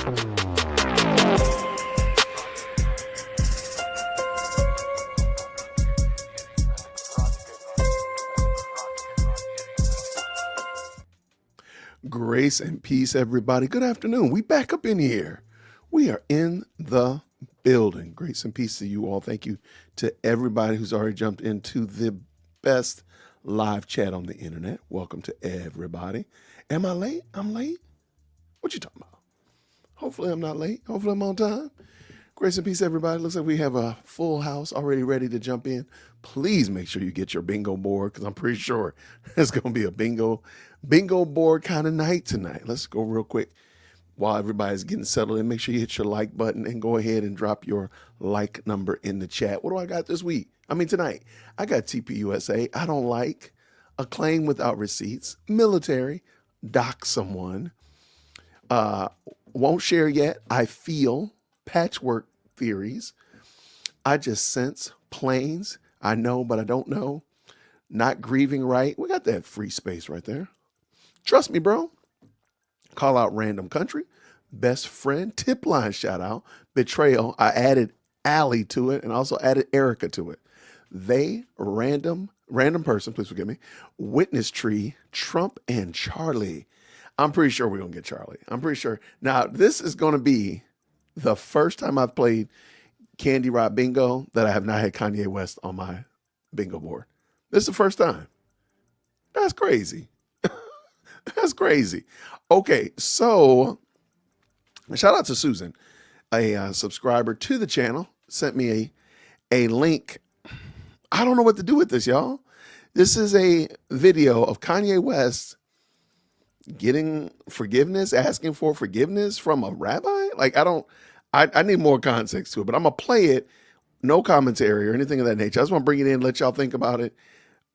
Grace and peace, everybody. Good afternoon. We back up in here. We are in the building. Grace and peace to you all. Thank you to everybody who's already jumped into the best live chat on the internet. Welcome to everybody. Am I late? I'm late? What you talking about? Hopefully I'm not late. Hopefully I'm on time. Grace and peace, everybody. Looks like we have a full house already ready to jump in. Please make sure you get your bingo board because I'm pretty sure it's going to be a bingo board kind of night tonight. Let's go real quick while everybody's getting settled in. Make sure you hit your like button and go ahead and drop your like number in the chat. What do I got this week? Tonight. I got TPUSA. I don't like a claim without receipts. Military. Dock someone. Won't share yet. I feel. Patchwork theories. I just sense. Planes. I know, but I don't know. Not grieving right. We got that free space right there. Trust me, bro. Call out random country. Best friend. Tip line shout out. Betrayal. I added Allie to it and also added Erica to it. They, random person, please forgive me. Witness tree. Trump and Charlie. I'm pretty sure we're going to get Charlie. I'm pretty sure. Now, this is going to be the first time I've played Candy Rock Bingo that I have not had Kanye West on my bingo board. This is the first time. That's crazy. That's crazy. Okay, so shout out to Susan, a subscriber to the channel, sent me a link. I don't know what to do with this, y'all. This is a video of Kanye West getting forgiveness, asking for forgiveness from a rabbi. Like, I need more context to it, but I'm going to play it. No commentary or anything of that nature. I just want to bring it in, let y'all think about it.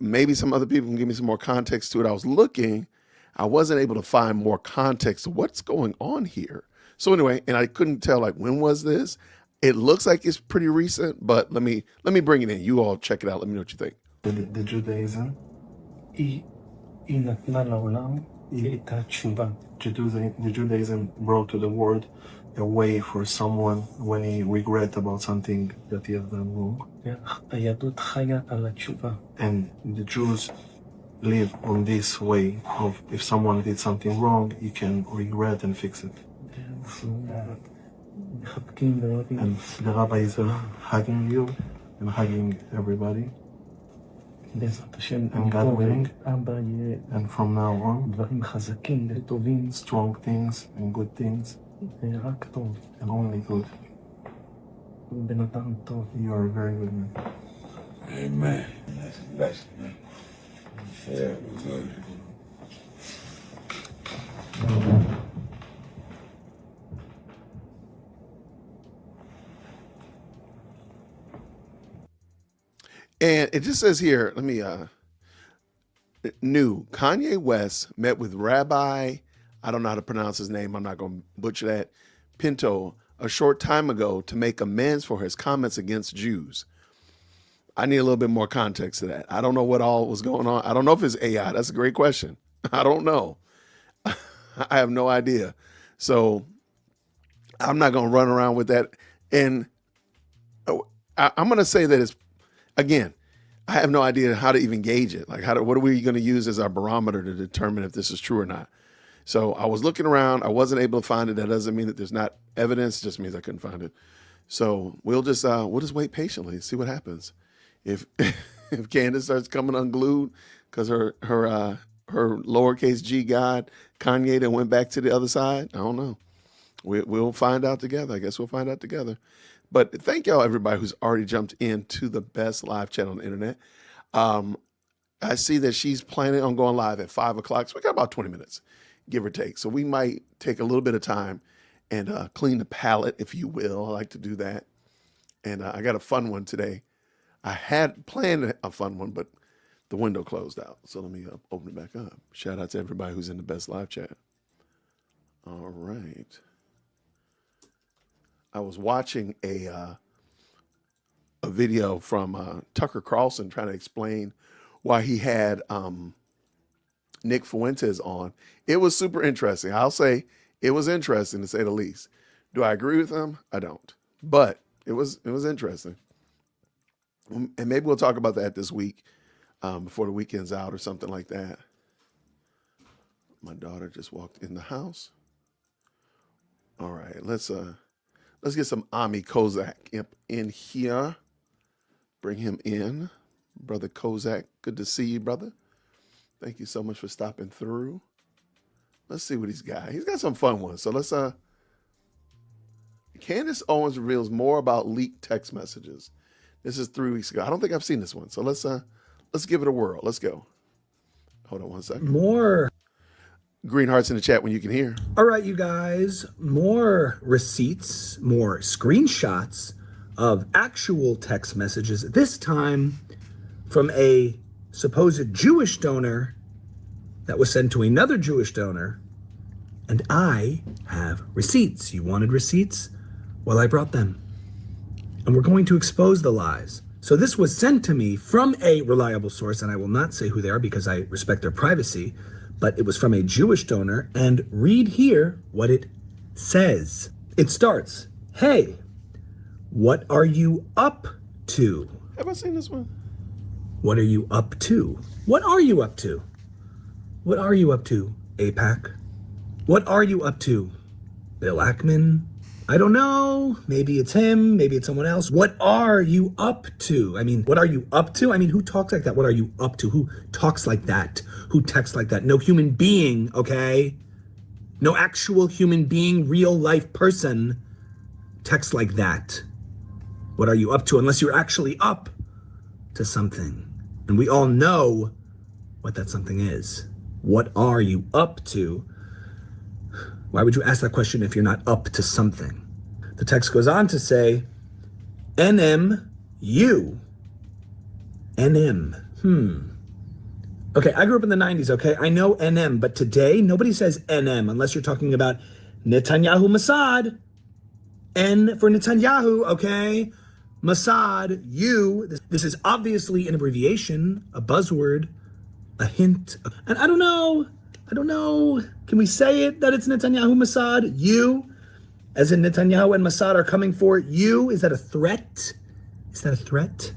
Maybe some other people can give me some more context to it. I was looking. I wasn't able to find more context to what's going on here. So anyway, and I couldn't tell, like, when was this? It looks like it's pretty recent, but let me bring it in. You all check it out. Let me know what you think. The Judaism, היא נתנה לעולם את התשובה. The Judaism brought to the world a way for someone when he regret about something that he has done wrong. היהדות חיה על התשובה. And the Jews live on this way of if someone did something wrong, you can regret and fix it. And the rabbi is hugging you and hugging everybody. And God willing, and from now on, strong things and good things, and only good. You are a very good man. Amen. That's blessed, man. Yeah, good. And it just says here, let me, new Kanye West met with Rabbi, I don't know how to pronounce his name. I'm not going to butcher that, Pinto, a short time ago to make amends for his comments against Jews. I need a little bit more context to that. I don't know what all was going on. I don't know if it's AI. That's a great question. I don't know. I have no idea. So I'm not going to run around with that. And I'm going to say that it's, again, I have no idea how to even gauge it. Like, what are we going to use as our barometer to determine if this is true or not? So I was looking around. I wasn't able to find it. That doesn't mean that there's not evidence. It just means I couldn't find it. So we'll just wait patiently and see what happens. If Candace starts coming unglued because her lowercase g God Kanye that went back to the other side, I don't know. We'll find out together. I guess we'll find out together. But thank y'all, everybody who's already jumped into the best live chat on the internet. I see that she's planning on going live at 5 o'clock. So we got about 20 minutes, give or take. So we might take a little bit of time and clean the palette, if you will. I like to do that. And I got a fun one today. I had planned a fun one, but the window closed out. So let me open it back up. Shout out to everybody who's in the best live chat. All right. I was watching a video from Tucker Carlson trying to explain why he had Nick Fuentes on. It was super interesting. I'll say It was interesting to say the least. Do I agree with him? I don't. But it was interesting. And maybe we'll talk about that this week before the weekend's out or something like that. My daughter just walked in the house. All right, let's get some Ami Kozak in here. Bring him in. Brother Kozak, good to see you, brother. Thank you so much for stopping through. Let's see what he's got. He's got some fun ones. So let's Candace Owens reveals more about leaked text messages. This is 3 weeks ago. I don't think I've seen this one. So let's give it a whirl. Let's go. Hold on one second. More. Green hearts in the chat when you can hear. All right, you guys, more receipts, more screenshots of actual text messages, this time from a supposed Jewish donor that was sent to another Jewish donor. And I have receipts. You wanted receipts? Well, I brought them. And we're going to expose the lies. So this was sent to me from a reliable source, and I will not say who they are because I respect their privacy, but it was from a Jewish donor, and read here what it says. It starts, "Hey, what are you up to?" Have I seen this one? What are you up to? What are you up to? What are you up to, AIPAC? What are you up to, Bill Ackman? I don't know. Maybe it's him. Maybe it's someone else. What are you up to? I mean, what are you up to? I mean, who talks like that? What are you up to? Who talks like that? Who texts like that? No human being, okay? No actual human being, real life person texts like that. What are you up to? Unless you're actually up to something. And we all know what that something is. What are you up to? Why would you ask that question if you're not up to something? The text goes on to say, NMU. NM. Okay, I grew up in the 90s, okay? I know NM, but today nobody says NM unless you're talking about Netanyahu Mossad. N for Netanyahu, okay? Mossad, U. This is obviously an abbreviation, a buzzword, a hint. And I don't know. Can we say it that it's Netanyahu Mossad? You, as in Netanyahu and Mossad are coming for you. Is that a threat? Is that a threat?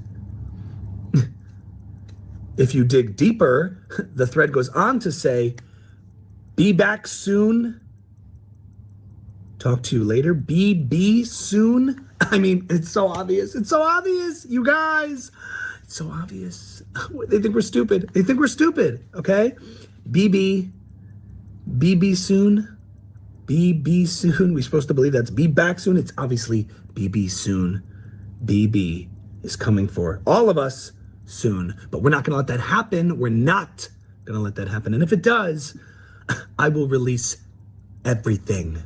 If you dig deeper, the thread goes on to say, be back soon. Talk to you later. Be soon. I mean, it's so obvious. It's so obvious, you guys. It's so obvious. They think we're stupid. Okay? BB soon. BB soon. We're supposed to believe that's be back soon. It's obviously BB soon. BB is coming for all of us soon. But we're not going to let that happen. We're not going to let that happen. And if it does, I will release everything.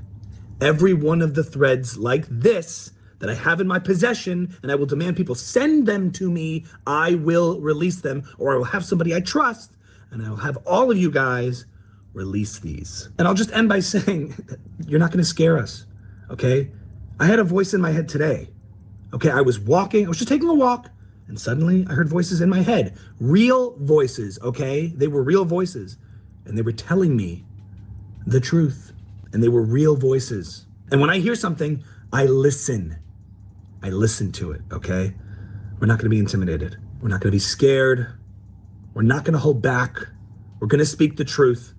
Every one of the threads like this that I have in my possession, and I will demand people send them to me. I will release them, or I will have somebody I trust, and I will have all of you guys release these. And I'll just end by saying, you're not going to scare us, okay? I had a voice in my head today, okay? I was just taking a walk, and suddenly I heard voices in my head. Real voices, okay? They were real voices, and they were telling me the truth, and they were real voices. And when I hear something, I listen. I listen to it, okay? We're not going to be intimidated. We're not going to be scared. We're not going to hold back. We're going to speak the truth.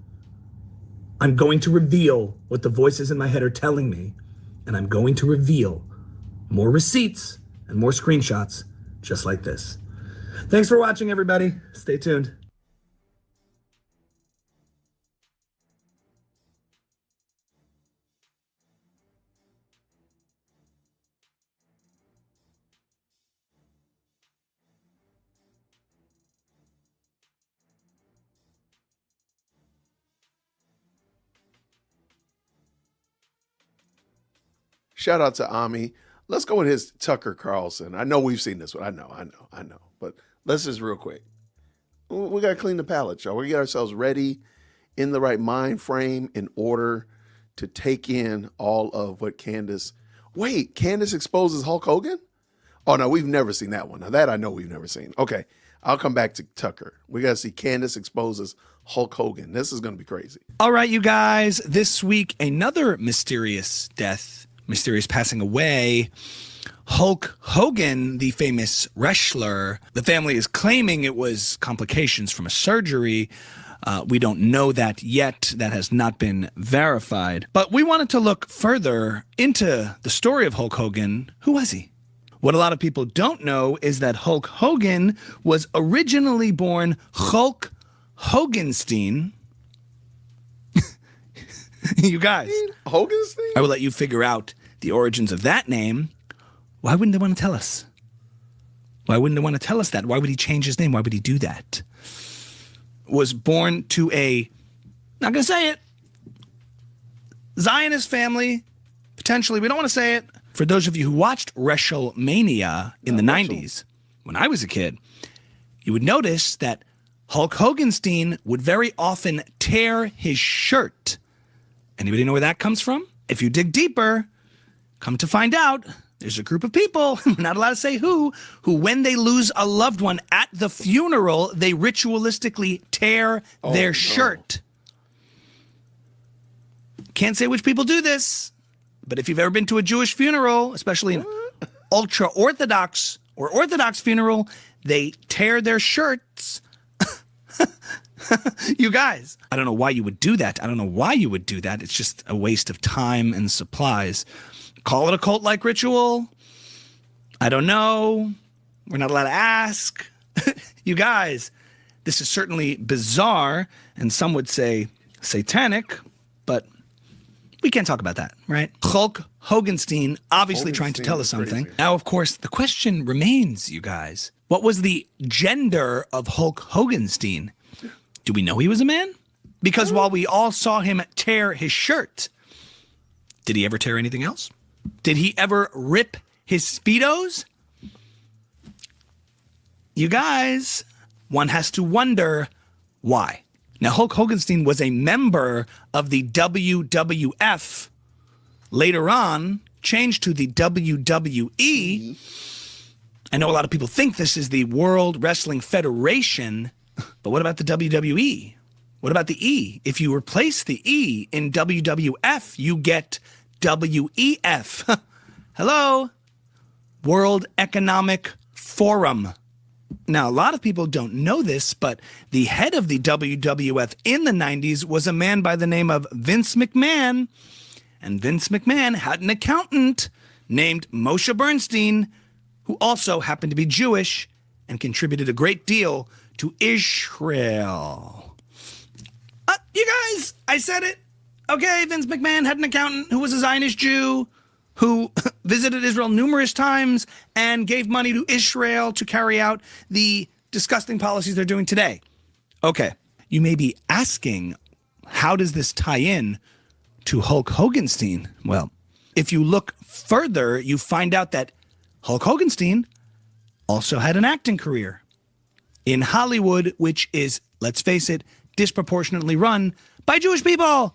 I'm going to reveal what the voices in my head are telling me, and I'm going to reveal more receipts and more screenshots just like this. Thanks for watching, everybody. Stay tuned. Shout out to Ami. Let's go with his Tucker Carlson. I know we've seen this one. I know. But let's just real quick. We got to clean the palate, y'all. We get ourselves ready in the right mind frame in order to take in all of what Candace. Wait, Candace exposes Hulk Hogan? Oh, no, we've never seen that one. Now, that I know we've never seen. Okay, I'll come back to Tucker. We got to see Candace exposes Hulk Hogan. This is going to be crazy. All right, you guys, this week, another mysterious death, mysterious passing away. Hulk Hogan, the famous wrestler, the family is claiming it was complications from a surgery. We don't know that yet. That has not been verified. But we wanted to look further into the story of Hulk Hogan. Who was he? What a lot of people don't know is that Hulk Hogan was originally born Hulk Hoganstein. You guys, Hoganstein? I will let you figure out the origins of that name. Why wouldn't they want to tell us? Why wouldn't they want to tell us that? Why would he change his name? Why would he do that? Was born to a, not going to say it, Zionist family, potentially. We don't want to say it. For those of you who watched WrestleMania in the 90s, when I was a kid, you would notice that Hulk Hoganstein would very often tear his shirt. Anybody know where that comes from? If you dig deeper, come to find out, there's a group of people, we're not allowed to say who when they lose a loved one at the funeral, they ritualistically tear their shirt. Can't say which people do this, but if you've ever been to a Jewish funeral, especially an ultra-Orthodox or Orthodox funeral, they tear their shirts. You guys, I don't know why you would do that. I don't know why you would do that. It's just a waste of time and supplies. Call it a cult-like ritual. I don't know. We're not allowed to ask. You guys, this is certainly bizarre, and some would say satanic, but we can't talk about that, right? Hulk Hoganstein obviously trying to tell us something. Crazy. Now, of course, the question remains, you guys. What was the gender of Hulk Hoganstein? Do we know he was a man? Because while we all saw him tear his shirt, did he ever tear anything else? Did he ever rip his Speedos? You guys, one has to wonder why. Now, Hulk Hoganstein was a member of the WWF, later on changed to the WWE. I know a lot of people think this is the World Wrestling Federation, but what about the WWE? What about the E? If you replace the E in WWF, you get WEF. Hello? World Economic Forum. Now, a lot of people don't know this, but the head of the WWF in the 90s was a man by the name of Vince McMahon. And Vince McMahon had an accountant named Moshe Bernstein, who also happened to be Jewish and contributed a great deal to Israel. You guys, I said it. Okay, Vince McMahon had an accountant who was a Zionist Jew who visited Israel numerous times and gave money to Israel to carry out the disgusting policies they're doing today. Okay, you may be asking, how does this tie in to Hulk Hoganstein? Well, if you look further, you find out that Hulk Hoganstein also had an acting career in Hollywood, which is, let's face it, disproportionately run by Jewish people.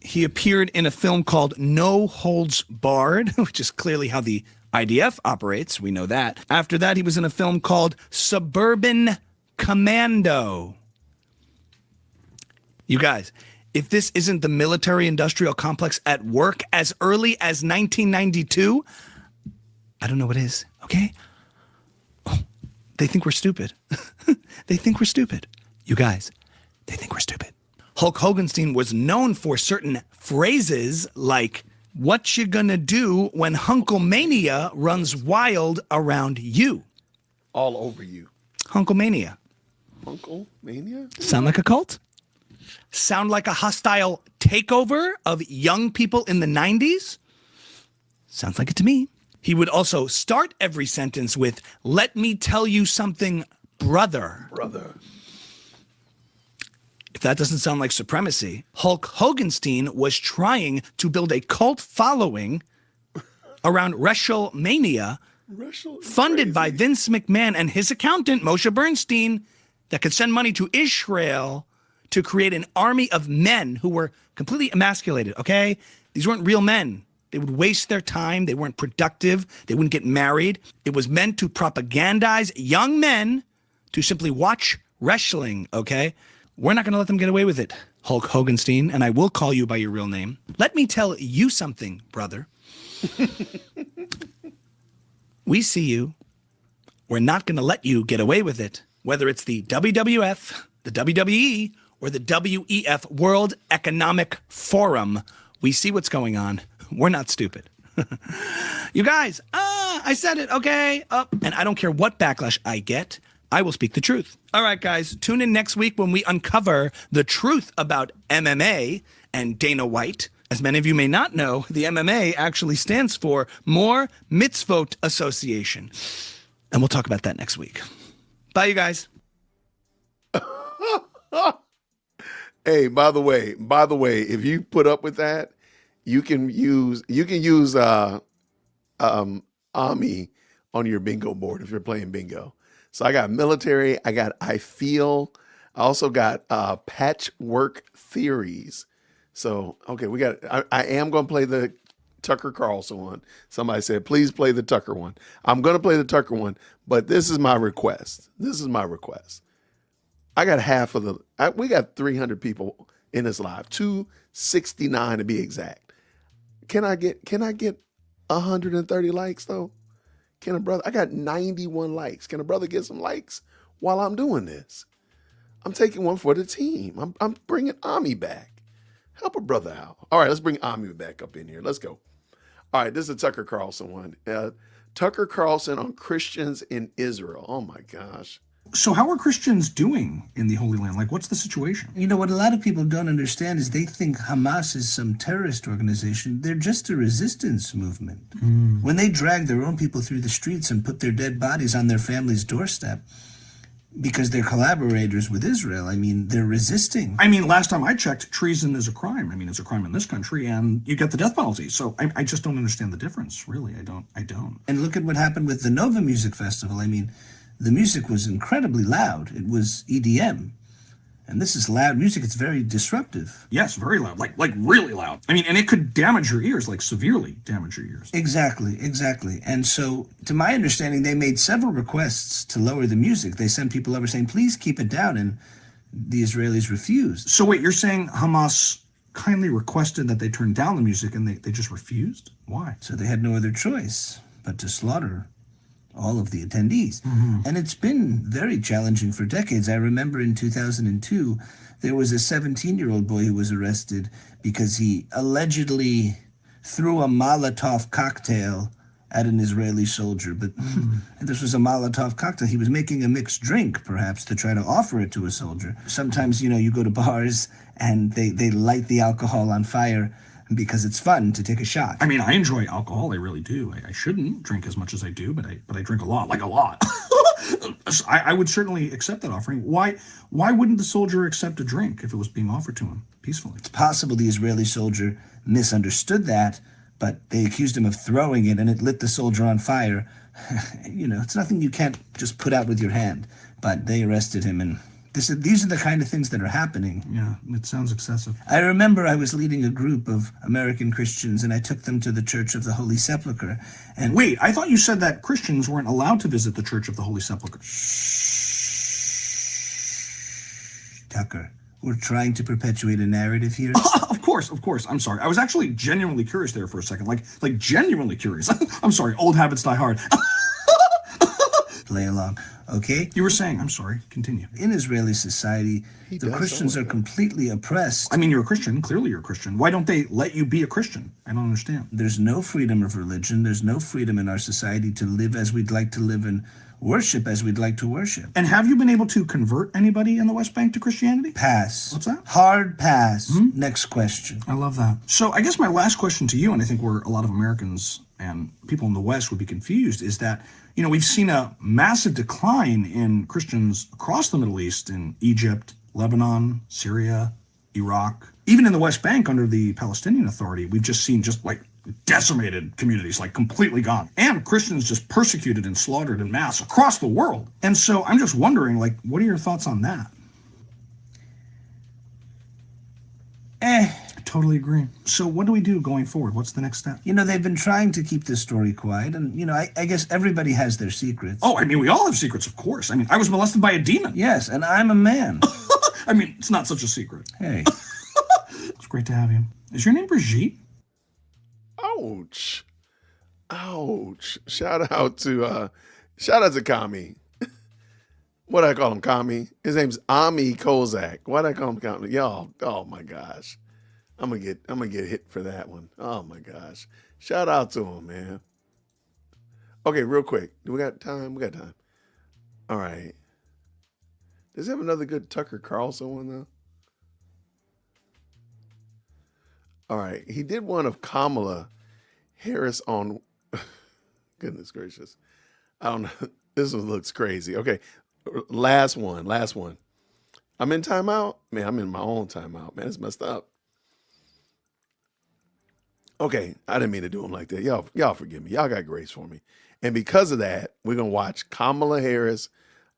He appeared in a film called No Holds Barred, which is clearly how the IDF operates. We know that. After that, he was in a film called Suburban Commando. You guys, if this isn't the military-industrial complex at work as early as 1992, I don't know what is, okay? Oh, they think we're stupid. They think we're stupid. You guys, they think we're stupid. Hulk Hoganstein was known for certain phrases like, what you gonna do when Hunkelmania runs wild around you? All over you. Hunkelmania. Uncle Mania? Sound like a cult? Sound like a hostile takeover of young people in the 90s? Sounds like it to me. He would also start every sentence with, let me tell you something, brother. Brother. If that doesn't sound like supremacy, Hulk Hoganstein was trying to build a cult following around WrestleMania, funded by Vince McMahon and his accountant, Moshe Bernstein, that could send money to Israel to create an army of men who were completely emasculated, okay? These weren't real men. They would waste their time. They weren't productive. They wouldn't get married. It was meant to propagandize young men to simply watch wrestling, okay? We're not going to let them get away with it, Hulk Hoganstein, and I will call you by your real name. Let me tell you something, brother. We see you. We're not going to let you get away with it, whether it's the WWF, the WWE, or the WEF, World Economic Forum. We see what's going on. We're not stupid. You guys, I said it, okay? And I don't care what backlash I get. I will speak the truth. All right, guys, tune in next week when we uncover the truth about MMA and Dana White. As many of you may not know, the MMA actually stands for More Mitzvot Association. And we'll talk about that next week. Bye, you guys. Hey, by the way, if you put up with that, you can use Ami on your bingo board if you're playing bingo. So I got military, I feel, I also got patchwork theories. So okay, I am gonna play the Tucker Carlson one. Somebody said, please play the Tucker one. I'm gonna play the Tucker one, but this is my request. I got half of we got 300 people in this live, 269 to be exact. Can I get 130 likes though? Can a brother? I got 91 likes. Can a brother get some likes while I'm doing this? I'm taking one for the team. I'm bringing Ami back. Help a brother out. All right, let's bring Ami back up in here. Let's go. All right, this is a Tucker Carlson one. Tucker Carlson on Christians in Israel. Oh my gosh. So how are Christians doing in the Holy Land? Like, what's the situation? You know, what a lot of people don't understand is they think Hamas is some terrorist organization. They're just a resistance movement. When they drag their own people through the streets and put their dead bodies on their family's doorstep because they're collaborators with Israel, I mean, they're resisting. I mean, last time I checked, treason is a crime. I mean, it's a crime in this country, and you get the death penalty. So I just don't understand the difference, really. I don't. And look at what happened with the Nova Music Festival. I mean, the music was incredibly loud. It was EDM. And this is loud music. It's very disruptive. Yes, very loud, like really loud. I mean, and it could damage your ears, like severely damage your ears. Exactly. And so, to my understanding, they made several requests to lower the music. They sent people over saying, please keep it down, and the Israelis refused. So wait, you're saying Hamas kindly requested that they turn down the music and they just refused? Why? So they had no other choice but to slaughter all of the attendees. And it's been very challenging for decades. I remember in 2002, there was a 17-year-old boy who was arrested because he allegedly threw a Molotov cocktail at an Israeli soldier. But this was a Molotov cocktail. He was making a mixed drink, perhaps, to try to offer it to a soldier. Sometimes, you go to bars and they light the alcohol on fire because it's fun to take a shot. I mean, I enjoy alcohol. I really do. I shouldn't drink as much as I do, but I drink a lot, like a lot. I would certainly accept that offering. Why wouldn't the soldier accept a drink if it was being offered to him peacefully? It's possible the Israeli soldier misunderstood that, but they accused him of throwing it, and it lit the soldier on fire. It's nothing you can't just put out with your hand. But they arrested him, and these are the kind of things that are happening. Yeah, it sounds excessive. I remember I was leading a group of American Christians, and I took them to the Church of the Holy Sepulchre. And wait, I thought you said that Christians weren't allowed to visit the Church of the Holy Sepulchre. Shh, Tucker, we're trying to perpetuate a narrative here. Of course. I'm sorry. I was actually genuinely curious there for a second. Like genuinely curious. I'm sorry. Old habits die hard. Play along, okay? You were saying, I'm sorry, continue. In Israeli society, the Christians are completely oppressed. I mean, you're a Christian. Clearly you're a Christian. Why don't they let you be a Christian? I don't understand. There's no freedom of religion. There's no freedom in our society to live as we'd like to live and worship as we'd like to worship. And have you been able to convert anybody in the West Bank to Christianity? Pass. What's that? Hard pass. Next question. I love that. So I guess my last question to you, and I think where a lot of Americans and people in the West would be confused, is that we've seen a massive decline in Christians across the Middle East, in Egypt, Lebanon, Syria, Iraq. Even in the West Bank under the Palestinian Authority, we've just seen decimated communities, completely gone. And Christians just persecuted and slaughtered en masse across the world. And so I'm just wondering, what are your thoughts on that? I totally agree. So what do we do going forward? What's the next step? You know, they've been trying to keep this story quiet, and, you know, I guess everybody has their secrets. Oh, I mean, we all have secrets, of course. I mean, I was molested by a demon. Yes, and I'm a man. I mean, it's not such a secret. Hey. It's great to have you. Is your name Brigitte? Ouch. Ouch. Shout out to Kami. What I call him, Kami? His name's Ami Kozak. Why do I call him Kami? Y'all, oh my gosh. I'm gonna get hit for that one. Oh my gosh. Shout out to him, man. Okay, real quick. Do we got time? We got time. All right. Does he have another good Tucker Carlson one though? All right. He did one of Kamala Harris on goodness gracious. I don't know. This one looks crazy. Okay. Last one. I'm in timeout. Man, I'm in my own timeout, man. It's messed up. Okay, I didn't mean to do them like that. Y'all forgive me. Y'all got grace for me. And because of that, we're gonna watch Kamala Harris.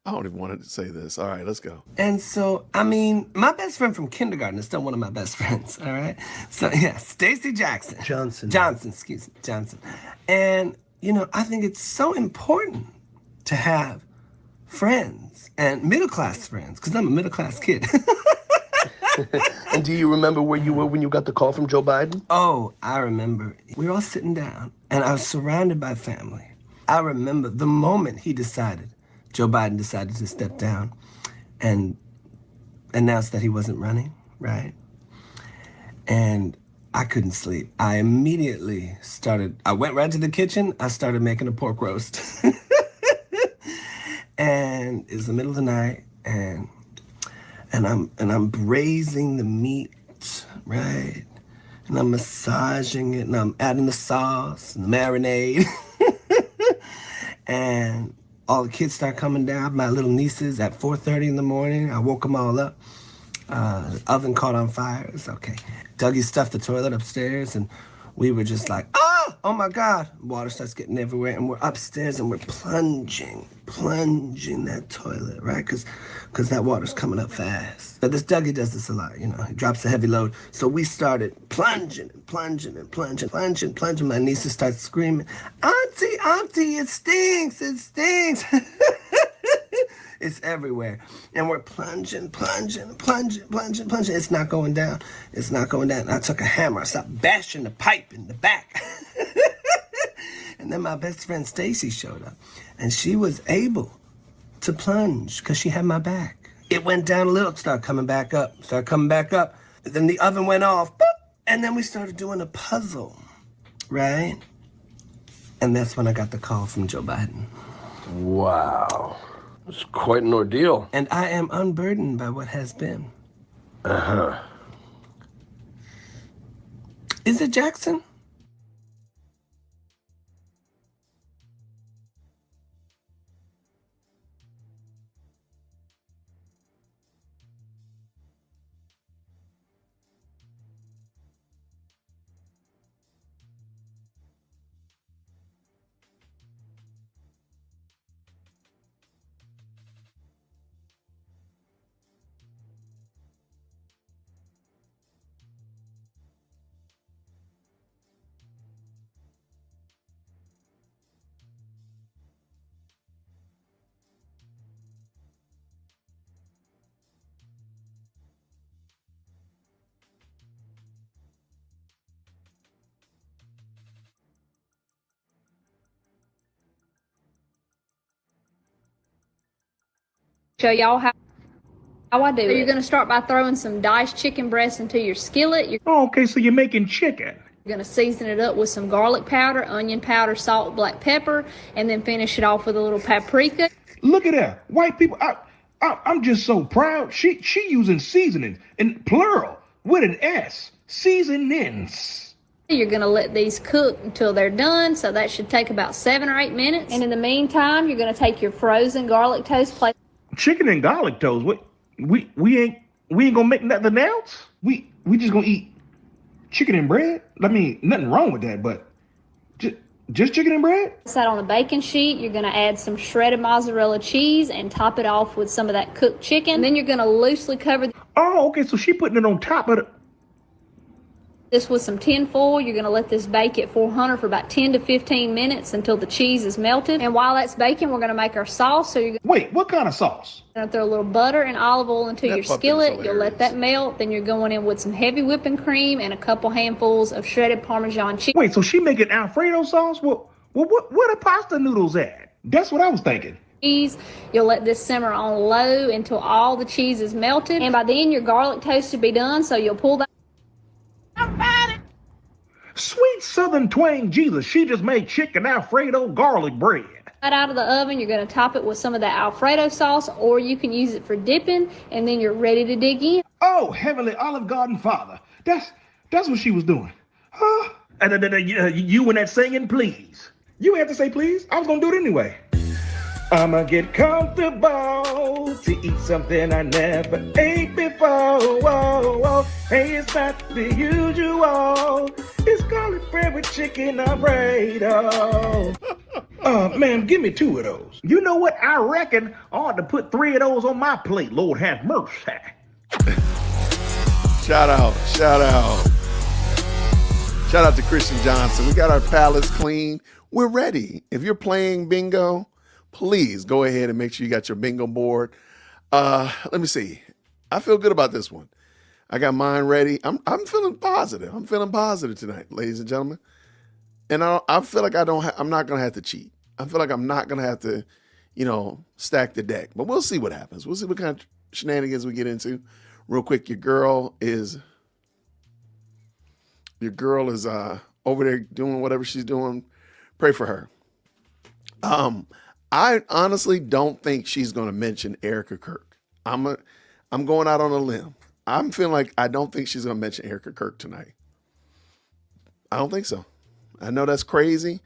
I don't even want to say this. All right, let's go. And so, I mean, my best friend from kindergarten is still one of my best friends, all right? So, yeah, Stacey Johnson. Johnson. And, you know, I think it's so important to have friends and middle-class friends, because I'm a middle-class kid. And do you remember where you were when you got the call from Joe Biden? Oh, I remember. We were all sitting down, and I was surrounded by family. I remember the moment Joe Biden decided to step down and announced that he wasn't running, right? And I couldn't sleep. I immediately I went right to the kitchen. I started making a pork roast. And it was the middle of the night, and I'm braising the meat, right? And I'm massaging it, and I'm adding the sauce and the marinade. And all the kids start coming down, my little nieces, at 4:30 in the morning. I woke them all up. The oven caught on fire. It's okay. Dougie stuffed the toilet upstairs, and we were just like, oh my God. Water starts getting everywhere, and we're upstairs, and we're plunging that toilet, right? Because that water's coming up fast. But this Dougie does this a lot, you know. He drops a heavy load. So we started plunging. My nieces start screaming, Auntie, it stinks. It's everywhere. And we're plunging. It's not going down. I took a hammer. I started bashing the pipe in the back. And then my best friend Stacy showed up. And she was able to plunge because she had my back. It went down a little, started coming back up. Then the oven went off. Boop, and then we started doing a puzzle, right? And that's when I got the call from Joe Biden. Wow. It's quite an ordeal. And I am unburdened by what has been. Uh-huh. Is it Jackson? Show y'all how I do it. You're going to start by throwing some diced chicken breasts into your skillet. You're Oh, okay, so you're making chicken. going to season it up with some garlic powder, onion powder, salt, black pepper, and then finish it off with a little paprika. Look at that. White people, I'm just so proud. She using seasonings in plural with an S. Seasonings. You're going to let these cook until they're done, so that should take about 7 or 8 minutes. And in the meantime, you're going to take your frozen garlic toast, place Chicken and garlic toast. We ain't gonna make nothing else. We just gonna eat chicken and bread. I mean, nothing wrong with that, but just chicken and bread. that on a baking sheet. You're going to add some shredded mozzarella cheese and top it off with some of that cooked chicken. And then you're going to loosely cover. Oh, okay. So she putting it on top of the. This with some tin foil. You're going to let this bake at 400 for about 10 to 15 minutes until the cheese is melted. And while that's baking, we're going to make our sauce. So you're Wait, what kind of sauce? going to throw a little butter and olive oil into That your puppet is skillet. You'll hilarious. let that melt. Then you're going in with some heavy whipping cream and a couple handfuls of shredded Parmesan cheese. Wait, so she making Alfredo sauce? Well, where the pasta noodles at? That's what I was thinking. You'll let this simmer on low until all the cheese is melted. And by then, your garlic toast should be done. So you'll pull that Sweet Southern twang Jesus, she just made chicken Alfredo garlic bread. right out of the oven. You're going to top it with some of that Alfredo sauce, or you can use it for dipping, and then you're ready to dig in. Oh, Heavenly Olive Garden Father. That's what she was doing. Huh? You and that singing, please. You have to say please. I was going to do it anyway. I'ma get comfortable to eat something I never ate before. Whoa, whoa. Hey, it's not the usual. It's garlic bread with chicken Alfredo. Ma'am, give me 2 of those. You know what? I reckon I ought to put 3 of those on my plate. Lord have mercy. Shout out. Shout out to Christian Johnson. We got our palates clean. We're ready. If you're playing bingo, please go ahead and make sure you got your bingo board. Let me see. I feel good about this one. I got mine ready. I'm feeling positive. I'm feeling positive tonight, ladies and gentlemen. And I feel like I'm not gonna have to cheat. I feel like I'm not gonna have to, stack the deck. But we'll see what happens. We'll see what kind of shenanigans we get into. Real quick, your girl is over there doing whatever she's doing. Pray for her. I honestly don't think she's going to mention Erica Kirk. I'm going out on a limb. I'm feeling like I don't think she's going to mention Erica Kirk tonight. I don't think so. I know that's crazy.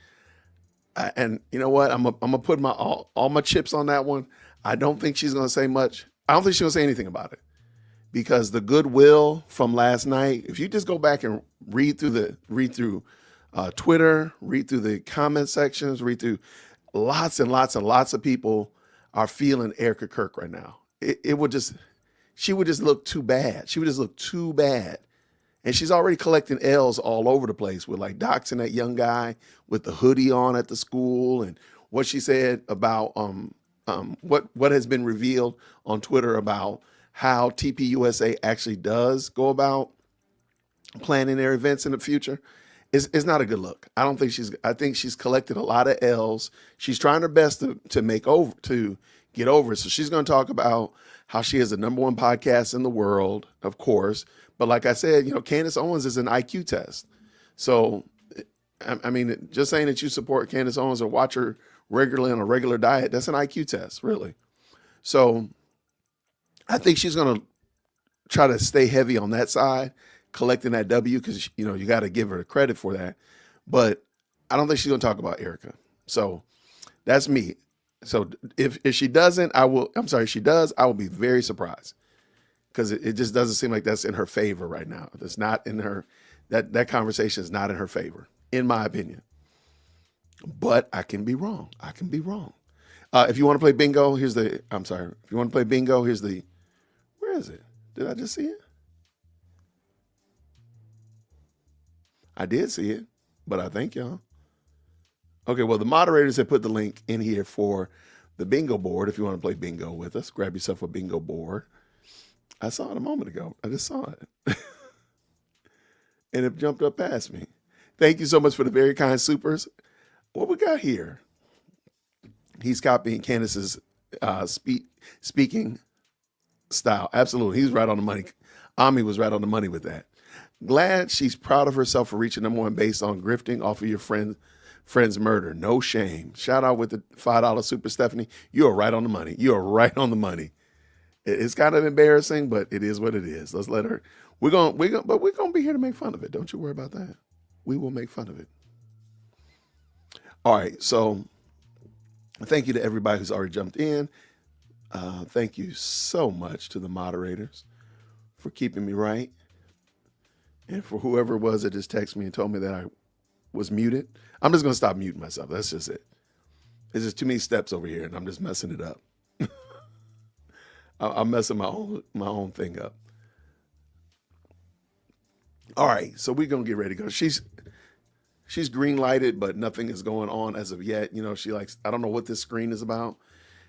And you know what? I'm gonna put all my chips on that one. I don't think she's going to say much. I don't think she's going to say anything about it, because the goodwill from last night, if you just go back and read through Twitter, read through the comment sections, read through lots and lots and lots of people are feeling Erica Kirk right now. She would just look too bad. She would just look too bad. And she's already collecting L's all over the place with like doxing that young guy with the hoodie on at the school, and what she said about what has been revealed on Twitter about how TPUSA actually does go about planning their events in the future. Is not a good look. I think she's collected a lot of L's. She's trying her best to get over it. So she's going to talk about how she is the #1 podcast in the world, of course. But like I said, Candace Owens is an IQ test. So, I mean, just saying that you support Candace Owens or watch her regularly on a regular diet, that's an IQ test, really. So I think she's going to try to stay heavy on that side, collecting that W, because you got to give her the credit for that. But I don't think she's going to talk about Erica. So that's me. So if she doesn't, if she does, I will be very surprised, because it just doesn't seem like that's in her favor right now. It's not in her, that conversation is not in her favor, in my opinion. But I can be wrong. If you want to play bingo, here's the, where is it? Did I just see it? I did see it, but I thank y'all. Okay, well, the moderators have put the link in here for the bingo board. If you want to play bingo with us, grab yourself a bingo board. I saw it a moment ago. I just saw it. And it jumped up past me. Thank you so much for the very kind supers. What we got here? He's copying Candace's speaking style. Absolutely. He's right on the money. Ami was right on the money with that. Glad she's proud of herself for reaching #1 based on grifting off of your friend's murder. No shame. Shout out with the $5 super Stephanie. You are right on the money. You are right on the money. It's kind of embarrassing, but it is what it is. Let's let her. We're gonna be here to make fun of it. Don't you worry about that. We will make fun of it. All right. So thank you to everybody who's already jumped in. Thank you so much to the moderators for keeping me right. And for whoever it was that just texted me and told me that I was muted, I'm just going to stop muting myself. That's just it. There's just too many steps over here, and I'm just messing it up. I'm messing my own thing up. All right, so we're gonna get ready to go. She's green lighted, but nothing is going on as of yet. You know, she likes, I don't know what this screen is about.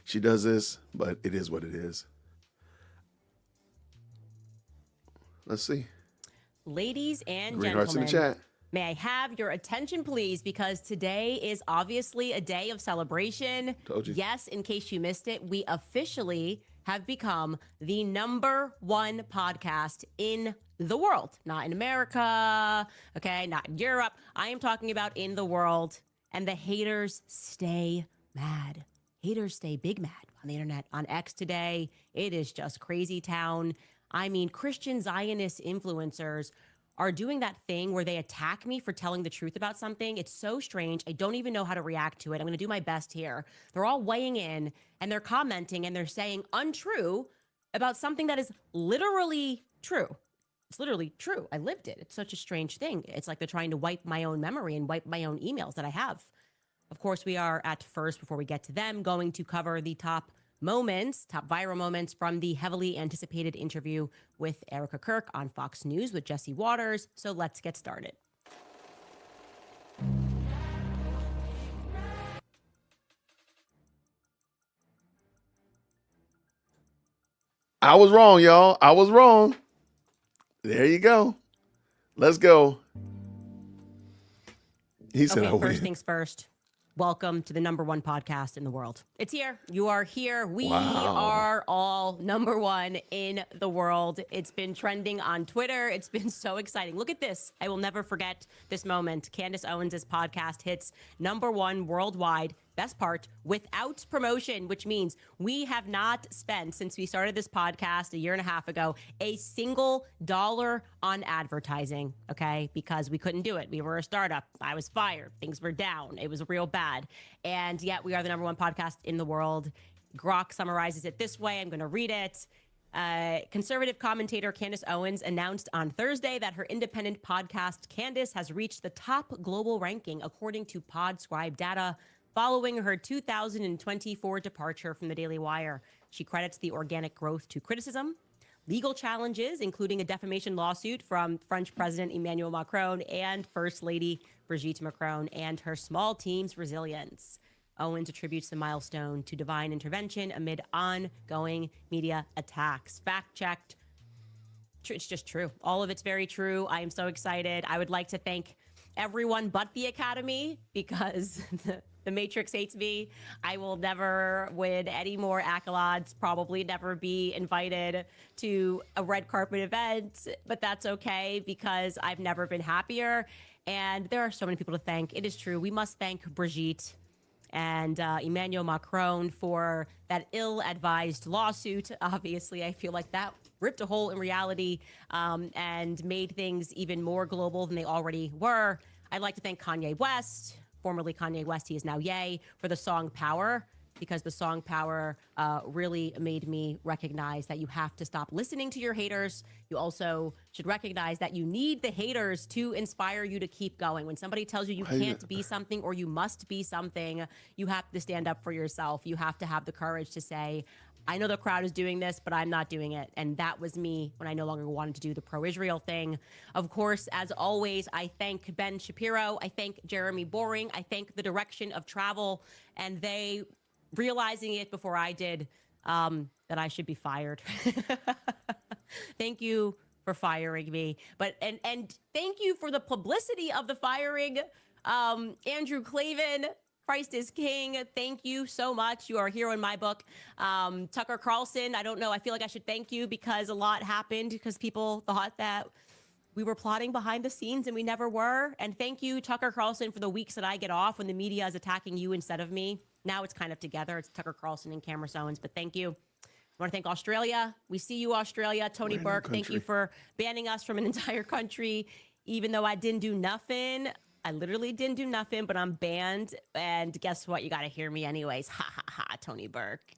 She does this, but it is what it is. Let's see. Ladies and Green hearts in the gentlemen, chat. may I have your attention, please, because today is obviously a day of celebration. Told you. Yes, in case you missed it, we officially have become the #1 podcast in the world. Not in America, okay, not in Europe. I am talking about in the world. And the haters stay mad. Haters stay big mad on the internet, on X today. It is just crazy town. I mean, Christian Zionist influencers are doing that thing where they attack me for telling the truth about something. It's so strange. I don't even know how to react to it. I'm going to do my best here. They're all weighing in and they're commenting and they're saying untrue about something that is literally true. It's literally true. I lived it. It's such a strange thing. It's like they're trying to wipe my own memory and wipe my own emails that I have. Of course, we are at first, before we get to them, going to cover the top viral moments from the heavily anticipated interview with Erica Kirk on Fox News with Jesse Waters. So let's get started. I was wrong, y'all. I was wrong. There you go. Let's go. He said, Okay, first things first. Welcome to the #1 podcast in the world. It's here. You are here. We are all #1 in the world. It's been trending on Twitter. It's been so exciting. Look at this. I will never forget this moment. Candace Owens' podcast hits #1 worldwide. Best part, without promotion, which means we have not spent, since we started this podcast a year and a half ago, a single dollar on advertising, okay? Because we couldn't do it. We were a startup. I was fired. Things were down. It was real bad. And yet we are the #1 podcast in the world. Grok summarizes it this way. I'm going to read it. Conservative commentator Candace Owens announced on Thursday that her independent podcast, Candace, has reached the top global ranking according to Podscribe data, following her 2024 departure from the Daily Wire. She credits the organic growth to criticism, legal challenges, including a defamation lawsuit from French President Emmanuel Macron and First Lady Brigitte Macron, and her small team's resilience. Owens attributes the milestone to divine intervention amid ongoing media attacks. Fact-checked. It's just true. All of it's very true. I am so excited. I would like to thank everyone but the Academy, because the Matrix hates me. I will never win any more accolades, probably never be invited to a red carpet event, but that's okay because I've never been happier. And there are so many people to thank. It is true. We must thank Brigitte and Emmanuel Macron for that ill-advised lawsuit. Obviously, I feel like that ripped a hole in reality and made things even more global than they already were. I'd like to thank Kanye West, formerly Kanye West, he is now Ye, for the song Power, because the song Power really made me recognize that you have to stop listening to your haters. You also should recognize that you need the haters to inspire you to keep going. When somebody tells you you can't be something or you must be something, you have to stand up for yourself. You have to have the courage to say, I know the crowd is doing this, but I'm not doing it. And that was me when I no longer wanted to do the pro-Israel thing. Of course, as always, I thank Ben Shapiro. I thank Jeremy Boring. I thank the direction of travel, and they realizing it before I did, that I should be fired. Thank you for firing me. And thank you for the publicity of the firing. Andrew Clavin, Christ is King. Thank you so much. You are a hero in my book. Tucker Carlson, I don't know. I feel like I should thank you because a lot happened because people thought that we were plotting behind the scenes and we never were. And thank you, Tucker Carlson, for the weeks that I get off when the media is attacking you instead of me. Now it's kind of together. It's Tucker Carlson and Candace Owens, but thank you. I want to thank Australia. We see you, Australia. Tony Burke, thank you for banning us from an entire country, even though I didn't do nothing. I literally didn't do nothing, but I'm banned. And guess what? You got to hear me anyways. Ha, ha, ha, Tony Burke.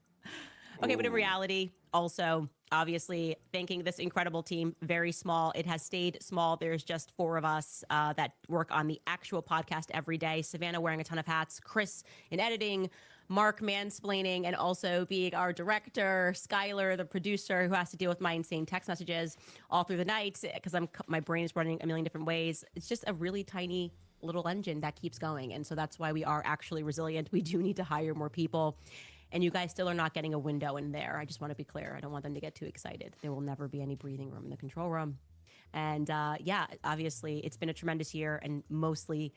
Okay, but in reality, also, obviously thanking this incredible team, very small. It has stayed small. There's just 4 of us that work on the actual podcast every day. Savannah wearing a ton of hats, Chris in editing, Mark mansplaining, and also being our director, Skylar, the producer, who has to deal with my insane text messages all through the night because my brain is running a million different ways. It's just a really tiny little engine that keeps going. And so that's why we are actually resilient. We do need to hire more people. And you guys still are not getting a window in there. I just want to be clear. I don't want them to get too excited. There will never be any breathing room in the control room. And yeah, obviously, it's been a tremendous year, and mostly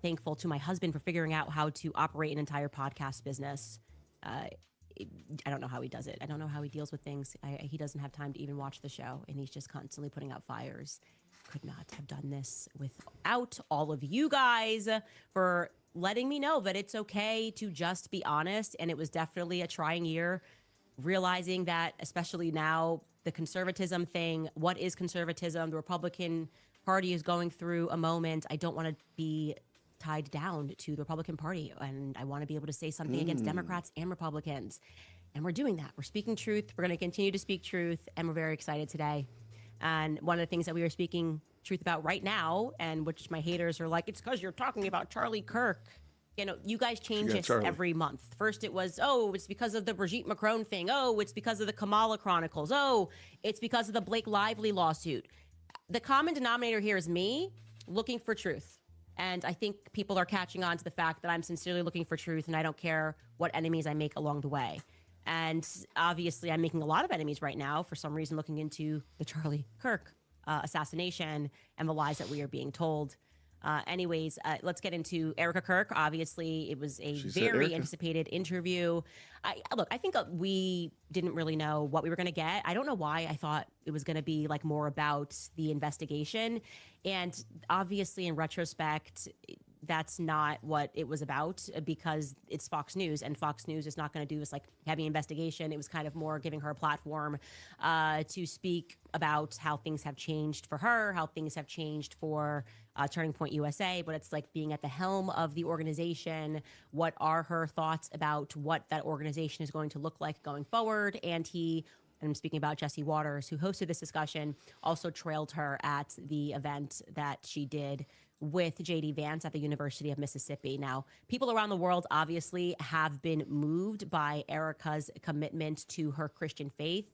thankful to my husband for figuring out how to operate an entire podcast business. I don't know how he does it. I don't know how he deals with things. He doesn't have time to even watch the show, and he's just constantly putting out fires. Could not have done this without all of you guys for letting me know that it's okay to just be honest. And it was definitely a trying year, realizing that, especially now, the conservatism thing, what is conservatism? The Republican Party is going through a moment. I don't want to be tied down to the Republican Party, and I want to be able to say something against Democrats and Republicans. And we're doing that. We're speaking truth. We're going to continue to speak truth, and we're very excited today. And one of the things that we are speaking truth about right now, and which my haters are like, it's because you're talking about Charlie Kirk. You know, you guys change this every month. First it was, oh, it's because of the Brigitte Macron thing. Oh, it's because of the Kamala Chronicles. Oh, it's because of the Blake Lively lawsuit. The common denominator here is me looking for truth. And I think people are catching on to the fact that I'm sincerely looking for truth, and I don't care what enemies I make along the way. And obviously, I'm making a lot of enemies right now, for some reason, looking into the Charlie Kirk assassination and the lies that we are being told. Anyways, let's get into Erica Kirk. Obviously, it was a very anticipated interview. I think we didn't really know what we were going to get. I don't know why I thought it was going to be like more about the investigation. And obviously, in retrospect, that's not what it was about, because it's Fox News, and Fox News is not going to do this like heavy investigation. It was kind of more giving her a platform to speak about how things have changed for her, how things have changed for Turning Point USA, but it's like being at the helm of the organization. What are her thoughts about what that organization is going to look like going forward? And I'm speaking about Jesse Waters, who hosted this discussion, also trailed her at the event that she did with J.D. Vance at the University of Mississippi. Now, people around the world obviously have been moved by Erica's commitment to her Christian faith,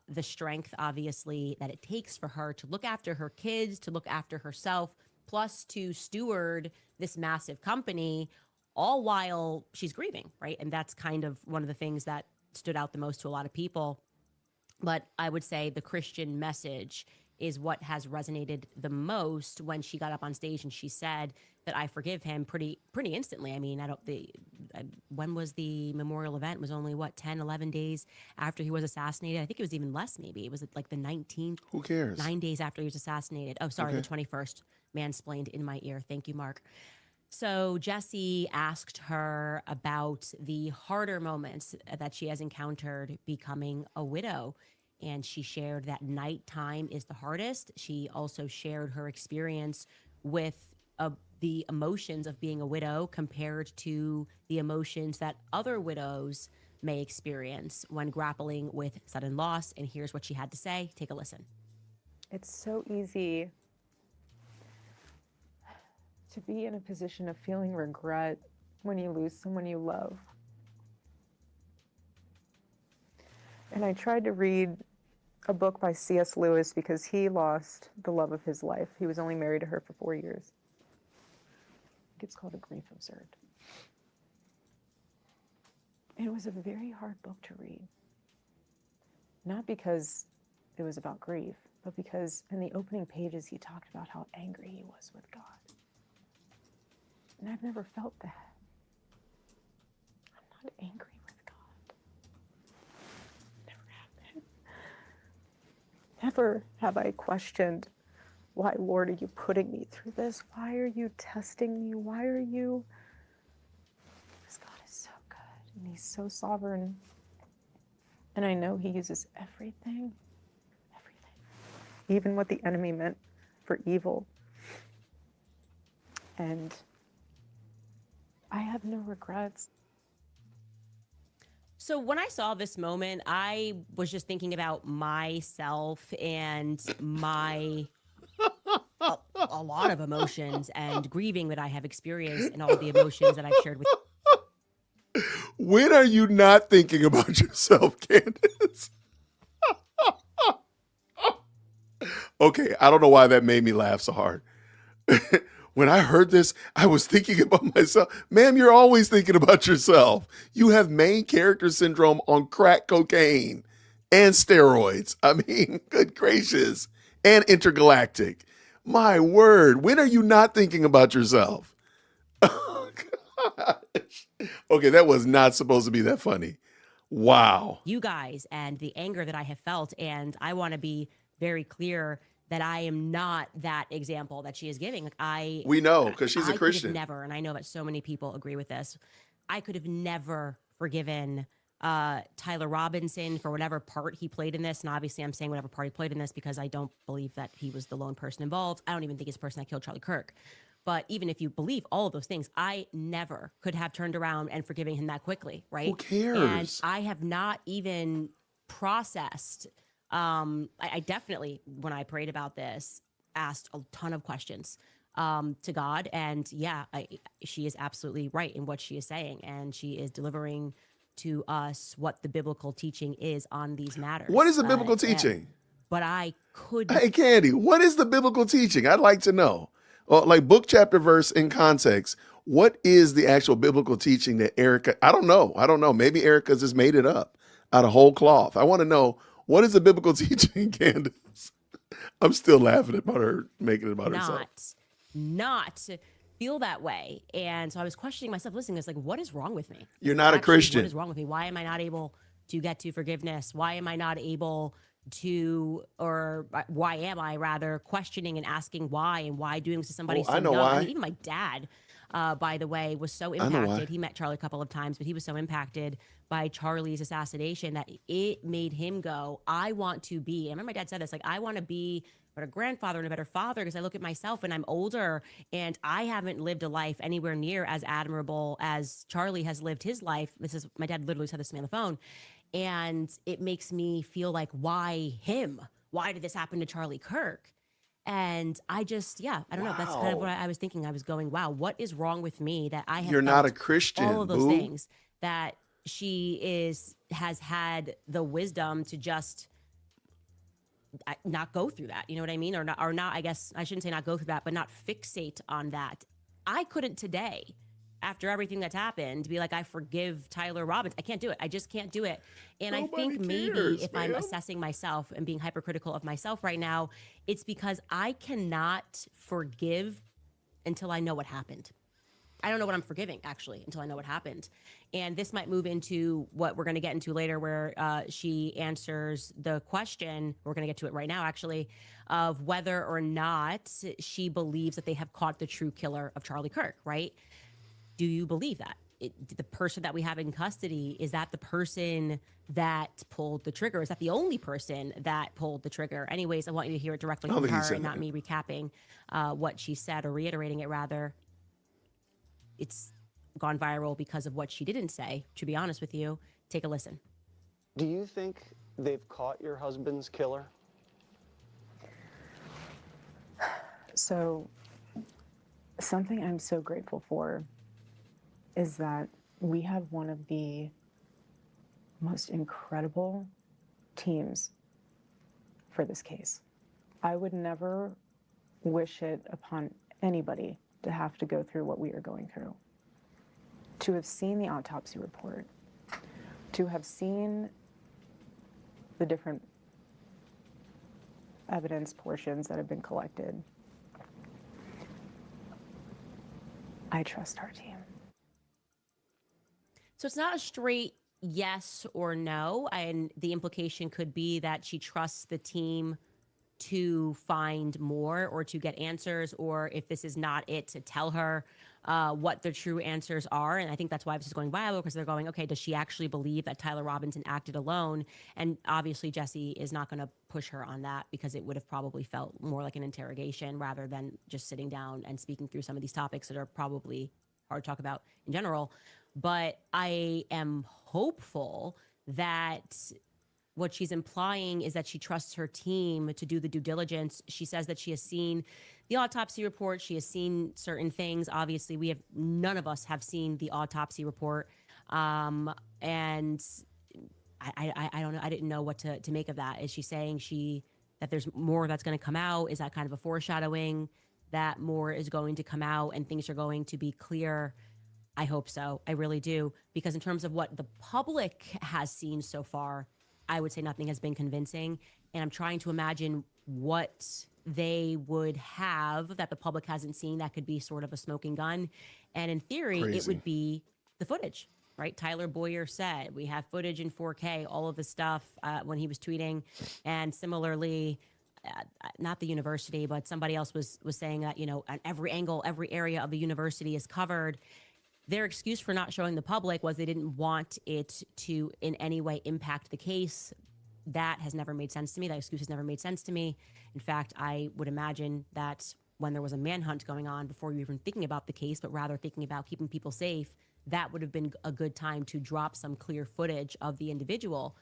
the strength, obviously, that it takes for her to look after her kids, to look after herself, plus to steward this massive company, all while she's grieving, right? And that's kind of one of the things that stood out the most to a lot of people. But I would say the Christian message is what has resonated the most when she got up on stage and she said that I forgive him pretty instantly. I mean, when was the memorial event? It was only 10, 11 days after he was assassinated. I think it was even less, maybe. It was like the 19th. Who cares? 9 days after he was assassinated. Oh, sorry, the 21st. Mansplained in my ear. Thank you, Mark. So Jesse asked her about the harder moments that she has encountered becoming a widow. And she shared that nighttime is the hardest. She also shared her experience with the emotions of being a widow compared to the emotions that other widows may experience when grappling with sudden loss. And here's what she had to say. Take a listen. It's so easy to be in a position of feeling regret when you lose someone you love. And I tried to read a book by C.S. Lewis because he lost the love of his life. He was only married to her for 4 years. I think it's called A Grief Observed. And it was a very hard book to read. Not because it was about grief, but because in the opening pages he talked about how angry he was with God. And I've never felt that. I'm not angry with God. Never have been. Never have I questioned, why, Lord, are you putting me through this? Why are you testing me? Why are you? Because God is so good and he's so sovereign. And I know he uses everything, even what the enemy meant for evil. And I have no regrets. So when I saw this moment, I was just thinking about myself and my a lot of emotions and grieving that I have experienced and all the emotions that I've shared with. When are you not thinking about yourself, Candace? Okay, I don't know why that made me laugh so hard. When I heard this, I was thinking about myself. Ma'am, you're always thinking about yourself. You have main character syndrome on crack cocaine and steroids. I mean, good gracious. And intergalactic. My word, when are you not thinking about yourself? Oh, gosh. Okay, that was not supposed to be that funny. Wow. You guys and the anger that I have felt. And I want to be very clear that I am not that example that she is giving. Like We know, because she's a I could have Christian. never, and I know that so many people agree with this, I could have never forgiven Tyler Robinson for whatever part he played in this. And obviously I'm saying whatever part he played in this because I don't believe that he was the lone person involved. I don't even think he's the person that killed Charlie Kirk. But even if you believe all of those things, I never could have turned around and forgiving him that quickly, right? Who cares? And I have not even processed. I definitely, when I prayed about this, asked a ton of questions to God. And yeah, she is absolutely right in what she is saying. And she is delivering to us what the biblical teaching is on these matters. What is the biblical teaching? But I could. Hey, Candy, what is the biblical teaching? I'd like to know. Like book, chapter, verse, in context. What is the actual biblical teaching that Erica? I don't know. Maybe Erica's just made it up out of whole cloth. I want to know, what is the biblical teaching, Candace? I'm still laughing about her making it about herself. Not feel that way. And so I was questioning myself, listening. It's like, what is wrong with me? You're not a Christian. What is wrong with me? Why am I not able to get to forgiveness? Why am I not able to, or why am I rather questioning and asking why, and why doing this to somebody so I know young? why. I mean, even my dad, by the way, was so impacted. He met Charlie a couple of times, but he was so impacted by Charlie's assassination that it made him go, I want to be, I remember my dad said this, like, I want to be a better grandfather and a better father, because I look at myself and I'm older and I haven't lived a life anywhere near as admirable as Charlie has lived his life. This is, my dad literally said this to me on the phone. And it makes me feel like, why him? Why did this happen to Charlie Kirk? And I just, I don't know. That's kind of what I was thinking. I was going, wow, what is wrong with me that I have You're not a felt Christian, all of those boo. things that she has had the wisdom to just not go through that. You know what I mean? Or not, I guess I shouldn't say not go through that, but not fixate on that. I couldn't today, after everything that's happened, be like, I forgive Tyler Robbins. I can't do it. I just can't do it. And I think maybe if I'm assessing myself and being hypercritical of myself right now, it's because I cannot forgive until I know what happened. I don't know what I'm forgiving, actually, until I know what happened. And this might move into what we're going to get into later, where she answers the question, we're going to get to it right now, actually, of whether or not she believes that they have caught the true killer of Charlie Kirk, right? Do you believe that? The person that we have in custody, is that the person that pulled the trigger? Is that the only person that pulled the trigger? Anyways, I want you to hear it directly from her and not me recapping what she said, or reiterating it, rather. It's gone viral because of what she didn't say, to be honest with you. Take a listen. Do you think they've caught your husband's killer? So, something I'm so grateful for is that we have one of the most incredible teams for this case. I would never wish it upon anybody to have to go through what we are going through. To have seen the autopsy report, to have seen the different evidence portions that have been collected, I trust our team. So it's not a straight yes or no. And the implication could be that she trusts the team to find more or to get answers, or if this is not it, to tell her what the true answers are. And I think that's why this is going viral, because they're going, okay, does she actually believe that Tyler Robinson acted alone? And obviously Jesse is not going to push her on that, because it would have probably felt more like an interrogation rather than just sitting down and speaking through some of these topics that are probably hard to talk about in general. But I am hopeful that what she's implying is that she trusts her team to do the due diligence. She says that she has seen the autopsy report. She has seen certain things. Obviously, none of us have seen the autopsy report. And I don't know. I didn't know what to make of that. Is she saying that there's more that's going to come out? Is that kind of a foreshadowing that more is going to come out and things are going to be clear? I hope so. I really do. Because in terms of what the public has seen so far, I would say nothing has been convincing. And I'm trying to imagine what they would have that the public hasn't seen that could be sort of a smoking gun. And in theory, Crazy. it would be the footage, right? Tyler Boyer said, we have footage in 4K, all of the stuff when he was tweeting. And similarly, not the university, but somebody else was saying that, at every angle, every area of the university is covered. Their excuse for not showing the public was they didn't want it to in any way impact the case. That has never made sense to me. That excuse has never made sense to me. In fact, I would imagine that when there was a manhunt going on, before you even thinking about the case, but rather thinking about keeping people safe, that would have been a good time to drop some clear footage of the individual.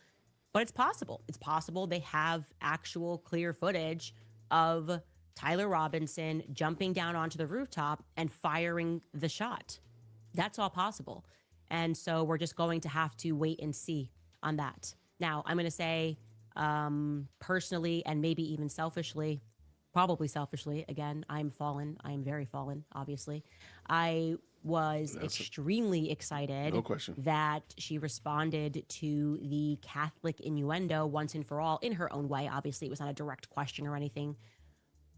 But it's possible. It's possible they have actual clear footage of Tyler Robinson jumping down onto the rooftop and firing the shot. That's all possible. And so we're just going to have to wait and see on that. Now, I'm going to say personally and maybe even selfishly, probably selfishly, again, I'm fallen. I'm very fallen, obviously. I was extremely excited No question. that she responded to the Catholic innuendo once and for all in her own way. Obviously, it was not a direct question or anything.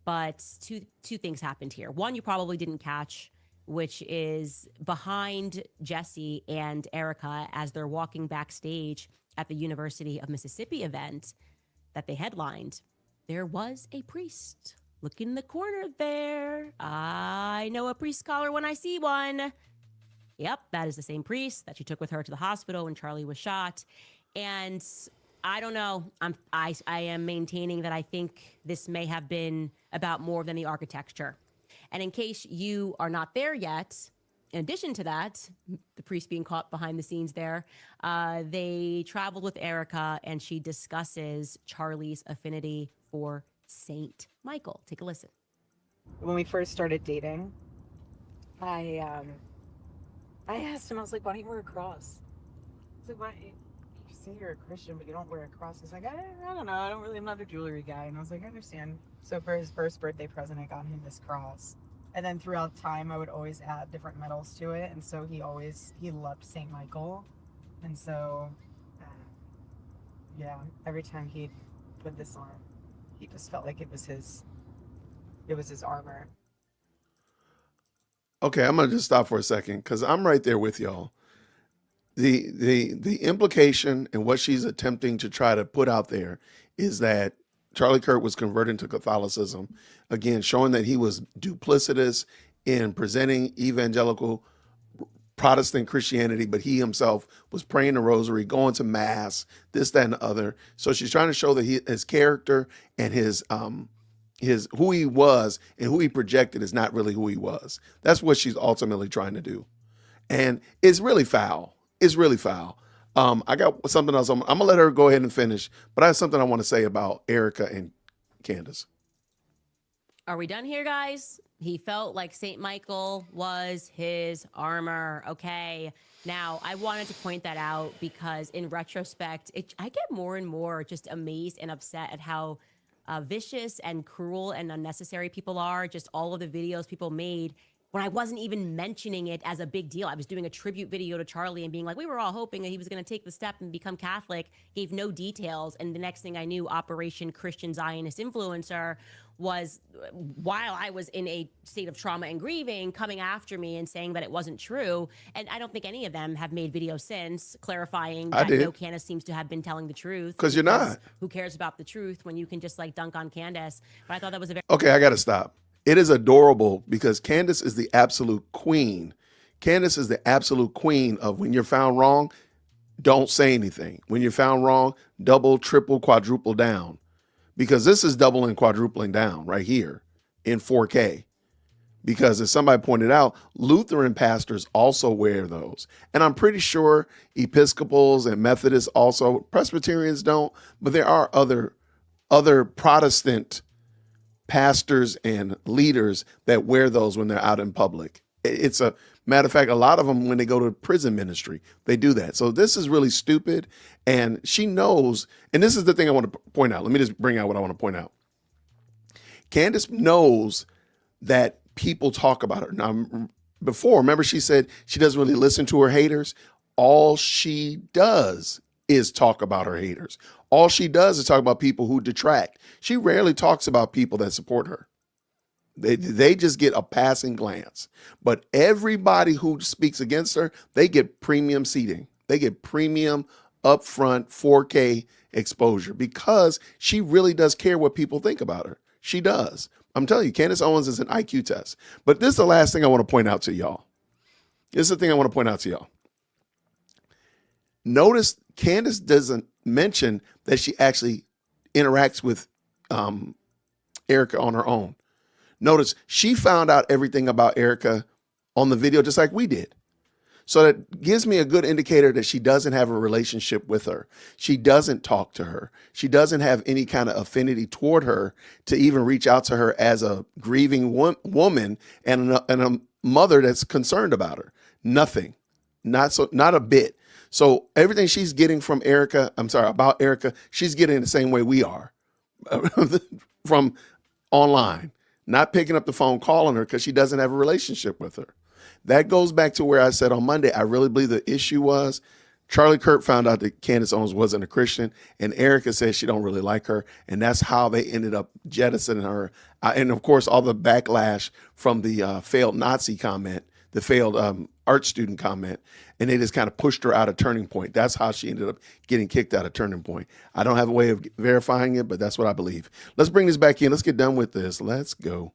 But two things happened here. One, you probably didn't catch, which is behind Jesse and Erica as they're walking backstage at the University of Mississippi event that they headlined. There was a priest. Look in the corner there. I know a priest collar when I see one. Yep, that is the same priest that she took with her to the hospital when Charlie was shot. And I don't know. I am maintaining that I think this may have been about more than the architecture. And in case you are not there yet, in addition to that, the priest being caught behind the scenes there, they traveled with Erica and she discusses Charlie's affinity for Saint Michael. Take a listen. When we first started dating, I asked him, I was like, why don't you wear a cross? I was like, why? You say you're a Christian, but you don't wear a cross. He's like, I don't know. I'm not a jewelry guy. And I was like, I understand. So for his first birthday present, I got him this cross. And then throughout time, I would always add different medals to it. And so he loved St. Michael. And so, yeah, every time he'd put this on, he just felt like it was his armor. Okay, I'm gonna just stop for a second because I'm right there with y'all. The implication and what she's attempting to try to put out there is that Charlie Kirk was converted to Catholicism, again, showing that he was duplicitous in presenting evangelical Protestant Christianity, but he himself was praying the rosary, going to mass, this, that, and the other. So she's trying to show that his character and his who he was and who he projected is not really who he was. That's what she's ultimately trying to do. And it's really foul. It's really foul. I got something else. I'm gonna let her go ahead and finish, but I have something I want to say about Erica and Candace. Are we done here, guys? He felt like St. Michael was his armor. Okay. Now, I wanted to point that out because in retrospect, I get more and more just amazed and upset at how vicious and cruel and unnecessary people are. Just all of the videos people made when I wasn't even mentioning it as a big deal. I was doing a tribute video to Charlie and being like, we were all hoping that he was going to take the step and become Catholic, gave no details. And the next thing I knew, Operation Christian Zionist Influencer was, while I was in a state of trauma and grieving, coming after me and saying that it wasn't true. And I don't think any of them have made videos since clarifying that no, Candace seems to have been telling the truth. Because you're not. Who cares about the truth when you can just like dunk on Candace? But I thought that was a very... Okay, I got to stop. It is adorable because Candace is the absolute queen. Candace is the absolute queen of when you're found wrong, don't say anything. When you're found wrong, double, triple, quadruple down. Because this is double and quadrupling down right here in 4K. Because as somebody pointed out, Lutheran pastors also wear those. And I'm pretty sure Episcopals and Methodists also, Presbyterians don't, but there are other Protestant pastors and leaders that wear those when they're out in public. It's a matter of fact, a lot of them, when they go to prison ministry, they do that. So this is really stupid. And she knows, and this is the thing I want to point out. Let me just bring out what I want to point out. Candace knows that people talk about her. Now, before, remember she said she doesn't really listen to her haters. All she does is talk about her haters. All she does is talk about people who detract. She rarely talks about people that support her. They just get a passing glance. But everybody who speaks against her, they get premium seating. They get premium upfront 4K exposure because she really does care what people think about her. She does. I'm telling you, Candace Owens is an IQ test. But this is the last thing I want to point out to y'all. This is the thing I want to point out to y'all. Notice Candace doesn't mention that she actually interacts with Erica on her own. Notice she found out everything about Erica on the video just like we did. So that gives me a good indicator that she doesn't have a relationship with her. She doesn't talk to her. She doesn't have any kind of affinity toward her to even reach out to her as a grieving woman and a mother that's concerned about her. Nothing. Not a bit. So everything she's getting from Erica, about Erica, she's getting the same way we are from online, not picking up the phone, calling her because she doesn't have a relationship with her. That goes back to where I said on Monday, I really believe the issue was Charlie Kirk found out that Candace Owens wasn't a Christian, and Erica says she don't really like her, and that's how they ended up jettisoning her. And of course, all the backlash from the failed Nazi comment, the failed art student comment, and they just kind of pushed her out of Turning Point. That's how she ended up getting kicked out of Turning Point. I don't have a way of verifying it, but that's what I believe. Let's bring this back in. Let's get done with this. Let's go.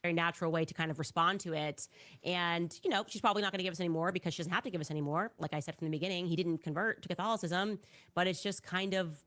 Very natural way to kind of respond to it. And, you know, she's probably not going to give us any more because she doesn't have to give us any more. Like I said from the beginning, he didn't convert to Catholicism, but it's just kind of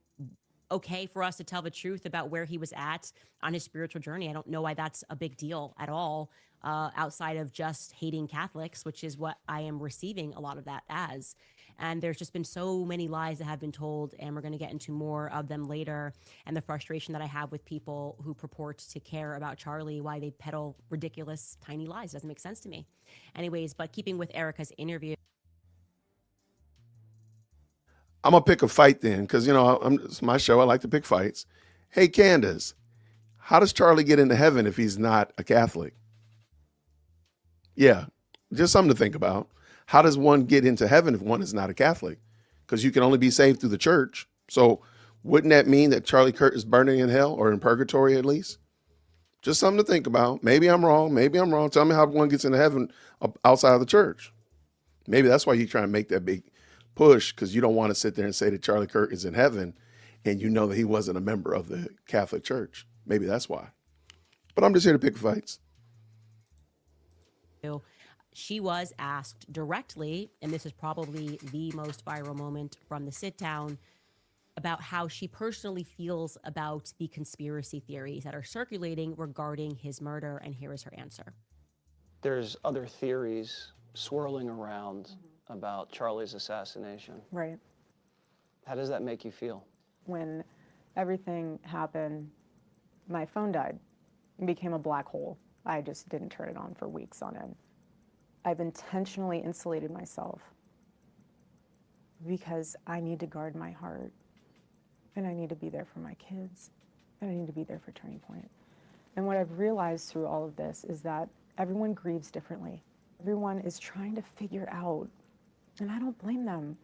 okay for us to tell the truth about where he was at on his spiritual journey. I don't know why that's a big deal at all, outside of just hating Catholics, which is what I am receiving a lot of that as. And there's just been so many lies that have been told, and we're going to get into more of them later. And the frustration that I have with people who purport to care about Charlie, why they peddle ridiculous, tiny lies. Doesn't make sense to me. Anyways, but keeping with Erica's interview. I'm going to pick a fight then because, you know, it's my show. I like to pick fights. Hey, Candace, how does Charlie get into heaven if he's not a Catholic? Yeah, just something to think about. How does one get into heaven if one is not a Catholic? Because you can only be saved through the church. So wouldn't that mean that Charlie Kirk is burning in hell or in purgatory at least? Just something to think about. Maybe I'm wrong. Maybe I'm wrong. Tell me how one gets into heaven outside of the church. Maybe that's why you're trying to make that big push, because you don't want to sit there and say that Charlie Kirk is in heaven and you know that he wasn't a member of the Catholic Church. Maybe that's why. But I'm just here to pick fights. She was asked directly, and this is probably the most viral moment from the sit down, about how she personally feels about the conspiracy theories that are circulating regarding his murder. And here is her answer. There's other theories swirling around about Charlie's assassination. Right. How does that make you feel? When everything happened, my phone died and became a black hole. I just didn't turn it on for weeks on end. I've intentionally insulated myself because I need to guard my heart, and I need to be there for my kids, and I need to be there for Turning Point. And what I've realized through all of this is that everyone grieves differently. Everyone is trying to figure out, and I don't blame them,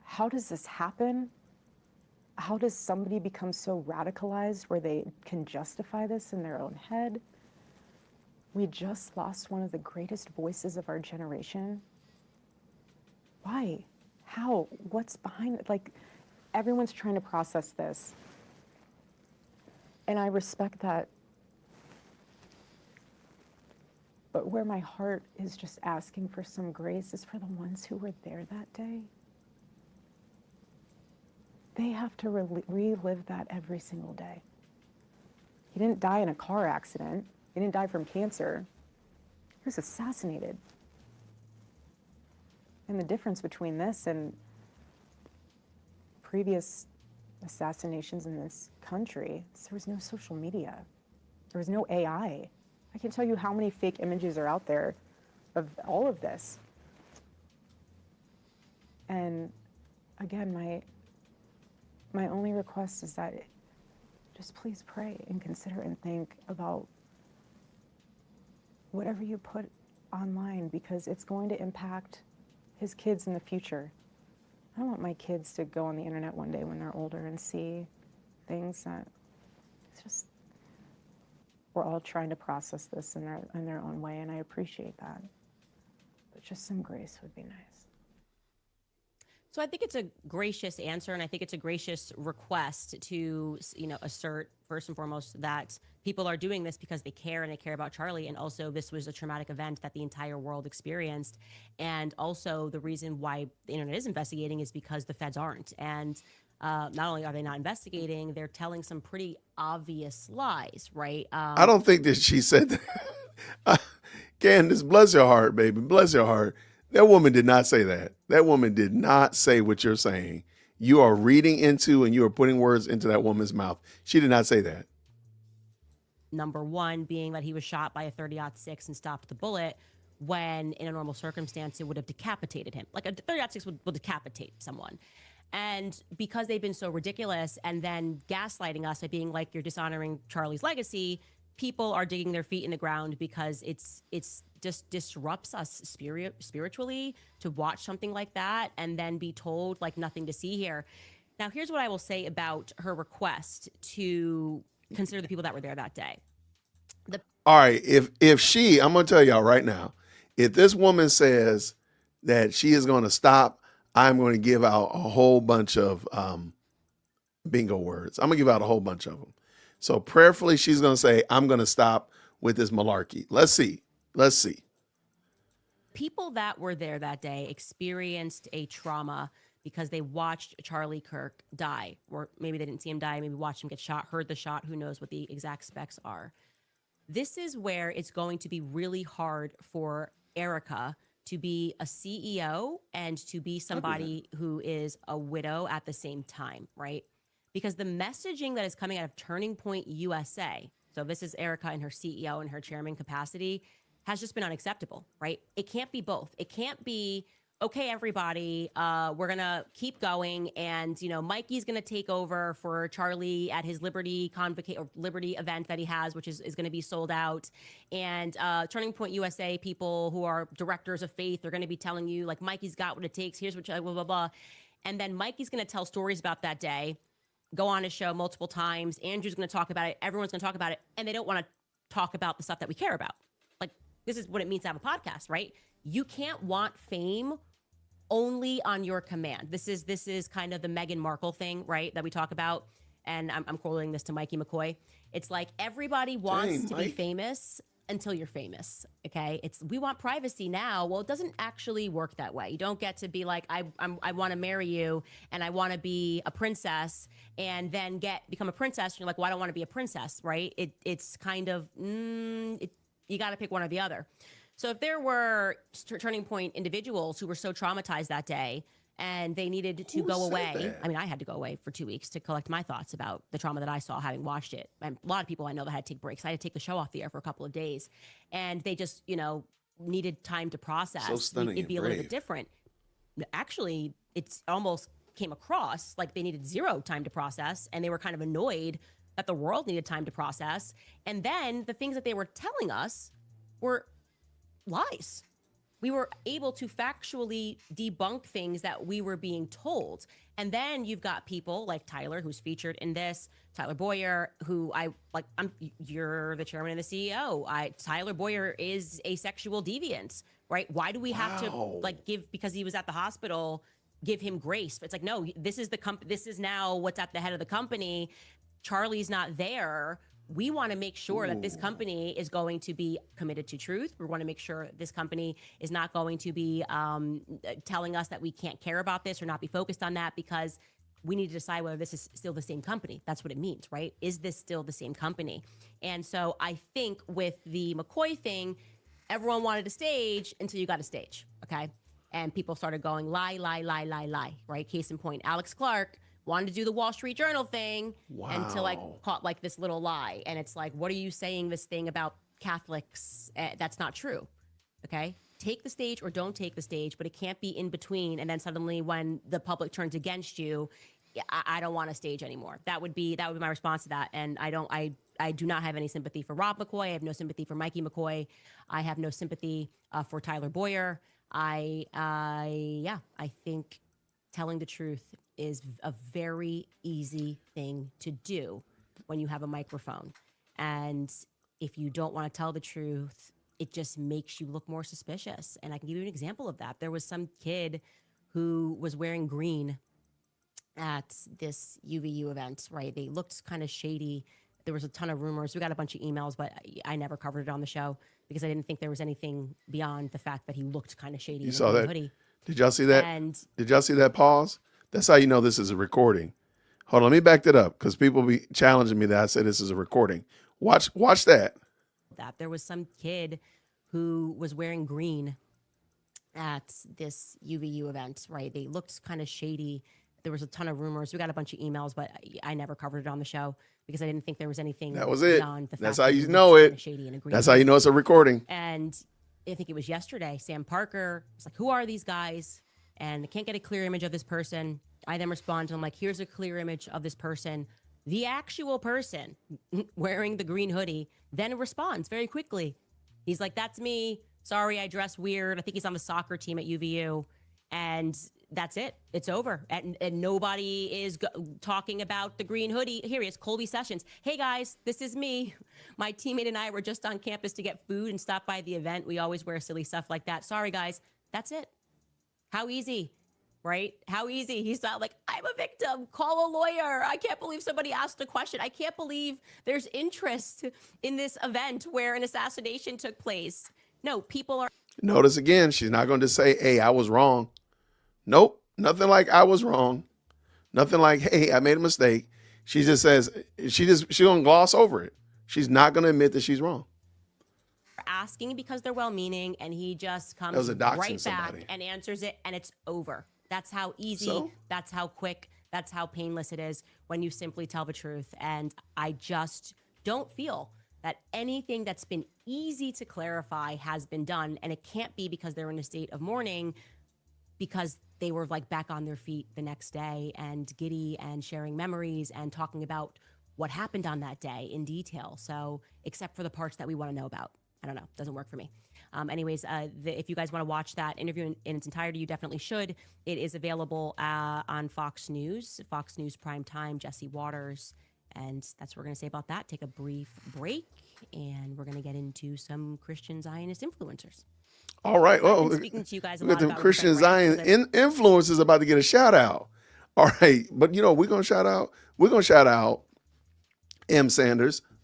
how does this happen? How does somebody become so radicalized where they can justify this in their own head? We just lost one of the greatest voices of our generation. Why? How? What's behind it? Like, everyone's trying to process this. And I respect that. But where my heart is just asking for some grace is for the ones who were there that day. They have to relive that every single day. He didn't die in a car accident. He didn't die from cancer. He was assassinated. And the difference between this and previous assassinations in this country is there was no social media. There was no AI. I can tell you how many fake images are out there of all of this. And again, my only request is that just please pray and consider and think about whatever you put online, because it's going to impact his kids in the future. I don't want my kids to go on the internet one day when they're older and see things that it's just, we're all trying to process this in their own way, and I appreciate that. But just some grace would be nice. So I think it's a gracious answer, and I think it's a gracious request to, assert first and foremost that people are doing this because they care and they care about Charlie, and also this was a traumatic event that the entire world experienced, and also the reason why the internet is investigating is because the feds aren't, and not only are they not investigating, they're telling some pretty obvious lies, right? I don't think that she said that. Candace, bless your heart, baby, bless your heart. That woman did not say that. That woman did not say what you're saying. You are reading into and you are putting words into that woman's mouth. She did not say that. Number one being that he was shot by a 30-06 and stopped the bullet, when in a normal circumstance, it would have decapitated him. Like a 30-06 will decapitate someone. And because they've been so ridiculous and then gaslighting us by being like, you're dishonoring Charlie's legacy, people are digging their feet in the ground because it's just disrupts us spiritually to watch something like that and then be told like nothing to see here. Now, here's what I will say about her request to consider the people that were there that day. All right, if she, I'm going to tell y'all right now, if this woman says that she is going to stop, I'm going to give out a whole bunch of bingo words. I'm going to give out a whole bunch of them. So prayerfully, she's going to say, I'm going to stop with this malarkey. Let's see. Let's see. People that were there that day experienced a trauma because they watched Charlie Kirk die, or maybe they didn't see him die, maybe watched him get shot, heard the shot, who knows what the exact specs are. This is where it's going to be really hard for Erica to be a CEO and to be somebody who is a widow at the same time, right? Because the messaging that is coming out of Turning Point USA, so this is Erica in her CEO and her chairman capacity, has just been unacceptable, right? It can't be both. It can't be, okay, everybody, we're going to keep going. And, Mikey's going to take over for Charlie at his Liberty event that he has, which is going to be sold out. And Turning Point USA people who are directors of faith, they're going to be telling you, like, Mikey's got what it takes. Here's what, blah, blah, blah. And then Mikey's going to tell stories about that day, go on his show multiple times. Andrew's going to talk about it. Everyone's going to talk about it. And they don't want to talk about the stuff that we care about. Like, this is what it means to have a podcast, right? You can't want fame only on your command. This is kind of the Meghan Markle thing, right? That we talk about. And I'm quoting this to Mikey McCoy. It's like everybody wants to be famous until you're famous. Okay. We want privacy now. Well, it doesn't actually work that way. You don't get to be like, I want to marry you and I want to be a princess and then become a princess. And you're like, well, I don't want to be a princess. Right. It's kind of, you got to pick one or the other. So if there were Turning Point individuals who were so traumatized that day and they needed to go away, I mean, I had to go away for 2 weeks to collect my thoughts about the trauma that I saw having watched it. And a lot of people I know that had to take breaks. I had to take the show off the air for a couple of days and they just, needed time to process. So stunning. It'd be a little bit different. Actually, it's almost came across like they needed zero time to process and they were kind of annoyed that the world needed time to process. And then the things that they were telling us were lies. We were able to factually debunk things that we were being told. And then you've got people like Tyler, who's featured in this, Tyler Boyer, who you're the chairman and the CEO. Tyler Boyer is a sexual deviant, right? Why do we have to because he was at the hospital, give him grace? It's like, no, this is this is now what's at the head of the company. Charlie's not there. We want to make sure that this company is going to be committed to truth. We want to make sure this company is not going to be telling us that we can't care about this or not be focused on that, because we need to decide whether this is still the same company. That's what it means, right? Is this still the same company? And so I think with the McCoy thing, everyone wanted a stage until you got a stage, okay? And people started going lie, right? Case in point, Alex Clark wanted to do the Wall Street Journal thing until I caught like this little lie. And it's like, what are you saying this thing about Catholics? That's not true, okay? Take the stage or don't take the stage, but it can't be in between. And then suddenly when the public turns against you, I don't want a stage anymore. That would be my response to that. And I do not have any sympathy for Rob McCoy. I have no sympathy for Mikey McCoy. I have no sympathy for Tyler Boyer. I think telling the truth is a very easy thing to do when you have a microphone. And if you don't want to tell the truth, it just makes you look more suspicious. And I can give you an example of that. There was some kid who was wearing green at this UVU event, right? They looked kind of shady. There was a ton of rumors. We got a bunch of emails, but I never covered it on the show because I didn't think there was anything beyond the fact that he looked kind of shady. You saw that? Hoodie. Did y'all see that? Did y'all see that pause? That's how you know this is a recording. Hold on, let me back that up because people be challenging me that I said this is a recording. Watch that. That there was some kid who was wearing green at this UVU event, right? They looked kind of shady. There was a ton of rumors. We got a bunch of emails, but I never covered it on the show because I didn't think there was anything. That was it. Beyond the That's fact how that you know it. That's how you know it's a recording. And I think it was yesterday. Sam Parker was like, "Who are these guys?" And I can't get a clear image of this person. I then respond to him like, "Here's a clear image of this person." The actual person wearing the green hoodie then responds very quickly. He's like, "That's me. Sorry, I dress weird." I think he's on the soccer team at UVU. And that's it. It's over. And nobody is talking about the green hoodie. Here he is, Colby Sessions. "Hey guys, this is me. My teammate and I were just on campus to get food and stop by the event. We always wear silly stuff like that. Sorry guys." That's it. How easy, right? How easy. He's not like, "I'm a victim. Call a lawyer. I can't believe somebody asked a question. I can't believe there's interest in this event where an assassination took place." No, people are. Notice again, she's not going to say, "Hey, I was wrong." Nope. Nothing like "I was wrong." Nothing like, "Hey, I made a mistake." She just says, she's going to gloss over it. She's not going to admit that she's wrong. Asking because they're well-meaning, and he just comes right back and answers it, and it's over. That's how easy, that's how quick, that's how painless it is when you simply tell the truth. And I just don't feel that anything that's been easy to clarify has been done. And it can't be because they're in a state of mourning, because they were like back on their feet the next day and giddy and sharing memories and talking about what happened on that day in detail. So except for the parts that we want to know about. I don't know. Doesn't work for me. If you guys want to watch that interview in its entirety, you definitely should. It is available on Fox News Prime Time, Jesse Waters. And that's what we're going to say about that. Take a brief break, and we're going to get into some Christian Zionist influencers. All right. Well, speaking to you guys a lot the about Christian Zion influencers about to get a shout out. All right. But, we're going to shout out M.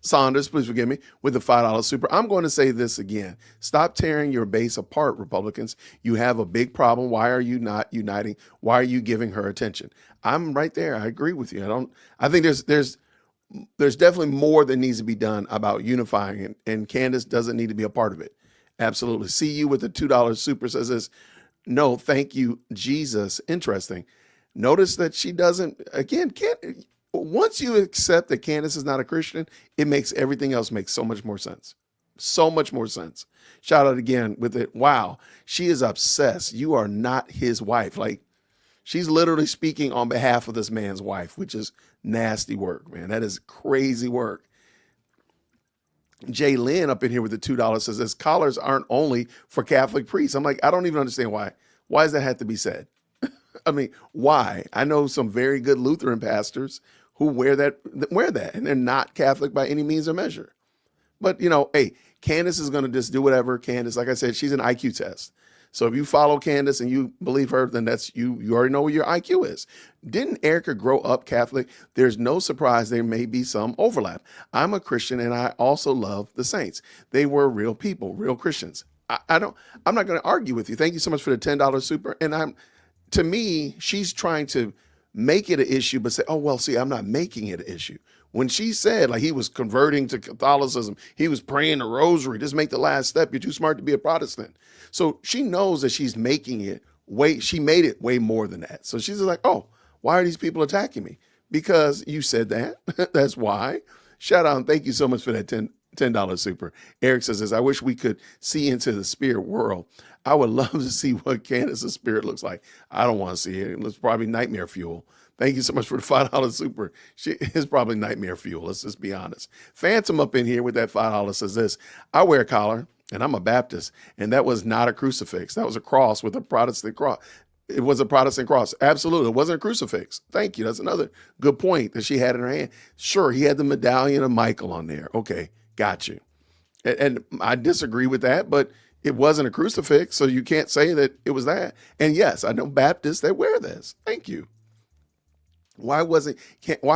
Saunders, please forgive me, with the $5 super. I'm going to say this again. Stop tearing your base apart, Republicans. You have a big problem. Why are you not uniting? Why are you giving her attention? I'm right there. I agree with you. I think there's definitely more that needs to be done about unifying, and Candace doesn't need to be a part of it. Absolutely. See you with the $2 super says this. No, thank you, Jesus. Interesting. Notice that she doesn't, again, once you accept that Candace is not a Christian, it makes everything else make so much more sense. So much more sense. Shout out again with it. Wow. She is obsessed. You are not his wife. Like, she's literally speaking on behalf of this man's wife, which is nasty work, man. That is crazy work. Jay Lynn up in here with the $2 says this: collars aren't only for Catholic priests. I'm like, I don't even understand why. Why does that have to be said? I mean, why? I know some very good Lutheran pastors who wear that, and they're not Catholic by any means or measure. But, hey, Candace is going to just do whatever. Candace, like I said, she's an IQ test. So if you follow Candace and you believe her, then that's you already know what your IQ is. Didn't Erica grow up Catholic? There's no surprise there may be some overlap. I'm a Christian and I also love the saints. They were real people, real Christians. I'm not going to argue with you. Thank you so much for the $10 super. And to me, she's trying to make it an issue, but say, oh, well, see, I'm not making it an issue. When she said, like, he was converting to Catholicism, he was praying the rosary, just make the last step. You're too smart to be a Protestant. So she knows that she's making it she made it way more than that. So she's like, oh, why are these people attacking me? Because you said that. That's why. Shout out and thank you so much for that $10 super. Eric says this, I wish we could see into the spirit world. I would love to see what Candace's spirit looks like. I don't want to see it. It's probably nightmare fuel. Thank you so much for the $5 super. It's probably nightmare fuel. Let's just be honest. Phantom up in here with that $5 says this, I wear a collar and I'm a Baptist, and that was not a crucifix. That was a cross with a Protestant cross. It was a Protestant cross. Absolutely. It wasn't a crucifix. Thank you. That's another good point that she had in her hand. Sure, he had the medallion of Michael on there. Okay, got you. And I disagree with that, but it wasn't a crucifix, so you can't say that it was that. And yes, I know Baptists that wear this. Thank you. Why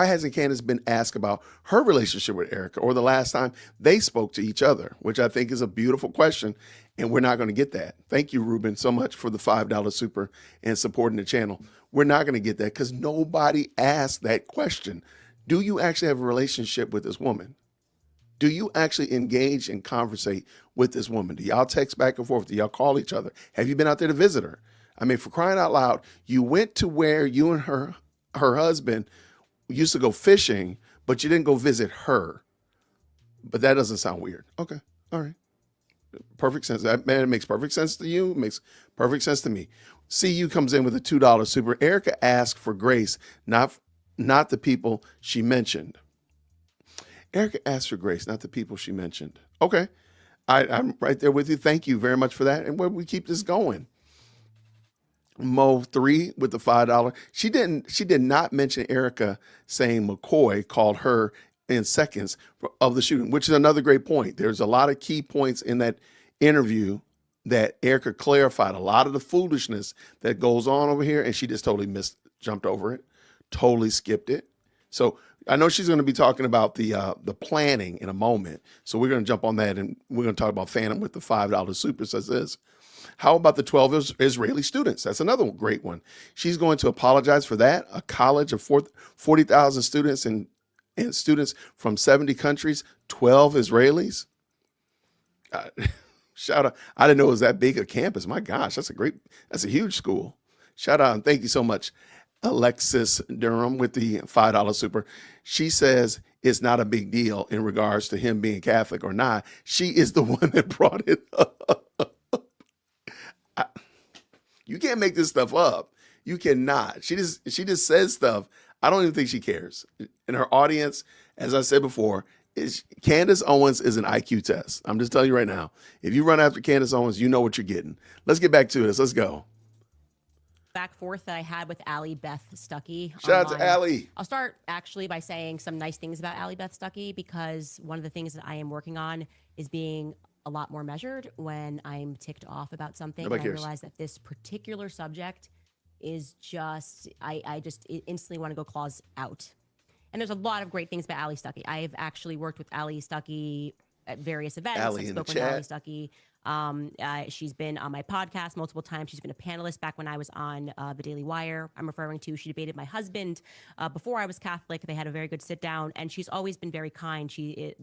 hasn't Candace been asked about her relationship with Erica or the last time they spoke to each other, which I think is a beautiful question, and we're not going to get that. Thank you, Ruben, so much for the $5 super and supporting the channel. We're not going to get that because nobody asked that question. Do you actually have a relationship with this woman? Do you actually engage and conversate with this woman? Do y'all text back and forth? Do y'all call each other? Have you been out there to visit her? I mean, for crying out loud, you went to where you and her husband used to go fishing, but you didn't go visit her. But that doesn't sound weird. Okay. All right. Perfect sense. That man, it makes perfect sense to you. It makes perfect sense to me. CU comes in with a $2 super. Erica asked for grace, not the people she mentioned. Erica asked for grace, not the people she mentioned. Okay. I'm right there with you. Thank you very much for that. And where we keep this going. Mo 3 with the $5. She did not mention Erica saying McCoy called her in seconds of the shooting, which is another great point. There's a lot of key points in that interview that Erica clarified a lot of the foolishness that goes on over here, and she just totally jumped over it, totally skipped it. So I know she's going to be talking about the planning in a moment. So we're going to jump on that, and we're going to talk about Phantom with the $5 super. Says this. How about the 12 Israeli students? That's another great one. She's going to apologize for that. A college of 40,000 students and students from 70 countries, 12 Israelis. Shout out. I didn't know it was that big a campus. My gosh, that's a huge school. Shout out and thank you so much, Alexis Durham with the $5 super. She says it's not a big deal in regards to him being Catholic or not. She is the one that brought it up. You can't make this stuff up. You cannot. She just says stuff. I don't even think she cares. And her audience, as I said before, Candace Owens is an IQ test. I'm just telling you right now. If you run after Candace Owens, you know what you're getting. Let's get back to this. Let's go. Back forth that I had with Allie Beth Stuckey. Shout out to Allie. I'll start actually by saying some nice things about Allie Beth Stuckey, because one of the things that I am working on is being a lot more measured when I'm ticked off about something. And I realize that this particular subject is just, I just instantly want to go claws out. And there's a lot of great things about Allie Stuckey. I've actually worked with Allie Stuckey at various events. Allie I've in the spoken to Allie chat. Stuckey. She's been on my podcast multiple times. She's been a panelist back when I was on the Daily Wire. I'm referring to, she debated my husband before I was Catholic. They had a very good sit down, and she's always been very kind.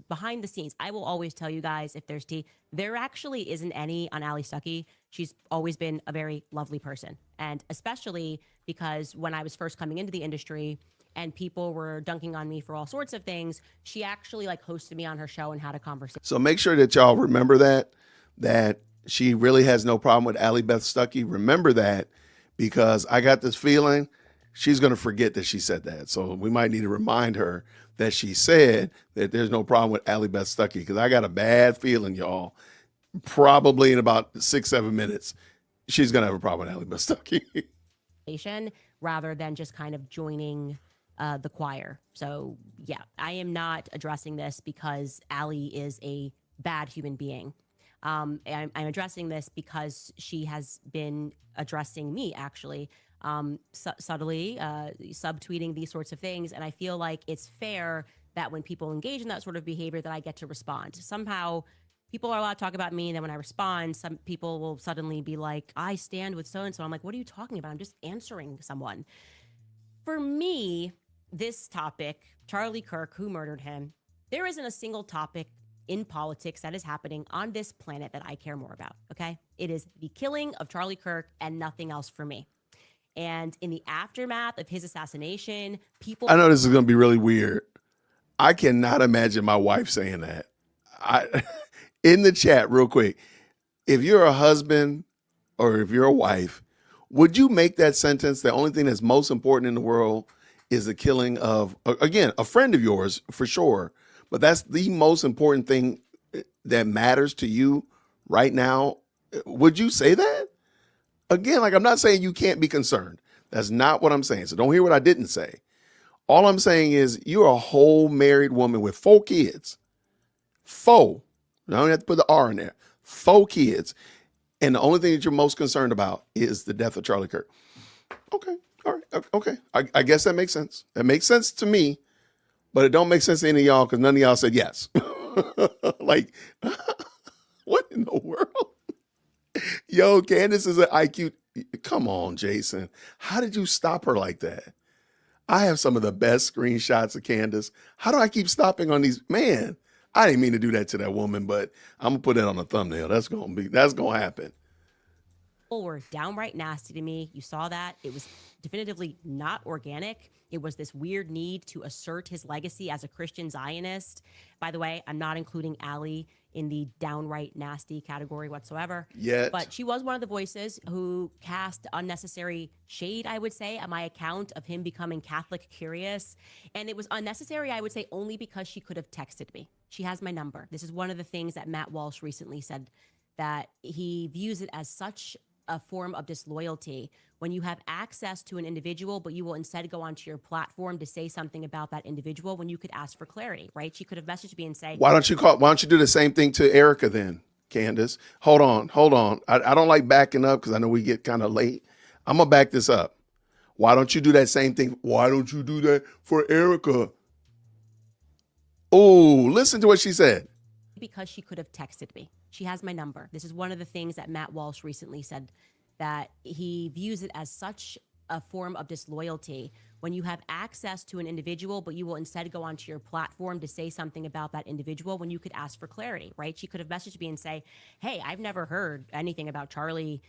Behind the scenes, I will always tell you guys, if there's tea, there actually isn't any on Allie Stuckey. She's always been a very lovely person. And especially because when I was first coming into the industry and people were dunking on me for all sorts of things, she actually hosted me on her show and had a conversation. So make sure that y'all remember that she really has no problem with Allie Beth Stuckey. Remember that, because I got this feeling she's going to forget that she said that. So we might need to remind her that she said that there's no problem with Allie Beth Stuckey, because I got a bad feeling, y'all, probably in about 6-7 minutes, she's going to have a problem with Allie Beth Stuckey. Rather than just kind of joining the choir. So yeah, I am not addressing this because Allie is a bad human being. I'm addressing this because she has been addressing me, actually, subtly, subtweeting these sorts of things. And I feel like it's fair that when people engage in that sort of behavior, that I get to respond. Somehow people are allowed to talk about me, and then when I respond, some people will suddenly be like, I stand with so-and-so. I'm like, what are you talking about? I'm just answering someone. For me, this topic, Charlie Kirk, who murdered him, there isn't a single topic in politics that is happening on this planet that I care more about, okay? It is the killing of Charlie Kirk and nothing else for me. And in the aftermath of his assassination, people... I know this is going to be really weird. I cannot imagine my wife saying that. In the chat, real quick, if you're a husband or if you're a wife, would you make that sentence? The only thing that's most important in the world is the killing of, again, a friend of yours for sure, but that's the most important thing that matters to you right now. Would you say that? Again, like, I'm not saying you can't be concerned. That's not what I'm saying. So don't hear what I didn't say. All I'm saying is you're a whole married woman with 4 kids. 4. I don't have to put the R in there. 4 kids. And the only thing that you're most concerned about is the death of Charlie Kirk. Okay. All right. Okay. I guess that makes sense. That makes sense to me, but it don't make sense to any of y'all because none of y'all said yes. Like, what in the world? Yo, Candace is an IQ. Come on, Jason. How did you stop her like that? I have some of the best screenshots of Candace. How do I keep stopping on these? Man, I didn't mean to do that to that woman, but I'm gonna put it on a thumbnail. That's gonna happen. People were downright nasty to me. You saw that. It was definitively not organic. It was this weird need to assert his legacy as a Christian Zionist. By the way, I'm not including Allie in the downright nasty category whatsoever. Yet. But she was one of the voices who cast unnecessary shade, I would say, on my account of him becoming Catholic curious. And it was unnecessary, I would say, only because she could have texted me. She has my number. This is one of the things that Matt Walsh recently said, that he views it as such a form of disloyalty when you have access to an individual, but you will instead go onto your platform to say something about that individual when you could ask for clarity, right? She could have messaged me and say, why don't you do the same thing to Erica then, Candace? Hold on. I don't like backing up because I know we get kind of late. I'm gonna back this up. Why don't you do that same thing? Why don't you do that for Erica? Oh, listen to what she said. because she could have texted me. She has my number. This is one of the things that Matt Walsh recently said, that he views it as such a form of disloyalty when you have access to an individual, but you will instead go onto your platform to say something about that individual when you could ask for clarity, right? She could have messaged me and say, hey, I've never heard anything about Charlie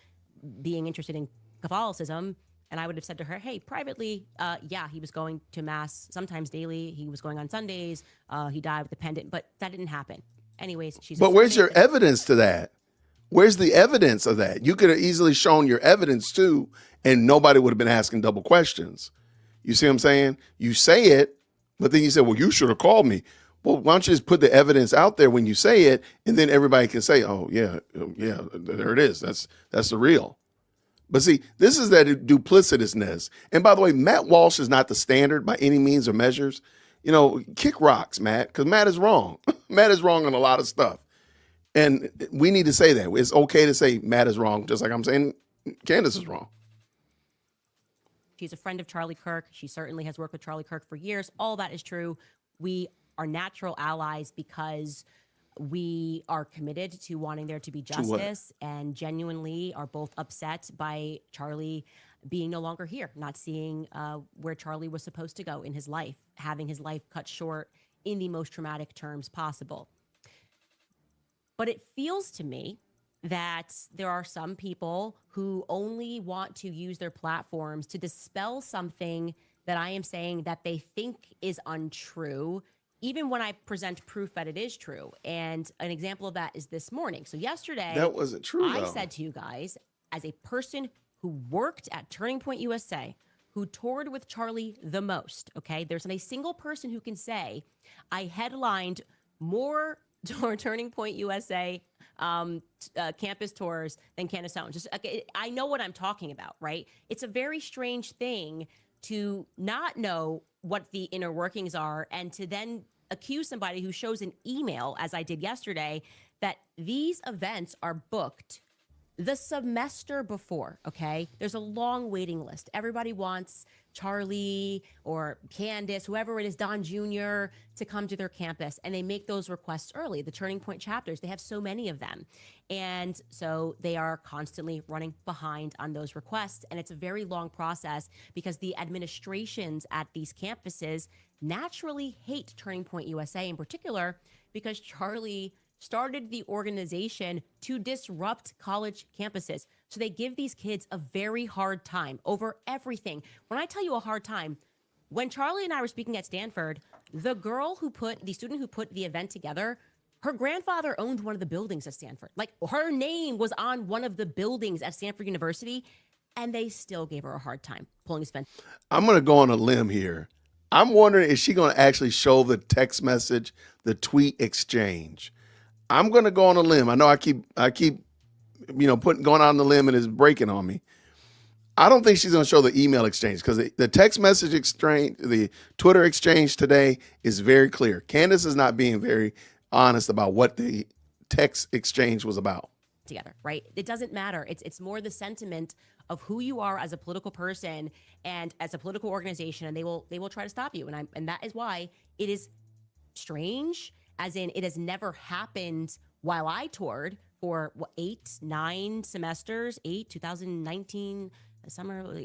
being interested in Catholicism. And I would have said to her, hey, privately, yeah, he was going to mass sometimes daily. He was going on Sundays. He died with a pendant, but that didn't happen. Anyways, she's. But where's your evidence to that? Where's the evidence of that? You could have easily shown your evidence too, and nobody would have been asking double questions. You see what I'm saying? You say it, but then you say, well, you should have called me. Well, why don't you just put the evidence out there when you say it, and then everybody can say, oh, yeah, there it is. That's the real. But see, this is that duplicitousness. And by the way, Matt Walsh is not the standard by any means or measures. You know, kick rocks, Matt, because Matt is wrong. Matt is wrong on a lot of stuff. And we need to say that. It's okay to say Matt is wrong, just like I'm saying Candace is wrong. She's a friend of Charlie Kirk. She certainly has worked with Charlie Kirk for years. All that is true. We are natural allies because we are committed to wanting there to be justice and genuinely are both upset by Charlie being no longer here, not seeing where Charlie was supposed to go in his life, having his life cut short in the most traumatic terms possible. But it feels to me that there are some people who only want to use their platforms to dispel something that I am saying that they think is untrue, even when I present proof that it is true. And an example of that is this morning. So yesterday, that wasn't true. I said to you guys, as a person who worked at Turning Point USA, who toured with Charlie the most, okay? There's not a single person who can say, I headlined more Turning Point USA campus tours than Candace Owens. Just, okay, I know what I'm talking about, right? It's a very strange thing to not know what the inner workings are and to then accuse somebody who shows an email, as I did yesterday, that these events are booked the semester before, okay, there's a long waiting list. Everybody wants Charlie or Candace, whoever it is, Don Jr., to come to their campus. And they make those requests early. The Turning Point chapters, they have so many of them. And so they are constantly running behind on those requests. And it's a very long process because the administrations at these campuses naturally hate Turning Point USA in particular because Charlie started the organization to disrupt college campuses. So they give these kids a very hard time over everything. When I tell you a hard time, when Charlie and I were speaking at Stanford, the student who put the event together, her grandfather owned one of the buildings at Stanford. Like, her name was on one of the buildings at Stanford University, and they still gave her a hard time pulling his fence. I'm going to go on a limb here. I'm wondering, is she going to actually show the text message, the tweet exchange? I'm going to go on a limb. I know I keep, going on the limb and it's breaking on me. I don't think she's going to show the email exchange because the text message exchange, the Twitter exchange today is very clear. Candace is not being very honest about what the text exchange was about. Together, right? It doesn't matter. It's more the sentiment of who you are as a political person and as a political organization, and they will try to stop you. And that is why it is strange, as in it has never happened while I toured for 9 semesters, 2019 summer,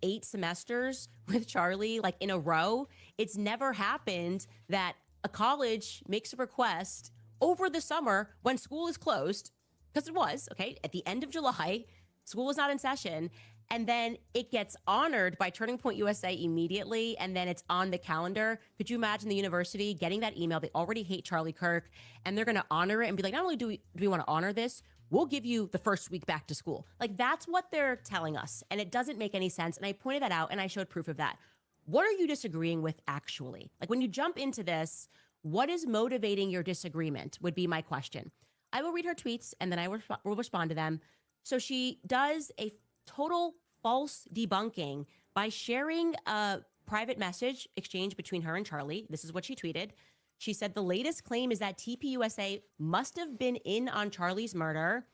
8 semesters with Charlie, like in a row. It's never happened that a college makes a request over the summer when school is closed, because it was, okay, at the end of July, school was not in session, and then it gets honored by Turning Point USA immediately, and then it's on the calendar. Could you imagine the university getting that email? They already hate Charlie Kirk, and they're going to honor it and be like, not only do we want to honor this, we'll give you the first week back to school. Like, that's what they're telling us, and it doesn't make any sense, and I pointed that out, and I showed proof of that. What are you disagreeing with actually? Like, when you jump into this, what is motivating your disagreement would be my question. I will read her tweets, and then I will respond to them. So she does a total false debunking by sharing a private message exchange between her and Charlie. This is what she tweeted. She said, the latest claim is that TPUSA must have been in on Charlie's murder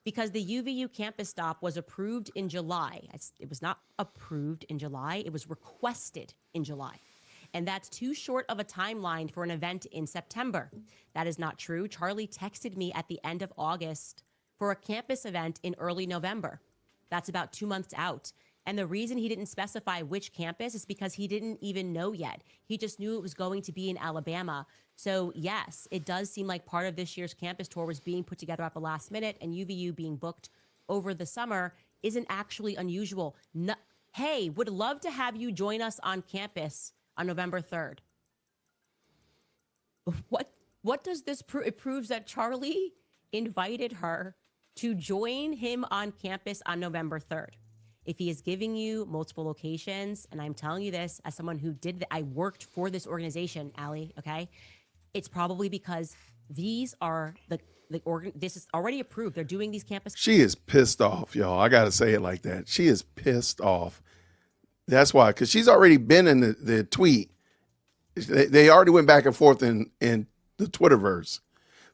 because the UVU campus stop was approved in July. It was not approved in July. It was requested in July. And that's too short of a timeline for an event in September. That is not true. Charlie texted me at the end of August for a campus event in early November. That's about 2 months out. And the reason he didn't specify which campus is because he didn't even know yet. He just knew it was going to be in Alabama. So yes, it does seem like part of this year's campus tour was being put together at the last minute, and UVU being booked over the summer isn't actually unusual. No, hey, would love to have you join us on campus on November 3rd. What does this prove? It proves that Charlie invited her to join him on campus on November 3rd. If he is giving you multiple locations, and I'm telling you this as someone who I worked for this organization, Allie, okay? It's probably because these are this is already approved. They're doing these campus. She is pissed off, y'all. I got to say it like that. She is pissed off. That's why, because she's already been in the tweet. They already went back and forth in the Twitterverse.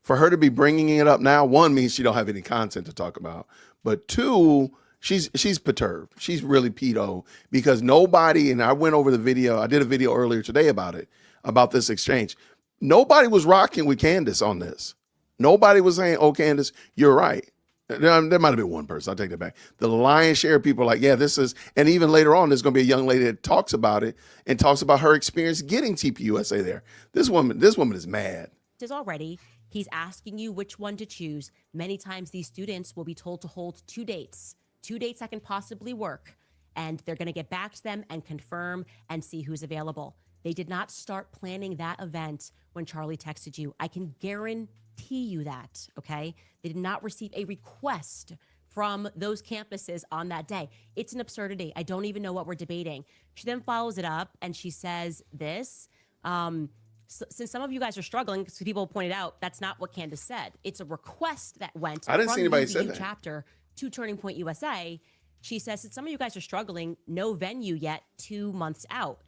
For her to be bringing it up now, one, means she don't have any content to talk about. But two, she's perturbed. She's really pedo because nobody, and I went over the video. I did a video earlier today about this exchange. Nobody was rocking with Candace on this. Nobody was saying, oh, Candace, you're right. There might have been one person. I'll take that back. The lion's share of people are like, yeah, this is, and even later on, there's going to be a young lady that talks about it and talks about her experience getting TPUSA there. This woman is mad. Already, he's asking you which one to choose. Many times these students will be told to hold 2 dates that can possibly work. And they're going to get back to them and confirm and see who's available. They did not start planning that event when Charlie texted you. I can guarantee you that, okay? They did not receive a request from those campuses on that day. It's an absurdity. I don't even know what we're debating. She then follows it up and she says this. Since some of you guys are struggling, because people pointed out that's not what Candace said. It's a request that went I didn't see anybody from say the that. chapter to Turning Point USA. She says, since some of you guys are struggling, no venue yet, 2 months out.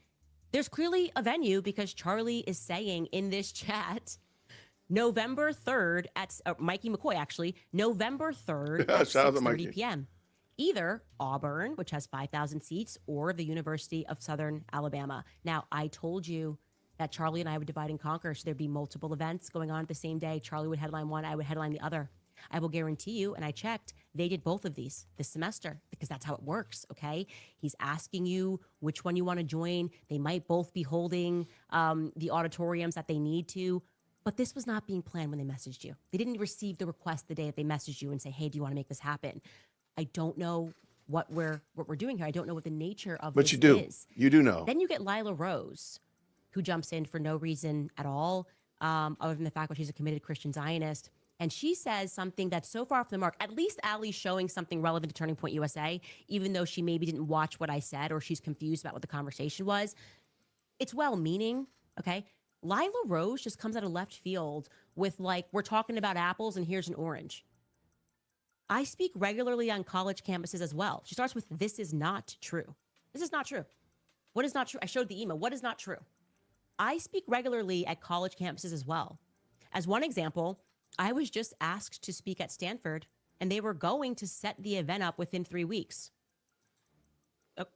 There's clearly a venue because Charlie is saying in this chat, November 3rd at Mikey McCoy, actually, November 3rd at Shout out to 6:30 Mikey. p.m. Either Auburn, which has 5,000 seats, or the University of Southern Alabama. Now, I told you that Charlie and I would divide and conquer, so there'd be multiple events going on at the same day. Charlie would headline one, I would headline the other. I will guarantee you, and I checked, they did both of these this semester because that's how it works, okay? He's asking you which one you want to join. They might both be holding the auditoriums that they need to, but this was not being planned when they messaged you. They didn't receive the request the day that they messaged you and say, hey, do you want to make this happen? I don't know what we're doing here. I don't know what the nature of But this you do. is. You do know. Then you get Lila Rose, who jumps in for no reason at all, other than the fact that she's a committed Christian Zionist. And she says something that's so far off the mark. At least Allie's showing something relevant to Turning Point USA, even though she maybe didn't watch what I said or she's confused about what the conversation was. It's well-meaning, okay? Lila Rose just comes out of left field with like, we're talking about apples and here's an orange. I speak regularly on college campuses as well. She starts with, this is not true. This is not true. What is not true? I showed the email. What is not true? I speak regularly at college campuses as well. As one example, I was just asked to speak at Stanford, and they were going to set the event up within 3 weeks. It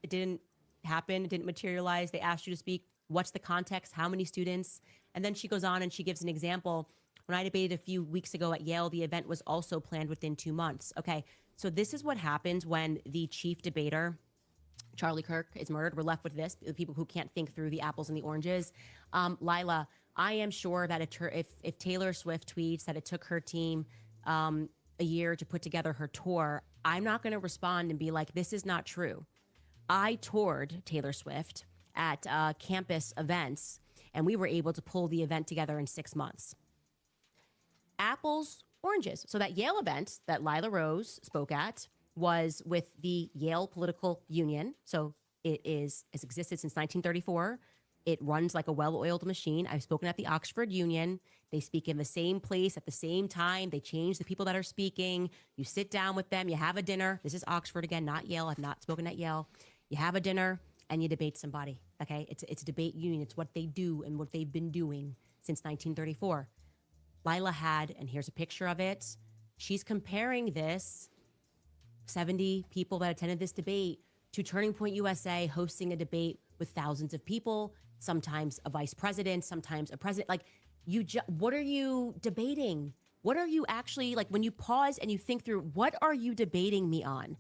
didn't happen. It didn't materialize. They asked you to speak. What's the context? How many students? And then she goes on and she gives an example. When I debated a few weeks ago at Yale, the event was also planned within 2 months. Okay, so this is what happens when the chief debater, Charlie Kirk, is murdered. We're left with this, the people who can't think through the apples and the oranges. Lila, I am sure that if Taylor Swift tweets that it took her team a year to put together her tour, I'm not going to respond and be like, this is not true. I toured Taylor Swift at campus events, and we were able to pull the event together in 6 months. Apples, oranges. So that Yale event that Lila Rose spoke at was with the Yale Political Union. So it's existed since 1934. It runs like a well-oiled machine. I've spoken at the Oxford Union. They speak in the same place at the same time. They change the people that are speaking. You sit down with them. You have a dinner. This is Oxford again, not Yale. I've not spoken at Yale. You have a dinner and you debate somebody, okay? It's a debate union. It's what they do and what they've been doing since 1934. Lila had, and here's a picture of it, she's comparing this, 70 people that attended this debate, to Turning Point USA hosting a debate with thousands of people, sometimes a vice president, sometimes a president. Like, what are you debating? What are you actually, like, when you pause and you think through, what are you debating me on?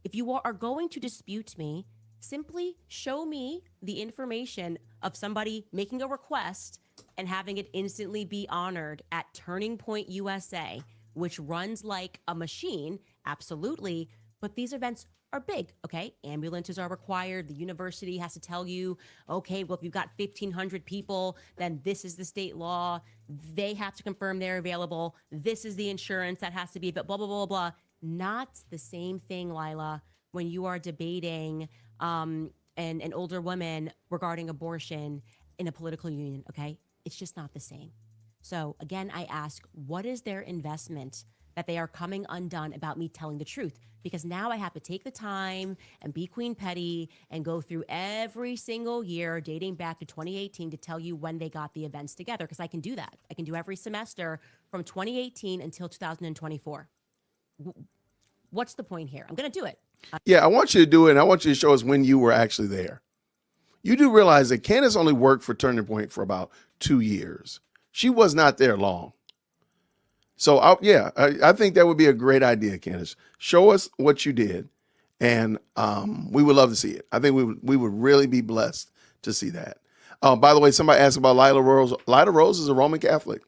If you are going to dispute me, simply show me the information of somebody making a request and having it instantly be honored at Turning Point USA, which runs like a machine, absolutely. But these events are big, okay? Ambulances are required. The university has to tell you, okay, well, if you've got 1,500 people, then this is the state law. They have to confirm they're available. This is the insurance that has to be, blah, blah, blah, blah, blah. Not the same thing, Lila, when you are debating an older woman regarding abortion in a political union, okay? It's just not the same. So again, I ask, what is their investment that they are coming undone about me telling the truth? Because now I have to take the time and be Queen Petty and go through every single year dating back to 2018 to tell you when they got the events together, because I can do that. I can do every semester from 2018 until 2024. What's the point here? I'm going to do it. Yeah, I want you to do it, and I want you to show us when you were actually there. You do realize that Candace only worked for Turning Point for about 2 years. She was not there long. So, I think that would be a great idea, Candace. Show us what you did, and we would love to see it. I think we would really be blessed to see that. By the way, somebody asked about Lila Rose. Lila Rose is a Roman Catholic.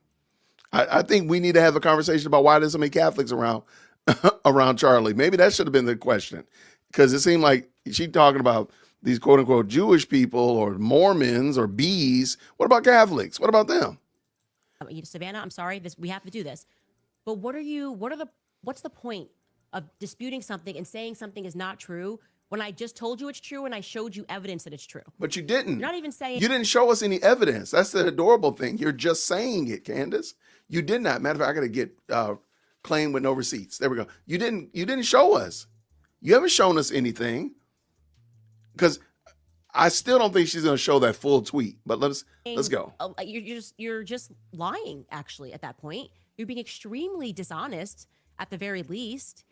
I think we need to have a conversation about why there's so many Catholics around Charlie. Maybe that should have been the question, because it seemed like she's talking about these quote unquote Jewish people or Mormons or bees. What about Catholics? What about them? Savannah, I'm sorry, we have to do this. But what's the point of disputing something and saying something is not true when I just told you it's true and I showed you evidence that it's true? But you didn't. You're not even saying. You didn't show us any evidence. That's the adorable thing. You're just saying it, Candace. You did not. Matter of fact, I got to get claim with no receipts. There we go. You didn't show us. You haven't shown us anything. Because I still don't think she's going to show that full tweet, but let's go. You're just lying. Actually, at that point, you're being extremely dishonest. At the very least,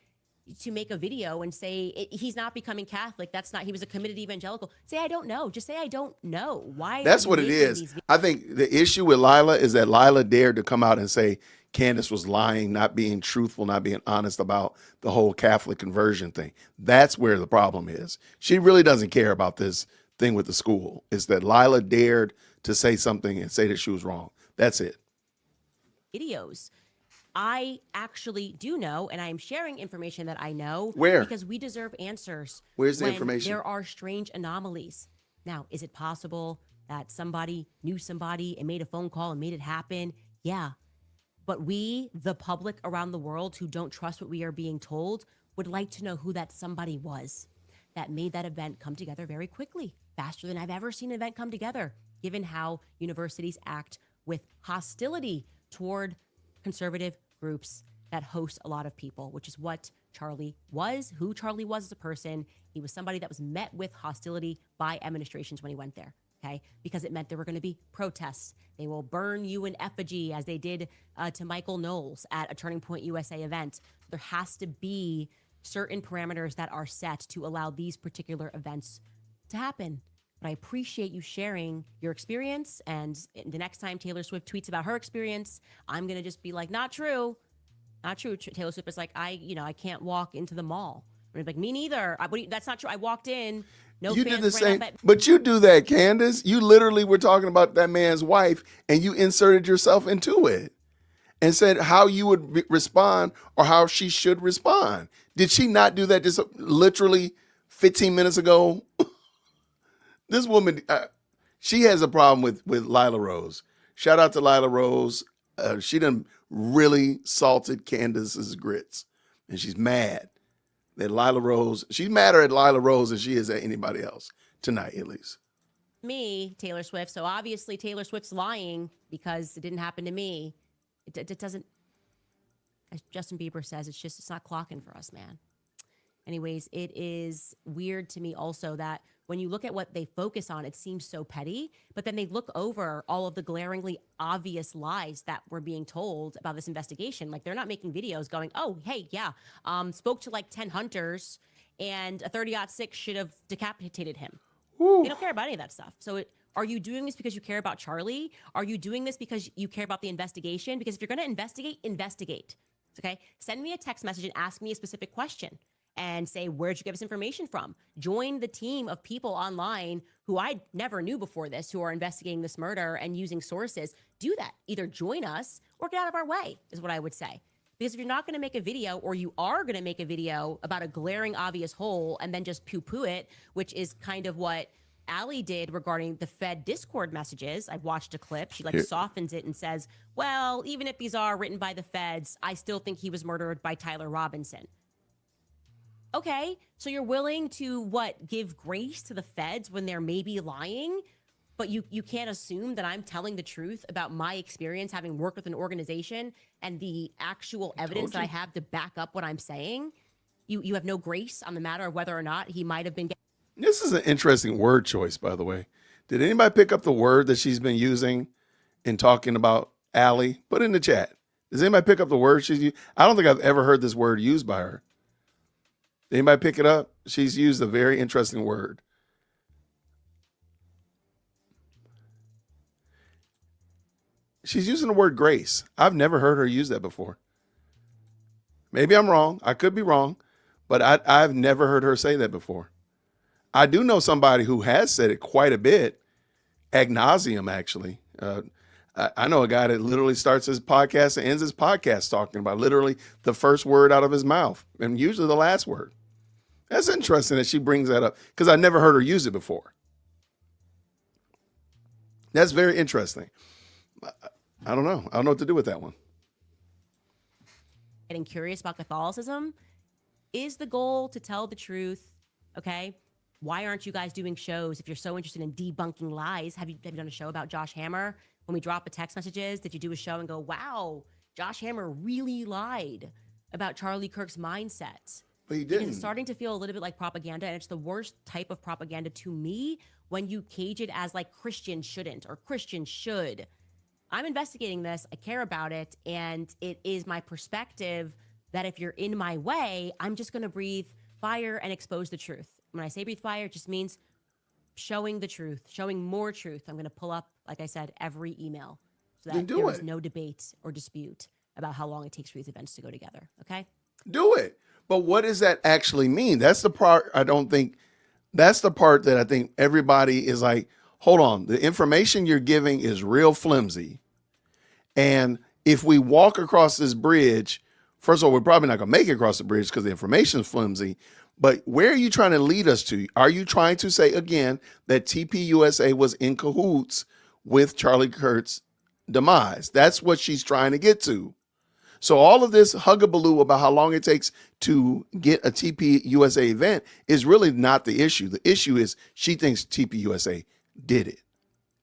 to make a video and say he's not becoming Catholic. That's not. He was a committed evangelical. Say I don't know. Just say I don't know. Why? That's what it is. I think the issue with Lila is that Lila dared to come out and say Candace was lying, not being truthful, not being honest about the whole Catholic conversion thing. That's where the problem is. She really doesn't care about this thing with the school. It's that Lila dared to say something and say that she was wrong. That's it. Videos. I actually do know, and I am sharing information that I know. Where? Because we deserve answers. Where's the when information? There are strange anomalies. Now, is it possible that somebody knew somebody and made a phone call and made it happen? Yeah. But we, the public around the world who don't trust what we are being told, would like to know who that somebody was that made that event come together very quickly, faster than I've ever seen an event come together, given how universities act with hostility toward conservative groups that host a lot of people, which is what Charlie was, who Charlie was as a person. He was somebody that was met with hostility by administrations when he went there, okay? Because it meant there were going to be protests. They will burn you in effigy, as they did to Michael Knowles at a Turning Point USA event. There has to be certain parameters that are set to allow these particular events to happen. But I appreciate you sharing your experience. And the next time Taylor Swift tweets about her experience, I'm going to just be like, not true. Not true. Taylor Swift is like, I can't walk into the mall. And I'm like, me neither. That's not true. I walked in. No You fans did the ran same, up at- but you do that, Candace. You literally were talking about that man's wife, and you inserted yourself into it and said how you would respond or how she should respond. Did she not do that just literally 15 minutes ago? This woman, she has a problem with Lila Rose. Shout out to Lila Rose. She done really salted Candace's grits, and she's mad that Lila Rose. She's madder at Lila Rose than she is at anybody else tonight, at least. me, Taylor Swift. So obviously Taylor Swift's lying because it didn't happen to me. It doesn't, as Justin Bieber says, it's not clocking for us, man. Anyways, it is weird to me also that when you look at what they focus on, it seems so petty, but then they look over all of the glaringly obvious lies that were being told about this investigation. Like, they're not making videos going, oh, hey, yeah, spoke to like 10 hunters and a 30-06 should have decapitated him. Ooh. They don't care about any of that stuff. So are you doing this because you care about Charlie? Are you doing this because you care about the investigation? Because if you're going to investigate, okay? Send me a text message and ask me a specific question and say, where'd you get this information from? Join the team of people online who I never knew before this, who are investigating this murder and using sources. Do that. Either join us or get out of our way, is what I would say. Because if you're not going to make a video, or you are going to make a video about a glaring obvious hole and then just poo-poo it, which is kind of what Allie did regarding the Fed Discord messages. I watched a clip. She softens it and says, well, even if these are written by the feds, I still think he was murdered by Tyler Robinson. Okay, so you're willing to give grace to the feds when they're maybe lying, but you can't assume that I'm telling the truth about my experience having worked with an organization and the actual evidence that I have to back up what I'm saying. You have no grace on the matter of whether or not he might have been. This is an interesting word choice, by the way. Did anybody pick up the word that she's been using in talking about Allie? Put it in the chat. Does anybody pick up the word she's used? I don't think I've ever heard this word used by her. Did anybody pick it up? She's used a very interesting word. She's using the word grace. I've never heard her use that before. Maybe I'm wrong. I could be wrong, but I've never heard her say that before. I do know somebody who has said it quite a bit, ad nauseum, actually. I know a guy that literally starts his podcast and ends his podcast talking about literally the first word out of his mouth, and usually the last word. That's interesting that she brings that up, because I never heard her use it before. That's very interesting. I don't know. I don't know what to do with that one. Getting curious about Catholicism, is the goal to tell the truth, okay? Why aren't you guys doing shows if you're so interested in debunking lies? Have you done a show about Josh Hammer? When we drop the text messages, did you do a show and go, wow, Josh Hammer really lied about Charlie Kirk's mindset? But he Because didn't. it's starting to feel a little bit like propaganda, and it's the worst type of propaganda to me when you cage it as like Christians shouldn't or Christians should. I'm investigating this, I care about it, and it is my perspective that if you're in my way, I'm just going to breathe fire and expose the truth. When I say breathe fire, it just means showing the truth, showing more truth. I'm going to pull up, like I said, every email so Then that do there is it. no debate or dispute about how long it takes for these events to go together. Okay? Do it. But what does that actually mean? That's the part I don't think, that's the part that I think everybody is like, hold on, the information you're giving is real flimsy. And if we walk across this bridge, first of all, we're probably not going to make it across the bridge because the information is flimsy. But where are you trying to lead us to? Are you trying to say, again, that TPUSA was in cahoots with Charlie Kirk's demise? That's what she's trying to get to. So all of this huggabaloo about how long it takes to get a TPUSA event is really not the issue. The issue is she thinks TPUSA did it.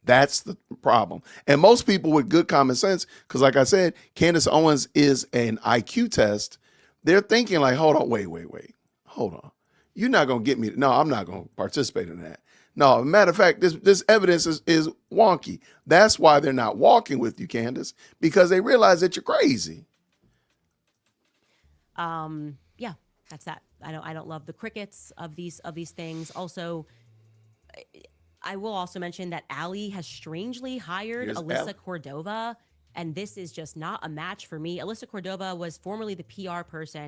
That's the problem. And most people with good common sense, because like I said, Candace Owens is an IQ test. They're thinking like, hold on, wait. Hold on. You're not going to get me. No, I'm not going to participate in that. No, matter of fact, this evidence is wonky. That's why they're not walking with you, Candace, because they realize that you're crazy. Yeah, that's that. I don't love the crickets of these things. Also, I will also mention that Allie has strangely hired Here's Alyssa Allie. Cordova, and this is just not a match for me. Alyssa Cordova was formerly the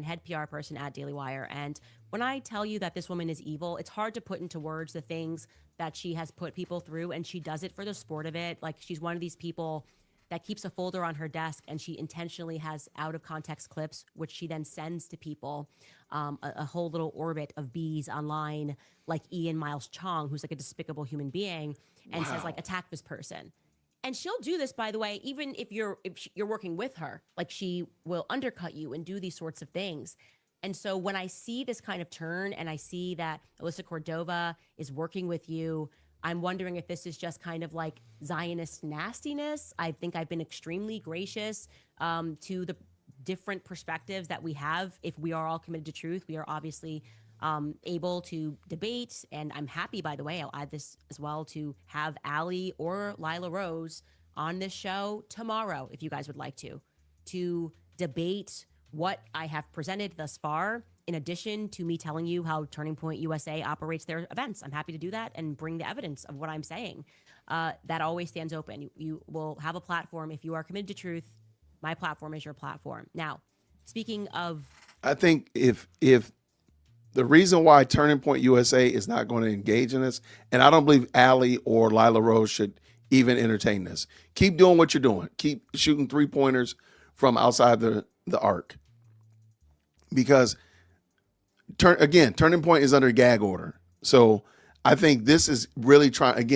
head PR person at Daily Wire, and when I tell you that this woman is evil, it's hard to put into words the things that she has put people through, and she does it for the sport of it. Like, she's one of these people that keeps a folder on her desk and she intentionally has out of context clips, which she then sends to people, a whole little orbit of bees online, like Ian Miles Chong, who's like a despicable human being, and says like, attack this person. And she'll do this, by the way, even if you're working with her, like she will undercut you and do these sorts of things. And so when I see this kind of turn and I see that Alyssa Cordova is working with you, I'm wondering if this is just kind of like Zionist nastiness. I think I've been extremely gracious to the different perspectives that we have. If we are all committed to truth, we are obviously able to debate. And I'm happy, by the way, I'll add this as well, to have Allie or Lila Rose on this show tomorrow, if you guys would like to debate what I have presented thus far, in addition to me telling you how Turning Point USA operates their events. I'm happy to do that and bring the evidence of what I'm saying. That always stands open. You will have a platform. If you are committed to truth, my platform is your platform. Now, speaking of... I think if the reason why Turning Point USA is not going to engage in this, and I don't believe Allie or Lila Rose should even entertain this. Keep doing what you're doing. Keep shooting 3-pointers from outside the arc. Because Turning Point is under gag order. So I think this is really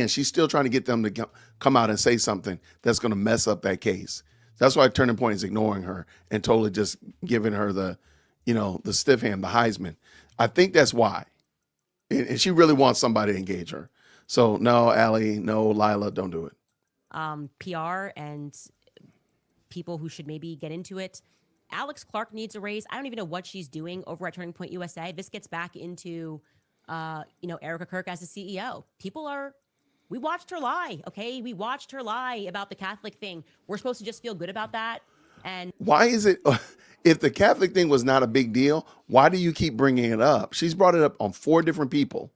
she's still trying to get them to come out and say something that's going to mess up that case. That's why Turning Point is ignoring her and totally just giving her the stiff hand, the Heisman. I think that's why. And she really wants somebody to engage her. So no, Allie, no, Lila, don't do it. PR and people who should maybe get into it. Alex Clark needs a raise. I don't even know what she's doing over at Turning Point USA. This gets back into, Erica Kirk as the CEO. We watched her lie, okay? We watched her lie about the Catholic thing. We're supposed to just feel good about that. And why is it, if the Catholic thing was not a big deal, why do you keep bringing it up? She's brought it up on 4 different people,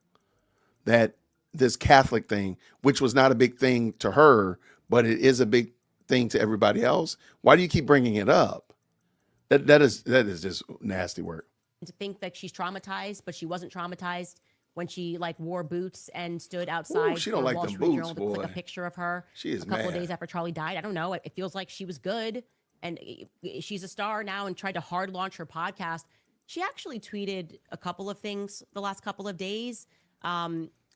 that this Catholic thing, which was not a big thing to her, but it is a big thing to everybody else. Why do you keep bringing it up? That is just nasty work. to think that she's traumatized, but she wasn't traumatized when she wore boots and stood outside. Ooh, she don't like Wall them Street boots, Journal to boy. click a picture of her. She is a couple of mad. days after Charlie died. I don't know. It feels like she was good, and she's a star now. And tried to hard launch her podcast. She actually tweeted a couple of things the last couple of days,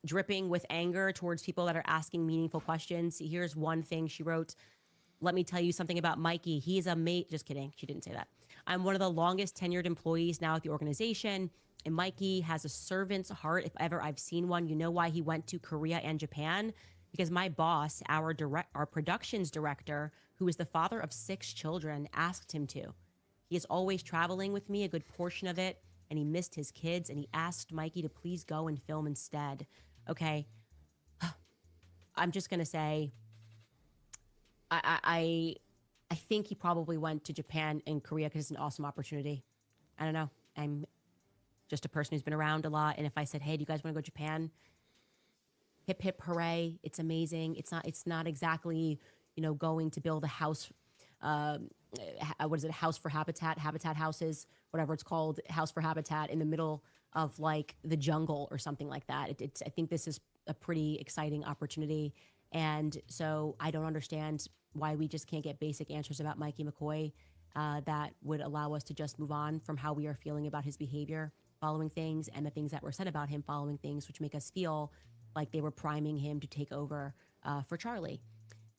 dripping with anger towards people that are asking meaningful questions. Here's one thing she wrote. Let me tell you something about Mikey. He's a mate. Just kidding. She didn't say that. I'm one of the longest tenured employees now at the organization. And Mikey has a servant's heart. If ever I've seen one, you know why he went to Korea and Japan? Because my boss, our productions director, who is the father of 6 children, asked him to. He is always traveling with me, a good portion of it and he missed his kids, and he asked Mikey to please go and film instead. Okay. I'm just going to say, I think he probably went to Japan and Korea because it's an awesome opportunity. I don't know. I'm just a person who's been around a lot. And if I said, hey, do you guys want to go to Japan? Hip, hip, hooray. It's amazing. It's not exactly, going to build a house. What is it? House for Habitat houses, whatever it's called, House for Habitat in the middle of like the jungle or something like that. I think this is a pretty exciting opportunity. And so I don't understand why we just can't get basic answers about Mikey McCoy that would allow us to just move on from how we are feeling about his behavior following things and the things that were said about him following things, which make us feel like they were priming him to take over for Charlie.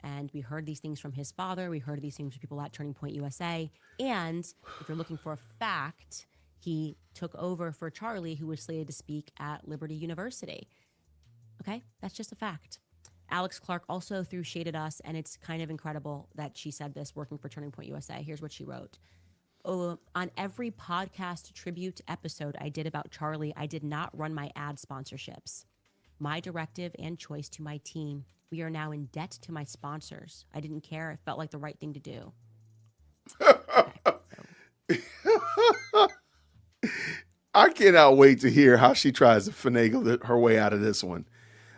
And we heard these things from his father. We heard these things from people at Turning Point USA. And if you're looking for a fact, he took over for Charlie, who was slated to speak at Liberty University. Okay, that's just a fact. Alex Clark also threw shade at us, and it's kind of incredible that she said this working for Turning Point USA. Here's what she wrote. On every podcast tribute episode I did about Charlie, I did not run my ad sponsorships. My directive and choice to my team. We are now in debt to my sponsors. I didn't care. It felt like the right thing to do. Okay, so. I cannot wait to hear how she tries to finagle her way out of this one.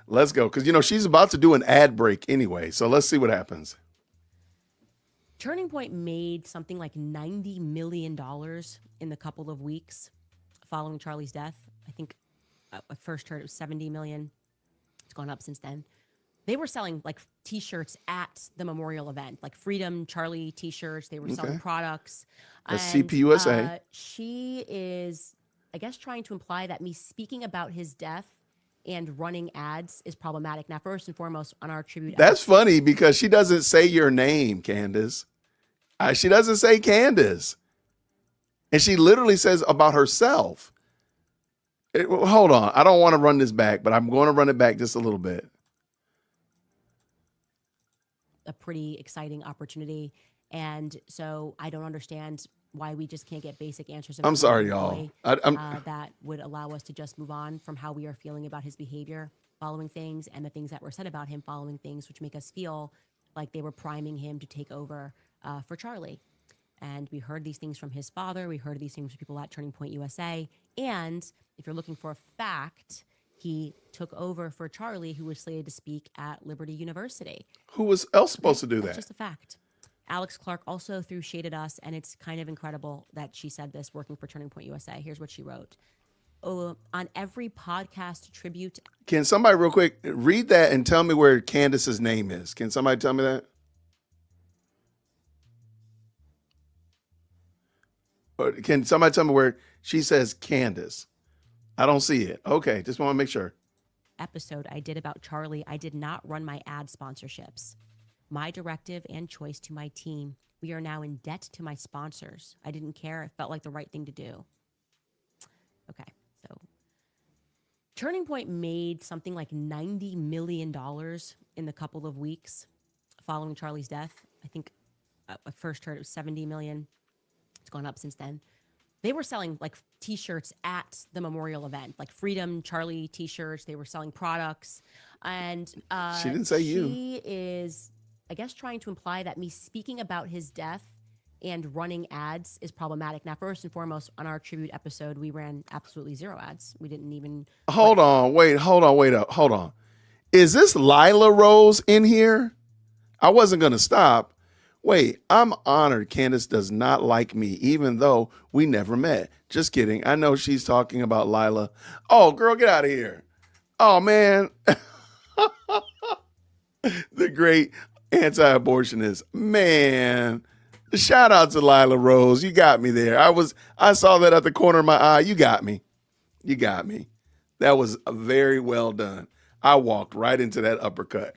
Let's go. Because, she's about to do an ad break anyway. So let's see what happens. Turning Point made something like $90 million in the couple of weeks following Charlie's death. I think I first heard it was $70 million. It's gone up since then. They were selling like T-shirts at the memorial event, like Freedom Charlie T-shirts. They were selling products. That's CPUSA. She is, I guess, trying to imply that me speaking about his death and running ads is problematic. Now, first and foremost, on our tribute. That's funny because she doesn't say your name, Candace. She doesn't say Candace. And she literally says about herself. Hold on. I don't want to run this back, but I'm going to run it back just a little bit. A pretty exciting opportunity. And so I don't understand why we just can't get basic answers. I'm sorry, y'all. That would allow us to just move on from how we are feeling about his behavior following things and the things that were said about him following things, which make us feel like they were priming him to take over for Charlie. And we heard these things from his father. We heard these things from people at Turning Point USA. And if you're looking for a fact, he took over for Charlie, who was slated to speak at Liberty University. Who was else supposed to do that? That's just a fact. Alex Clark also threw shade at us, and it's kind of incredible that she said this working for Turning Point USA. Here's what she wrote. On every podcast tribute. Can somebody real quick read that and tell me where Candace's name is? Can somebody tell me that? Or can somebody tell me where she says Candace? I don't see it. Okay, just want to make sure. Episode I did about Charlie, I did not run my ad sponsorships. My directive and choice to my team. We are now in debt to my sponsors. I didn't care. It felt like the right thing to do. Okay, so Turning Point made something like $90 million in the couple of weeks following Charlie's death. I think I first heard it was $70 million. It's gone up since then. They were selling like T-shirts at the memorial event, like Freedom Charlie T-shirts. They were selling products. And she didn't say you. She is, I guess, trying to imply that me speaking about his death and running ads is problematic. Now, first and foremost, on our tribute episode, we ran absolutely zero ads. We didn't even... Hold on. Is this Lila Rose in here? I wasn't going to stop. Wait, I'm honored Candace does not like me, even though we never met. Just kidding. I know she's talking about Lila. Oh, girl, get out of here. Oh, man. The great anti-abortionist. Man, shout out to Lila Rose. You got me there. I saw that at the corner of my eye. You got me. That was very well done. I walked right into that uppercut.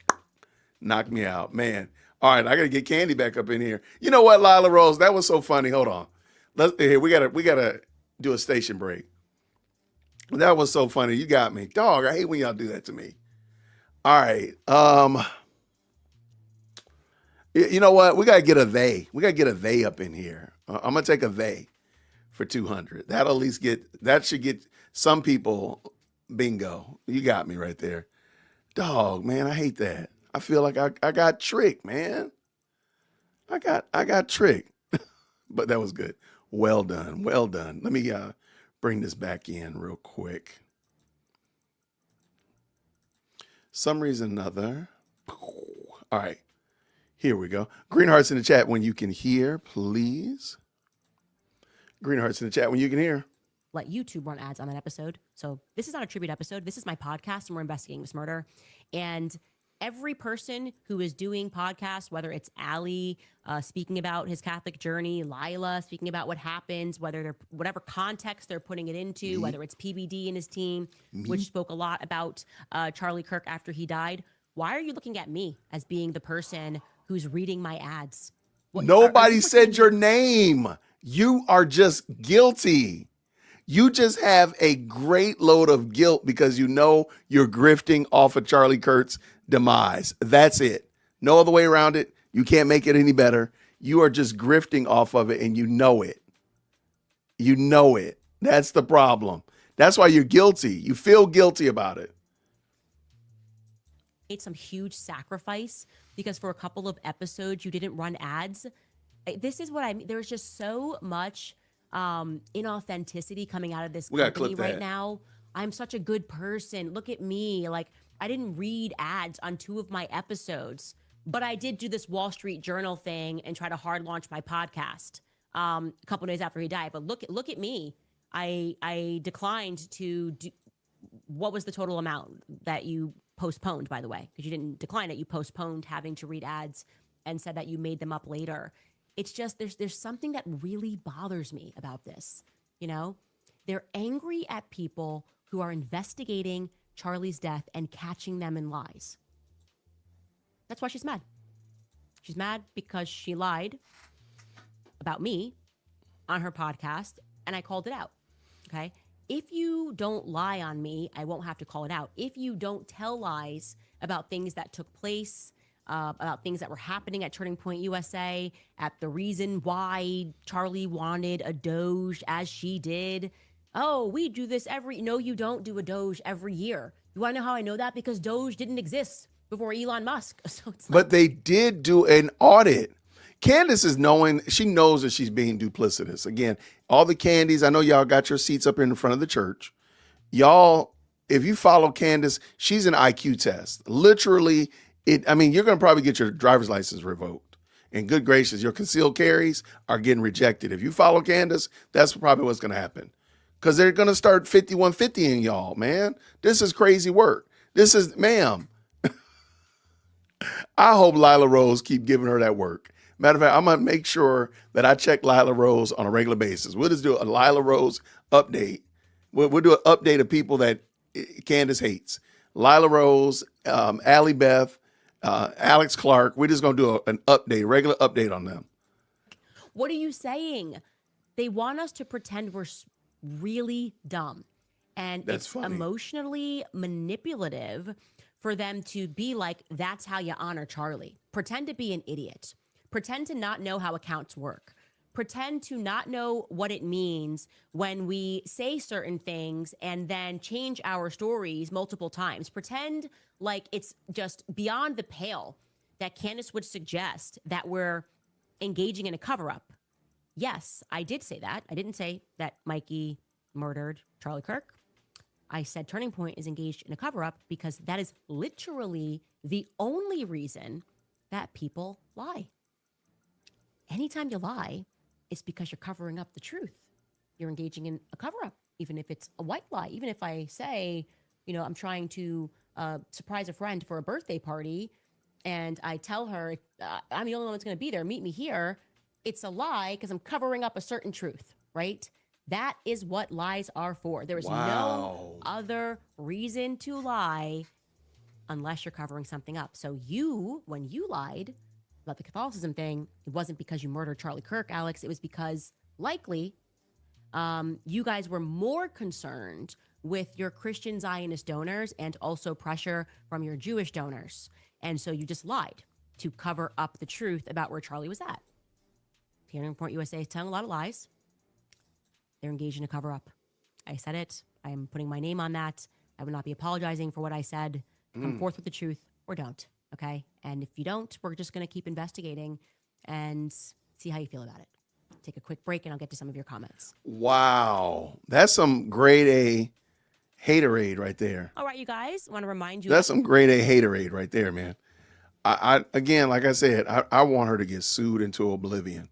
Knocked me out, man. All right, I got to get Candy back up in here. You know what, Lila Rose? That was so funny. Hold on. We gotta do a station break. That was so funny. You got me. Dog, I hate when y'all do that to me. All right. You know what? We got to get a they. We got to get a they up in here. I'm going to take a they for 200. That should get some people bingo. You got me right there. Dog, man, I hate that. I feel like I got tricked, man. I got tricked. But that was good. Well done. Well done. Let me bring this back in real quick. Some reason or another. All right. Here we go. Green hearts in the chat when you can hear, please. Green hearts in the chat when you can hear. Let YouTube run ads on that episode. So this is not a tribute episode. This is my podcast, and we're investigating this murder. And every person who is doing podcasts, whether it's Ali speaking about his Catholic journey, Lila speaking about what happens, whether they're whatever context they're putting it into, whether it's PBD and his team, which spoke a lot about Charlie Kirk after he died. Why are you looking at me as being the person who's reading my ads? Nobody said your name. You are just guilty. You just have a great load of guilt because you know you're grifting off of Charlie Kirk's demise. That's it. No other way around it. You can't make it any better. You are just grifting off of it and you know it. You know it. That's the problem. That's why you're guilty. You feel guilty about it. Made some huge sacrifice because for a couple of episodes you didn't run ads. This is what I mean. There's just so much inauthenticity coming out of this company right now. I'm such a good person. Look at me. Like, I didn't read ads on 2 of my episodes, but I did do this Wall Street Journal thing and try to hard launch my podcast a couple days after he died. But look at me. I declined to do. What was the total amount that you postponed, by the way? Because you didn't decline it. You postponed having to read ads and said that you made them up later. It's just there's something that really bothers me about this. You know, they're angry at people who are investigating Charlie's death and catching them in lies. That's why she's mad. She's mad because she lied about me on her podcast and I called it out. Okay. If you don't lie on me, I won't have to call it out. If you don't tell lies about things that took place, about things that were happening at Turning Point USA, at the reason why Charlie wanted a Doge as she did. Oh, we do this no, you don't do a Doge every year. You want to know how I know that? Because Doge didn't exist before Elon Musk. So it's but they did do an audit. Candace is knowing, she knows that she's being duplicitous. Again, all the candies, I know y'all got your seats up in front of the church. Y'all, if you follow Candace, she's an IQ test. Literally, you're going to probably get your driver's license revoked. And good gracious, your concealed carries are getting rejected. If you follow Candace, that's probably what's going to happen. Because they're going to start 5150ing y'all, man. This is crazy work. This is, ma'am. I hope Lila Rose keep giving her that work. Matter of fact, I'm going to make sure that I check Lila Rose on a regular basis. We'll just do a Lila Rose update. We'll do an update of people that Candace hates. Lila Rose, Allie Beth, Alex Clark. We're just going to do an update, regular update on them. What are you saying? They want us to pretend we're really dumb. And That's it's funny. Emotionally manipulative for them to be like, that's how you honor Charlie. Pretend to be an idiot. Pretend to not know how accounts work. Pretend to not know what it means when we say certain things and then change our stories multiple times. Pretend like it's just beyond the pale that Candace would suggest that we're engaging in a cover-up. Yes, I did say that. I didn't say that Mikey murdered Charlie Kirk. I said Turning Point is engaged in a cover-up because that is literally the only reason that people lie. Anytime you lie, it's because you're covering up the truth. You're engaging in a cover-up, even if it's a white lie. Even if I say, I'm trying to surprise a friend for a birthday party, and I tell her, I'm the only one that's going to be there, meet me here. It's a lie because I'm covering up a certain truth, right? That is what lies are for. There is no other reason to lie unless you're covering something up. So when you lied about the Catholicism thing, it wasn't because you murdered Charlie Kirk, Alex. It was because likely you guys were more concerned with your Christian Zionist donors and also pressure from your Jewish donors. And so you just lied to cover up the truth about where Charlie was at. Turning Point USA is telling a lot of lies. they're engaged in a cover-up. I said it. I am putting my name on that. I will not be apologizing for what I said. Come forth with the truth or don't, okay? And if you don't, we're just going to keep investigating and see how you feel about it. Take a quick break, and I'll get to some of your comments. Wow. That's some grade A haterade right there. All right, you guys, I want to remind you. That's some grade A haterade right there, man. I again, like I said, I want her to get sued into oblivion.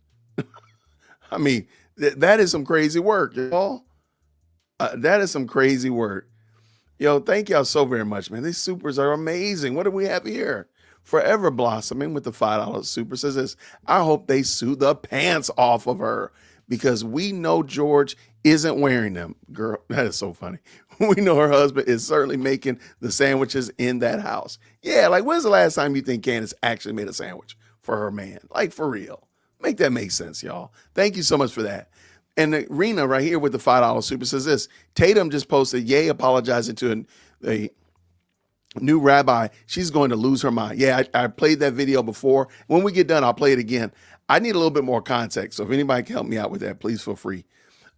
I mean, that is some crazy work, y'all. That is some crazy work. Yo, thank y'all so very much, man. These supers are amazing. What do we have here? Forever Blossoming with the $5 super says this: I hope they sue the pants off of her because we know George isn't wearing them. Girl, that is so funny. We know her husband is certainly making the sandwiches in that house. Yeah, like when's the last time you think Candace actually made a sandwich for her man? Like for real. Make that make sense, y'all. Thank you so much for that. And Rena right here with the $5 super says this: Tatum just posted, yay, apologizing to a new rabbi. She's going to lose her mind. Yeah, I played that video before. When we get done, I'll play it again. I need a little bit more context. So if anybody can help me out with that, please feel free.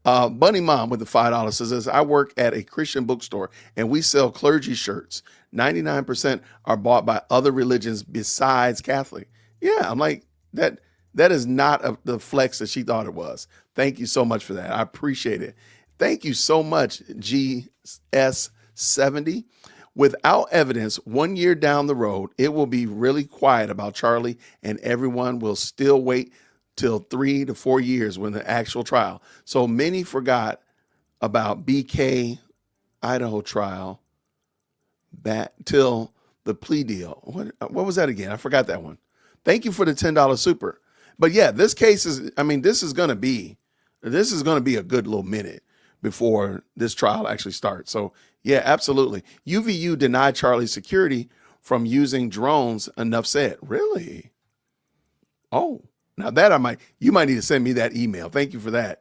Bunny Mom with the $5 says this: I work at a Christian bookstore and we sell clergy shirts. 99% are bought by other religions besides Catholic. Yeah, I'm like, that is not the flex that she thought it was. Thank you so much for that. I appreciate it. Thank you so much, GS70. Without evidence, 1 year down the road, it will be really quiet about Charlie and everyone will still wait till 3 to 4 years when the actual trial. So many forgot about BK Idaho trial till the plea deal. What was that again? I forgot that one. Thank you for the $10 super. But yeah, this case is, I mean, this is going to be a good little minute before this trial actually starts. So yeah, absolutely. UVU denied Charlie's security from using drones. Enough said. Really? Oh, now that you might need to send me that email. Thank you for that.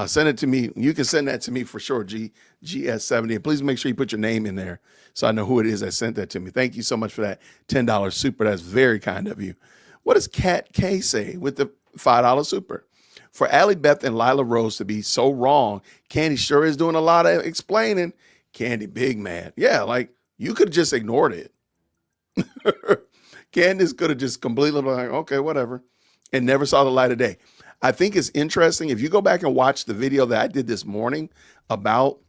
Send it to me. You can send that to me for sure, GS70. And please make sure you put your name in there so I know who it is that sent that to me. Thank you so much for that $10 super. That's very kind of you. What does Kat K say with the $5 super? For Allie Beth and Lila Rose to be so wrong, Candy sure is doing a lot of explaining. Candy big mad. Yeah, like you could have just ignored it. Candace could have just completely been like, okay, whatever, and never saw the light of day. I think it's interesting. If you go back and watch the video that I did this morning about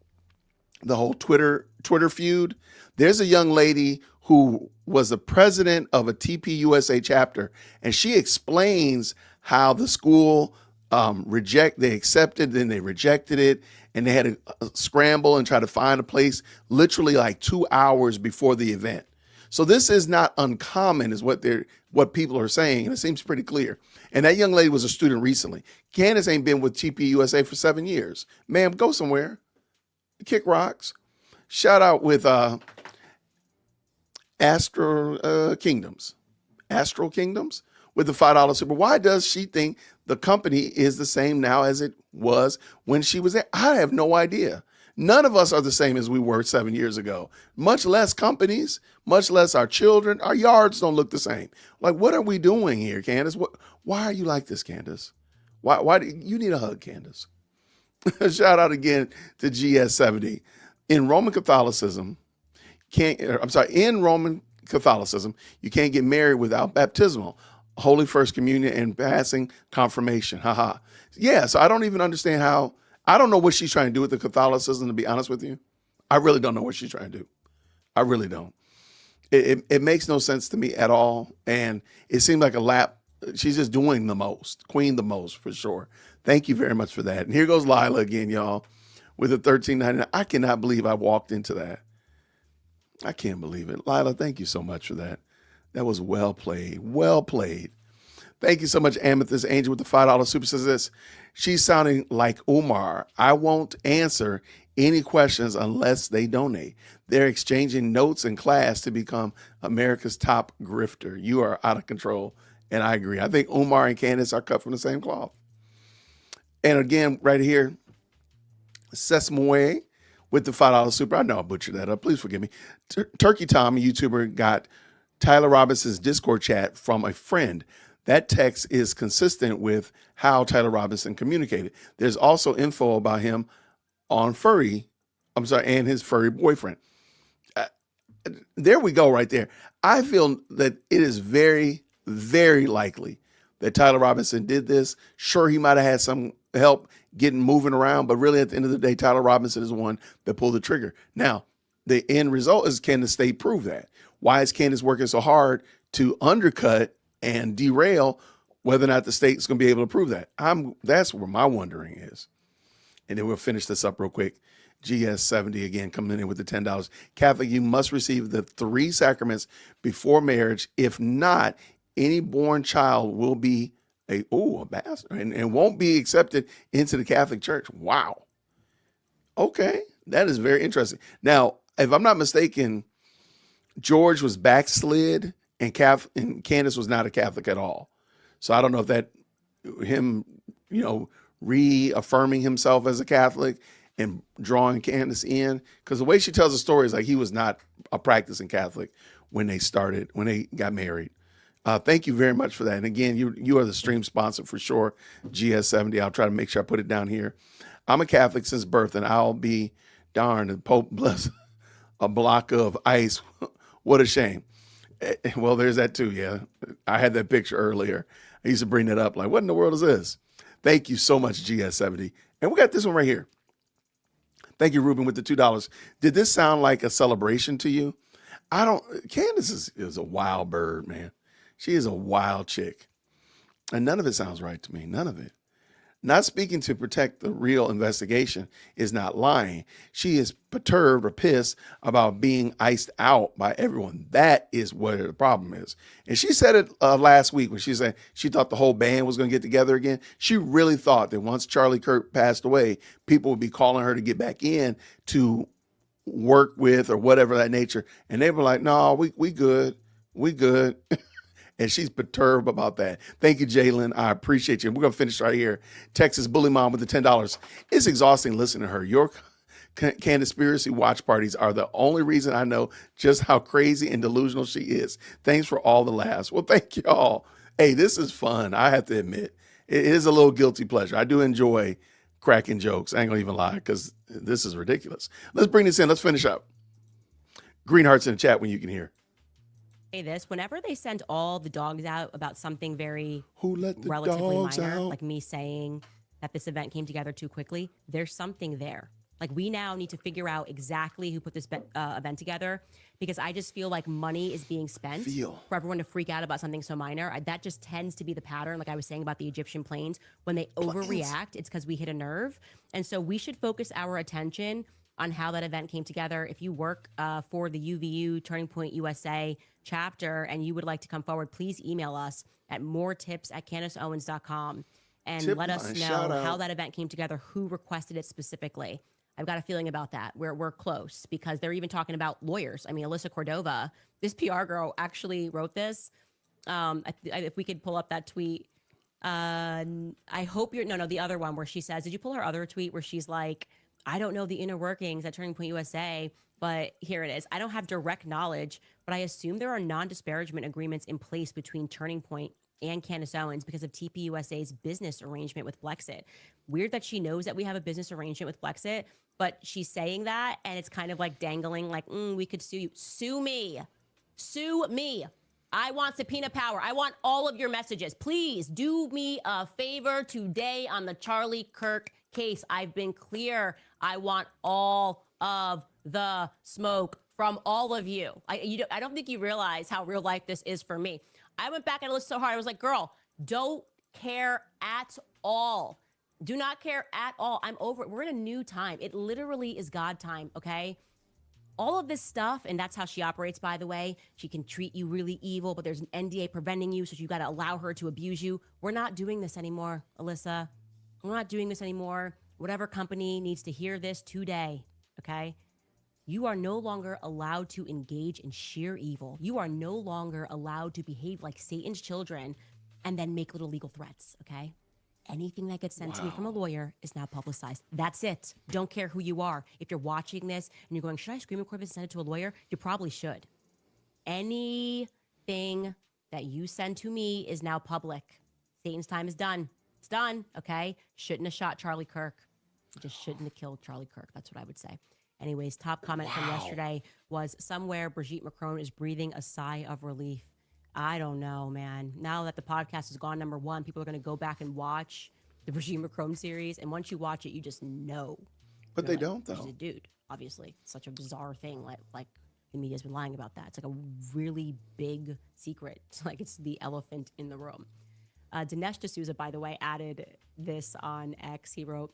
the whole Twitter feud, there's a young lady who was the president of a TPUSA chapter, and she explains how the school they accepted, then they rejected it, and they had to scramble and try to find a place literally like 2 hours before the event. So this is not uncommon, is what people are saying, and it seems pretty clear. And that young lady was a student recently. Candace ain't been with TPUSA for 7 years. Ma'am, go somewhere. Kick rocks. Shout out with Astral Kingdoms with the $5 super. Why does she think the company is the same now as it was when she was there? I have no idea. None of us are the same as we were 7 years ago, much less companies, much less our children. Our yards don't look the same. Like, what are we doing here, Candace? Why are you like this, Candace? Why do you need a hug, Candace? Shout out again to GS70. In Roman Catholicism, in Roman Catholicism, you can't get married without baptismal, Holy First Communion, and passing confirmation. Haha. Yeah, so I don't even understand I don't know what she's trying to do with the Catholicism, to be honest with you. I really don't know what she's trying to do. I really don't. It makes no sense to me at all. And it seemed like a lap. She's just doing the most, queen the most for sure. Thank you very much for that. And here goes Lila again, y'all, with a $13.99. I cannot believe I walked into that. I can't believe it. Lila, thank you so much for that. That was well played. Well played. Thank you so much, Amethyst Angel with the $5 super says this. She's sounding like Umar. I won't answer any questions unless they donate. They're exchanging notes in class to become America's top grifter. You are out of control. And I agree. I think Umar and Candace are cut from the same cloth. And again, right here, Sesmoe with the $5 super. I know I butchered that up. Please forgive me. Turkey Tom, a YouTuber, got Tyler Robinson's Discord chat from a friend. That text is consistent with how Tyler Robinson communicated. There's also info about him on and his furry boyfriend. There we go right there. I feel that it is very, very likely that Tyler Robinson did this. Sure, he might have had some help getting moving around, but really at the end of the day, Tyler Robinson is the one that pulled the trigger. Now, the end result is, can the state prove that? Why is Candace working so hard to undercut and derail whether or not the state's going to be able to prove that? That's where my wondering is. And then we'll finish this up real quick. GS70 again coming in with the $10. Catholic, you must receive the 3 sacraments before marriage. If not, any born child will be a bastard and won't be accepted into the Catholic Church. Wow. Okay, that is very interesting. Now, if I'm not mistaken, George was backslid and Candace was not a Catholic at all. So I don't know if that him, reaffirming himself as a Catholic and drawing Candace in, because the way she tells the story is like he was not a practicing Catholic when they got married. Thank you very much for that. And again, you are the stream sponsor for sure, GS70. I'll try to make sure I put it down here. I'm a Catholic since birth, and I'll be darned, the Pope bless a block of ice. What a shame. Well, there's that too, yeah. I had that picture earlier. I used to bring that up, like, what in the world is this? Thank you so much, GS70. And we got this one right here. Thank you, Ruben, with the $2. Did this sound like a celebration to you? Candace is a wild bird, man. She is a wild chick. And none of it sounds right to me. None of it. Not speaking to protect the real investigation is not lying. She is perturbed or pissed about being iced out by everyone. That is where the problem is. And she said it last week when she said she thought the whole band was going to get together again. She really thought that once Charlie Kirk passed away, people would be calling her to get back in to work with or whatever that nature. And they were like, no, we good. We good. And she's perturbed about that. Thank you, Jalen. I appreciate you. We're going to finish right here. Texas Bully Mom with the $10. It's exhausting listening to her. Your Candaspiracy watch parties are the only reason I know just how crazy and delusional she is. Thanks for all the laughs. Well, thank you all. Hey, this is fun. I have to admit, it is a little guilty pleasure. I do enjoy cracking jokes. I ain't going to even lie because this is ridiculous. Let's bring this in. Let's finish up. Green hearts in the chat when you can hear. This whenever they send all the dogs out about something very relatively minor, out? like me saying that this event came together too quickly, there's something there. Like, we now need to figure out exactly who put this event together, because I just feel like money is being spent for everyone to freak out about something so minor. That just tends to be the pattern. Like I was saying about the Egyptian planes, when they overreact, it's because we hit a nerve. And so we should focus our attention on how that event came together. If you work for the UVU Turning Point USA chapter and you would like to come forward, please email us at moretips@CandaceOwens.com and let us know how that event came together, who requested it specifically. I've got a feeling about that. We're close, because they're even talking about lawyers. I mean, Alyssa Cordova, this PR girl, actually wrote this. If we could pull up that tweet. I hope you're, no, the other one where she says, did you pull her other tweet where she's like, I don't know the inner workings at Turning Point USA, but here it is. I don't have direct knowledge, but I assume there are non-disparagement agreements in place between Turning Point and Candace Owens because of TPUSA's business arrangement with Flexit. Weird that she knows that we have a business arrangement with Flexit, but she's saying that, and it's kind of like dangling, like, we could sue you. Sue me. Sue me. I want subpoena power. I want all of your messages. Please do me a favor today on the Charlie Kirk case. I've been clear. I want all of the smoke from all of you. I don't think you realize how real life this is for me. I went back and listened so hard. I was like, girl, don't care at all. Do not care at all. I'm over it. We're in a new time. It literally is God time, okay? All of this stuff, and that's how she operates, by the way. She can treat you really evil, but there's an NDA preventing you, so you got to allow her to abuse you. We're not doing this anymore, Alyssa. We're not doing this anymore. Whatever company needs to hear this today, okay? You are no longer allowed to engage in sheer evil. You are no longer allowed to behave like Satan's children and then make little legal threats, okay? Anything that gets sent to me from a lawyer is now publicized. That's it. Don't care who you are. If you're watching this and you're going, should I screen record this and send it to a lawyer? You probably should. Anything that you send to me is now public. Satan's time is done. It's done, okay? Shouldn't have shot Charlie Kirk. Just shouldn't have killed Charlie Kirk. That's what I would say. Anyways, top comment from yesterday was somewhere Brigitte Macron is breathing a sigh of relief. I don't know, man. Now that the podcast has gone number one, people are going to go back and watch the Brigitte Macron series. And once you watch it, you just know. But they don't, She's though. a dude, obviously. It's such a bizarre thing. Like the media's been lying about that. It's like a really big secret. It's like it's the elephant in the room. Dinesh D'Souza, by the way, added this on X. He wrote,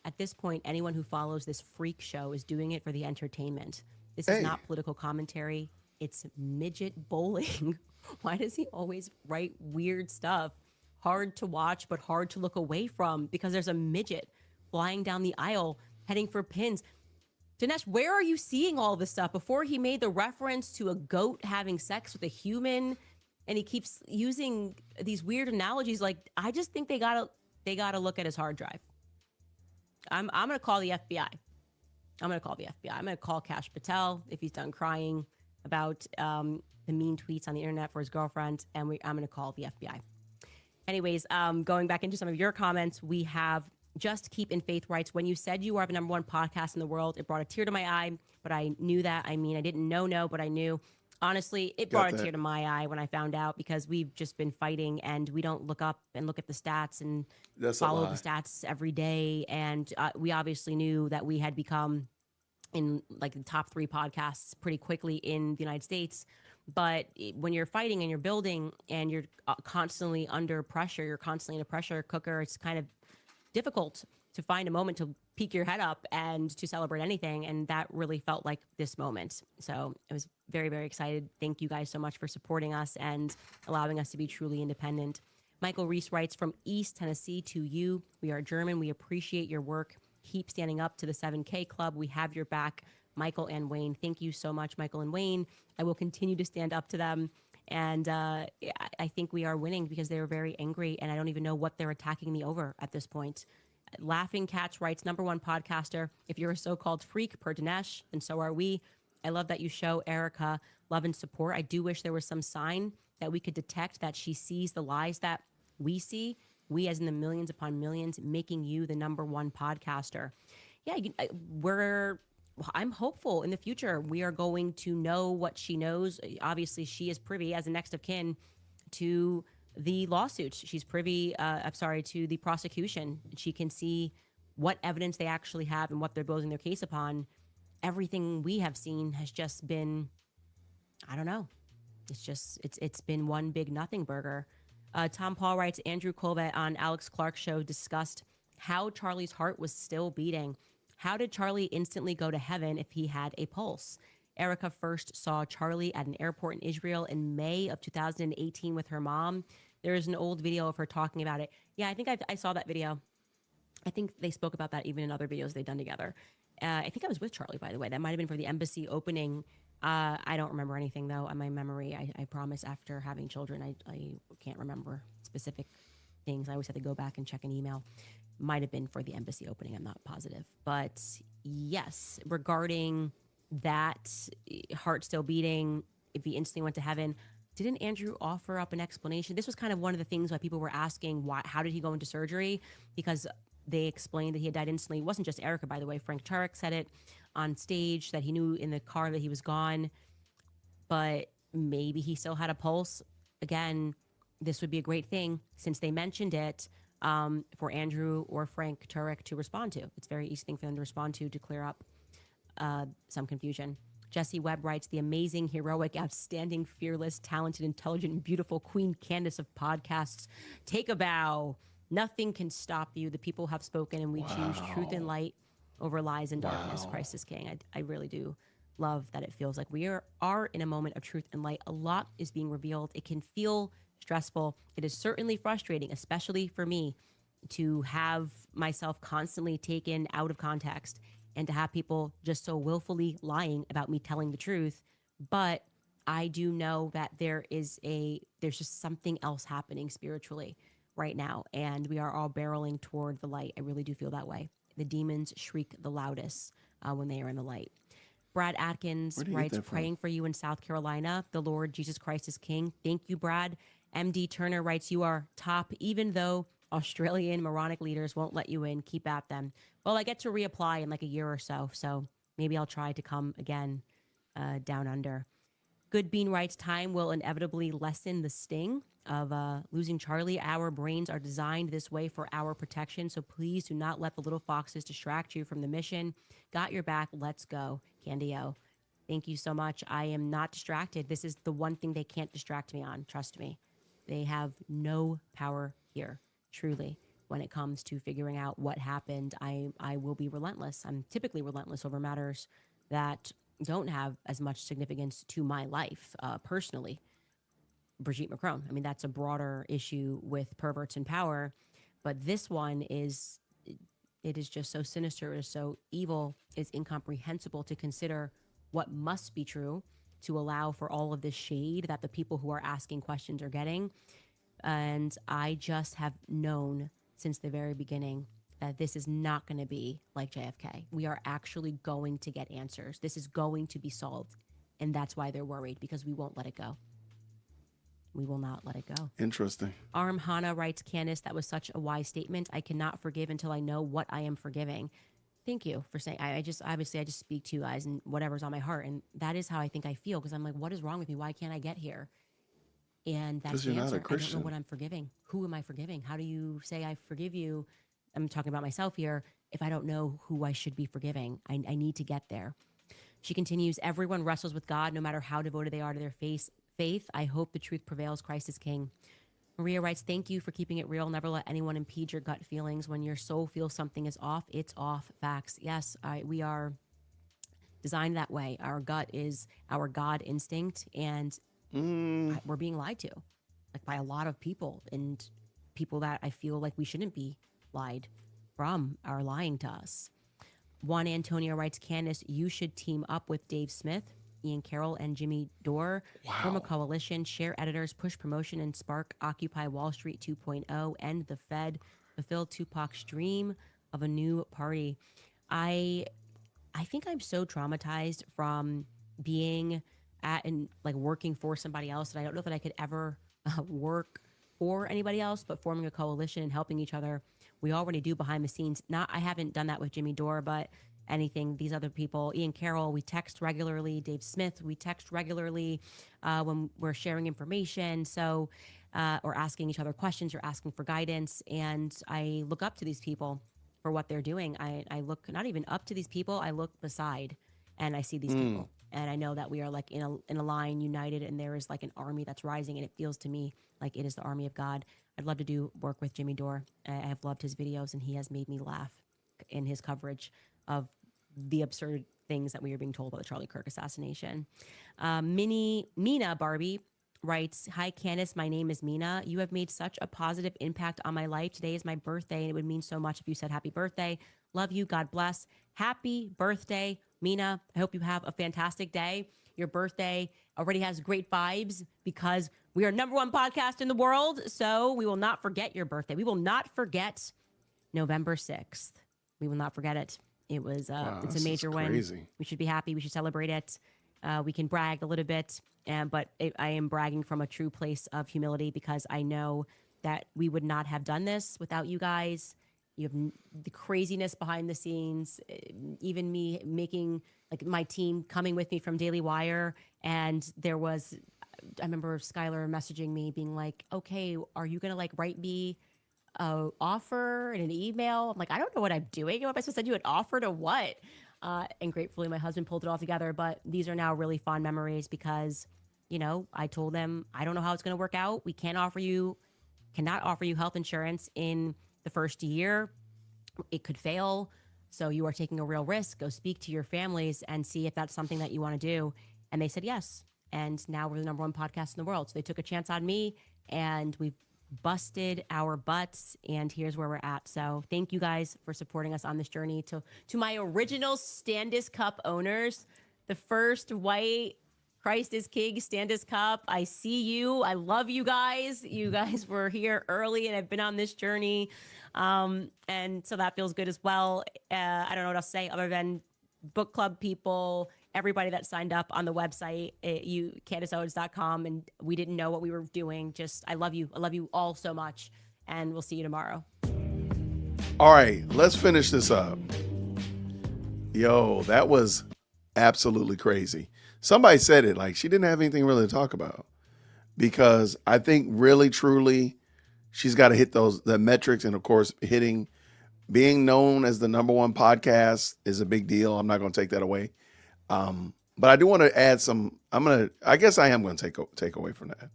at this point, anyone who follows this freak show is doing it for the entertainment. This is not political commentary. It's midget bowling. Why does he always write weird stuff? Hard to watch, but hard to look away from because there's a midget flying down the aisle heading for pins. Dinesh, where are you seeing all this stuff? Before he made the reference to a goat having sex with a human, and he keeps using these weird analogies. Like, I just think they gotta look at his hard drive. I'm gonna call the FBI. I'm gonna call Kash Patel if he's done crying about the mean tweets on the internet for his girlfriend, and I'm gonna call the FBI. Anyways, going back into some of your comments, we have Just Keep in Faith writes, when you said you are the number one podcast in the world, it brought a tear to my eye, but I knew that. I mean, I didn't know, but I knew. Honestly, it brought a tear to my eye when I found out because we've just been fighting and we don't look up and look at the stats and follow the stats every day. And we obviously knew that we had become in like the top 3 podcasts pretty quickly in the United States. But when you're fighting and you're building and you're constantly under pressure, you're constantly in a pressure cooker, it's kind of difficult to find a moment to peek your head up and to celebrate anything. And that really felt like this moment. So I was very, very excited. Thank you guys so much for supporting us and allowing us to be truly independent. Michael Reese writes, from East Tennessee to you. We are German. We appreciate your work. Keep standing up to the 7K Club. We have your back, Michael and Wayne. Thank you so much, Michael and Wayne. I will continue to stand up to them. And I think we are winning because they were very angry, and I don't even know what they're attacking me over at this point. Laughing Cats writes, number one podcaster. If you're a so-called freak per Dinesh, then so are we. I love that you show Erica love and support. I do wish there was some sign that we could detect that she sees the lies that we see. We, as in the millions upon millions, making you the number one podcaster. Yeah, I'm hopeful in the future we are going to know what she knows. Obviously, she is privy as a next of kin to the lawsuits. She's privy, to the prosecution. She can see what evidence they actually have and what they're building their case upon. Everything we have seen has just been, I don't know. It's been one big nothing burger. Tom Paul writes, Andrew Colbert on Alex Clark's show discussed how Charlie's heart was still beating. How did Charlie instantly go to heaven if he had a pulse? Erica first saw Charlie at an airport in Israel in May of 2018 with her mom. There is an old video of her talking about it. Yeah, I think I saw that video. I think they spoke about that even in other videos they've done together. I think I was with Charlie, by the way. That might have been for the embassy opening. I don't remember anything, though, on my memory. I promise after having children, I can't remember specific things. I always have to go back and check an email. Might have been for the embassy opening. I'm not positive. But yes, regarding that heart still beating, if he instantly went to heaven, didn't Andrew offer up an explanation? This was kind of one of the things why people were asking, how did he go into surgery? Because they explained that he had died instantly. It wasn't just Erica, by the way. Frank Turek said it on stage that he knew in the car that he was gone, but maybe he still had a pulse. Again, this would be a great thing since they mentioned it for Andrew or Frank Turek to respond to. It's a very easy thing for them to respond to clear up some confusion. Jesse Webb writes, the amazing, heroic, outstanding, fearless, talented, intelligent, and beautiful Queen Candace of podcasts. Take a bow. Nothing can stop you. The people have spoken, and we choose truth and light over lies and darkness. Christ is King. I really do love that it feels like we are in a moment of truth and light. A lot is being revealed. It can feel stressful. It is certainly frustrating, especially for me, to have myself constantly taken out of context and to have people just so willfully lying about me telling the truth. But I do know that there's just something else happening spiritually right now, and we are all barreling toward the light. I really do feel that way. The demons shriek the loudest when they are in the light. Brad Atkins Where do you get writes, that from? praying for you in South Carolina. The Lord Jesus Christ is King. Thank you, Brad. MD Turner writes, you are top, even though Australian moronic leaders won't let you in. Keep at them. Well, I get to reapply in like a year or so. So maybe I'll try to come again down under. Good Bean writes, time will inevitably lessen the sting of losing Charlie. Our brains are designed this way for our protection. So please do not let the little foxes distract you from the mission. Got your back. Let's go. Candy O. Thank you so much. I am not distracted. This is the one thing they can't distract me on. Trust me. They have no power here, truly. When it comes to figuring out what happened, I will be relentless. I'm typically relentless over matters that don't have as much significance to my life personally. Brigitte Macron. I mean, that's a broader issue with perverts in power, but this one is, it is just so sinister, it is so evil, it's incomprehensible to consider what must be true to allow for all of this shade that the people who are asking questions are getting. And I just have known since the very beginning that this is not going to be like JFK. We are actually going to get answers. This is going to be solved. And that's why they're worried, because we won't let it go. We will not let it go. Interesting. Arm Hana writes, Candace, that was such a wise statement. I cannot forgive until I know what I am forgiving. Thank you for saying, I just speak to you guys and whatever's on my heart. And that is how I think I feel, because I'm like, what is wrong with me? Why can't I get here? And that's 'Cause the you're not a answer. I don't Christian. know what I'm forgiving. Who am I forgiving? How do you say I forgive you? I'm talking about myself here. If I don't know who I should be forgiving, I need to get there. She continues, everyone wrestles with God, no matter how devoted they are to their faith. I hope the truth prevails. Christ is King. Maria writes, thank you for keeping it real. Never let anyone impede your gut feelings. When your soul feels something is off, it's off. Facts. Yes, we are designed that way. Our gut is our God instinct, and we're being lied to, like by a lot of people, and people that I feel like we shouldn't be lied from are lying to us. Juan Antonio writes, Candace, you should team up with Dave Smith, Ian Carroll, and Jimmy Dore. Form a coalition, share editors, push promotion, and spark Occupy Wall Street 2.0, end the Fed, fulfill Tupac's dream of a new party. I think I'm so traumatized from being at and like working for somebody else that I don't know that I could ever work for anybody else, but forming a coalition and helping each other. We already do behind the scenes. I haven't done that with Jimmy Dore, but anything, these other people, Ian Carroll, we text regularly. Dave Smith, we text regularly when we're sharing information. So, or asking each other questions or asking for guidance. And I look up to these people for what they're doing. I look not even up to these people, I look beside and I see these people. And I know that we are like in a line, united, and there is like an army that's rising, and it feels to me like it is the army of God. I'd love to do work with Jimmy Dore. I have loved his videos, and he has made me laugh in his coverage of the absurd things that we are being told about the Charlie Kirk assassination. Mina Barbie writes, hi, Candace, my name is Mina. You have made such a positive impact on my life. Today is my birthday, and it would mean so much if you said happy birthday. Love you. God bless. Happy birthday, Mina. I hope you have a fantastic day. Your birthday already has great vibes because we are #1 podcast in the world. So we will not forget your birthday. We will not forget November 6th. We will not forget it. It was, it's a major win. Crazy. We should be happy. We should celebrate it. We can brag a little bit, but I am bragging from a true place of humility because I know that we would not have done this without you guys. You have the craziness behind the scenes, even me making, like my team coming with me from Daily Wire. And there was, I remember Skylar messaging me being like, okay, are you going to like write me a offer in an email? I'm like, I don't know what I'm doing. Am I supposed to send you an offer to what? And gratefully my husband pulled it all together. But these are now really fond memories because, you know, I told them, I don't know how it's going to work out. We cannot offer you health insurance in the first year. It could fail. So you are taking a real risk. Go speak to your families and see if that's something that you want to do. And they said yes. And now we're the #1 podcast in the world. So they took a chance on me and we've busted our butts, and here's where we're at. So thank you guys for supporting us on this journey. To my original Standis Cup owners, the first white Christ is King Standis Cup, I see you. I love you guys. You guys were here early and have been on this journey. And so that feels good as well. I don't know what else to say other than book club people, everybody that signed up on the website, CandaceOwens.com, and we didn't know what we were doing. Just, I love you. I love you all so much, and we'll see you tomorrow. All right, let's finish this up. Yo, that was absolutely crazy. Somebody said it, like she didn't have anything really to talk about, because I think really, truly, she's got to hit the metrics. And of course, being known as the #1 podcast is a big deal. I'm not going to take that away. But I do want to add I guess I am going to take away from that.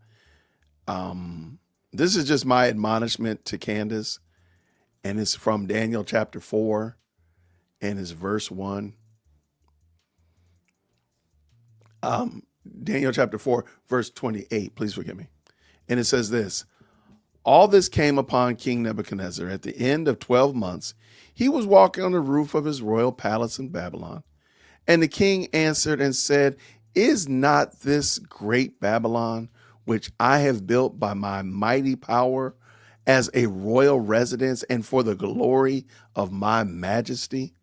This is just my admonishment to Candace, and it's from Daniel chapter 4, and it's verse 1. Daniel chapter 4, verse 28, please forgive me. And it says this: all this came upon King Nebuchadnezzar at the end of 12 months. He was walking on the roof of his royal palace in Babylon. And the king answered and said, is not this great Babylon, which I have built by my mighty power as a royal residence and for the glory of my majesty?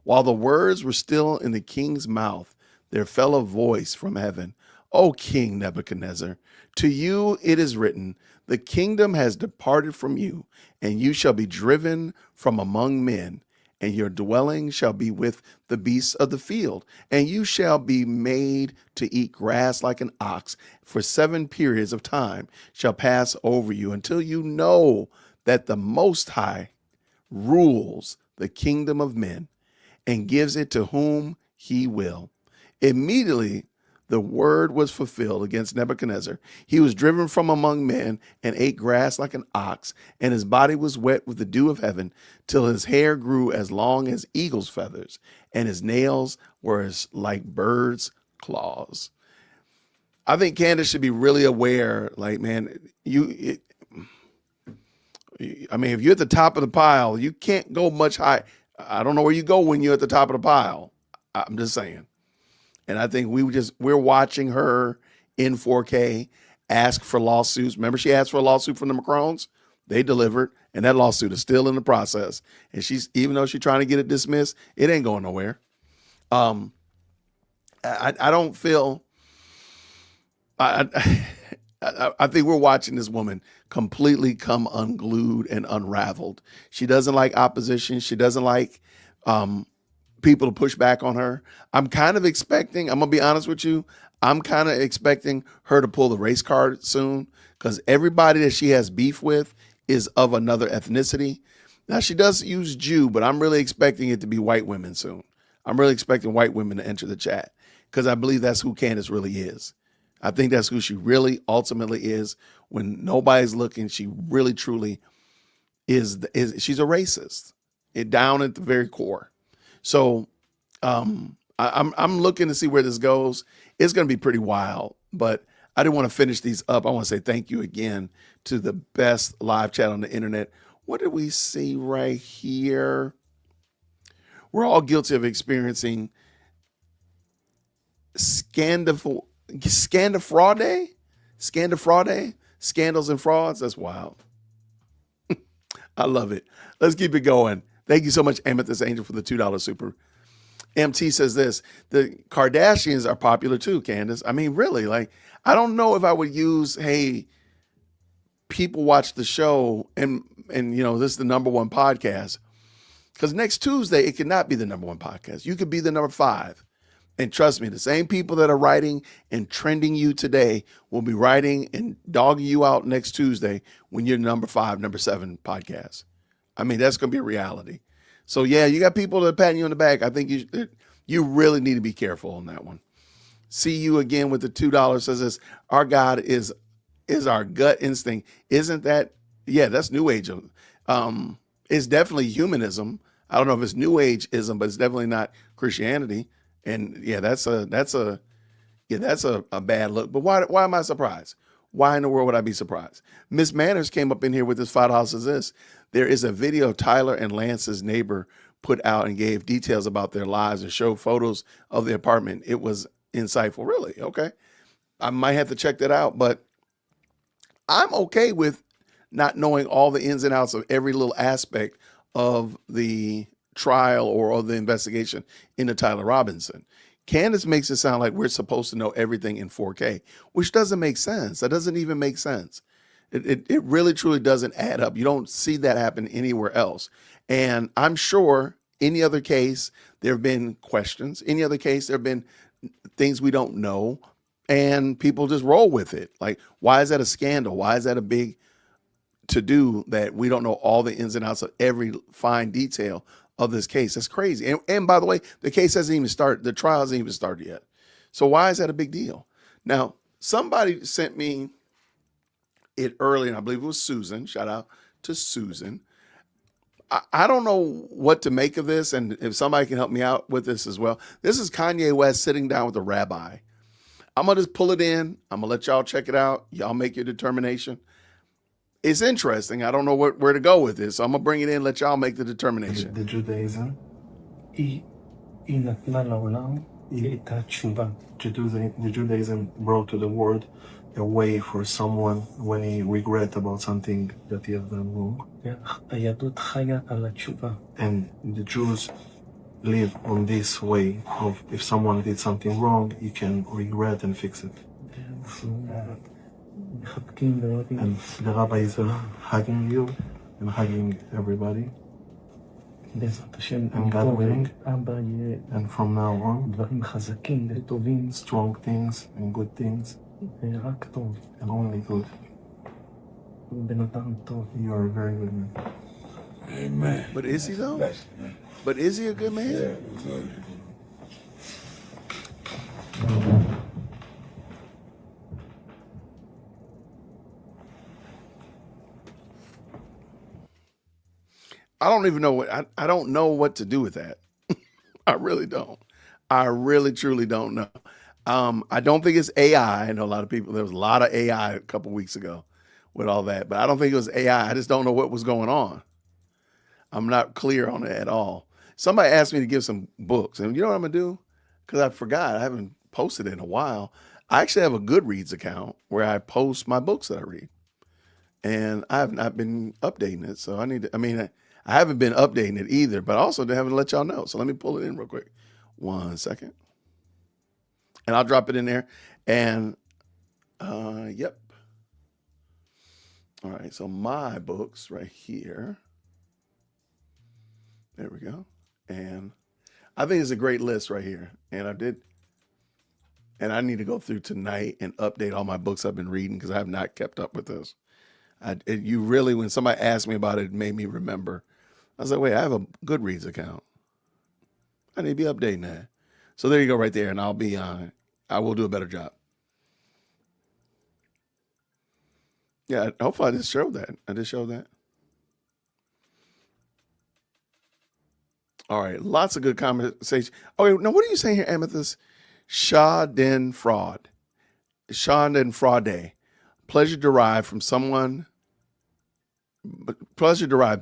While the words were still in the king's mouth, there fell a voice from heaven. O King Nebuchadnezzar, to you it is written, the kingdom has departed from you, and you shall be driven from among men, and your dwelling shall be with the beasts of the field, and you shall be made to eat grass like an ox, for 7 periods of time shall pass over you, until you know that the Most High rules the kingdom of men and gives it to whom he will. Immediately the word was fulfilled against Nebuchadnezzar. He was driven from among men and ate grass like an ox, and his body was wet with the dew of heaven, till his hair grew as long as eagle's feathers, and his nails were as like birds' claws. I think Candace should be really aware, like, man, if you're at the top of the pile, you can't go much high. I don't know where you go when you're at the top of the pile. I'm just saying. And I think we're watching her in 4K ask for lawsuits. Remember, she asked for a lawsuit from the Macrons? They delivered, and that lawsuit is still in the process. And even though she's trying to get it dismissed, it ain't going nowhere. I don't feel. I think we're watching this woman completely come unglued and unraveled. She doesn't like opposition. She doesn't like people to push back on her. I'm kind of expecting, I'm going to be honest with you, I'm kind of expecting her to pull the race card soon, because everybody that she has beef with is of another ethnicity. Now, she does use Jew, but I'm really expecting it to be white women soon. I'm really expecting white women to enter the chat, because I believe that's who Candace really is. I think that's who she really ultimately is. When nobody's looking, she really truly is she's a racist, down at the very core. So I'm looking to see where this goes. It's going to be pretty wild, but I didn't want to finish these up. I want to say thank you again to the best live chat on the internet. What did we see right here? We're all guilty of experiencing scandals and frauds. That's wild. I love it. Let's keep it going. Thank you so much, Amethyst Angel, for the $2 super. MT says this: the Kardashians are popular too, Candace. I mean, really, like, I don't know if I would use, hey, people watch the show and this is the #1 podcast, because next Tuesday it could not be the #1 podcast. You could be the number 5. And trust me, the same people that are writing and trending you today will be writing and dogging you out next Tuesday when you're number 5, number 7 podcast. I mean, that's going to be a reality. So yeah, you got people that are patting you on the back. I think you really need to be careful on that one. See you again with the $2 says this: our God is our gut instinct. Isn't that? Yeah, that's New Age. It's definitely humanism. I don't know if it's New Age-ism, but it's definitely not Christianity. And yeah, that's a bad look. But why am I surprised? Why in the world would I be surprised? Miss Manners came up in here with this $5 says this: there is a video Tyler and Lance's neighbor put out and gave details about their lives and showed photos of the apartment. It was insightful. Really? Okay. I might have to check that out, but I'm okay with not knowing all the ins and outs of every little aspect of the trial or of the investigation into Tyler Robinson. Candace makes it sound like we're supposed to know everything in 4K, which doesn't make sense. That doesn't even make sense. It really truly doesn't add up. You don't see that happen anywhere else. And I'm sure any other case, there have been questions. Any other case, there have been things we don't know, and people just roll with it. Like, why is that a scandal? Why is that a big to do that we don't know all the ins and outs of every fine detail of this case? That's crazy. And by the way, the case hasn't even started. The trial hasn't even started yet. So why is that a big deal? Now, somebody sent me it early, and I believe it was Susan. Shout out to Susan. I don't know what to make of this, and if somebody can help me out with this as well. This is Kanye West sitting down with a rabbi. I'm going to just pull it in. I'm going to let y'all check it out. Y'all make your determination. It's interesting. I don't know where to go with this. So I'm going to bring it in, let y'all make the determination. The Judaism, היא נתנה לעולם, היא הייתה תשובה. The Judaism brought to the world a way for someone when he regret about something that he has done wrong. היהדות חיה על התשובה. And the Jews live on this way of if someone did something wrong, he can regret and fix it. And the rabbi is hugging you and hugging everybody. And God willing, and from now on, strong things and good things, and only good. You are a very good man. Amen. But is he though? Blessed, man. But is he a good man? Yeah, good. I don't even know I don't know what to do with that. I really don't. I really truly don't know. I don't think it's AI. I know a lot of people, there was a lot of AI a couple weeks ago with all that, but I don't think it was AI. I just don't know what was going on. I'm not clear on it at all. Somebody asked me to give some books, and you know what I'm gonna do? Because I forgot, I haven't posted it in a while. I actually have a Goodreads account where I post my books that I read, and I have not been updating it. So I need to, I haven't been updating it either, but also they haven't let y'all know. So let me pull it in real quick. 1 second. And I'll drop it in there. And yep. All right. So my books right here. There we go. And I think it's a great list right here. And I need to go through tonight and update all my books I've been reading because I have not kept up with this. You really, when somebody asked me about it, it made me remember. I was like, wait, I have a Goodreads account. I need to be updating that. So there you go right there. And I will do a better job. Yeah, hopefully I just showed that. I just showed that. All right, lots of good conversation. Okay, now what are you saying here, Amethyst? Schadenfreude. Schadenfreude. Pleasure derived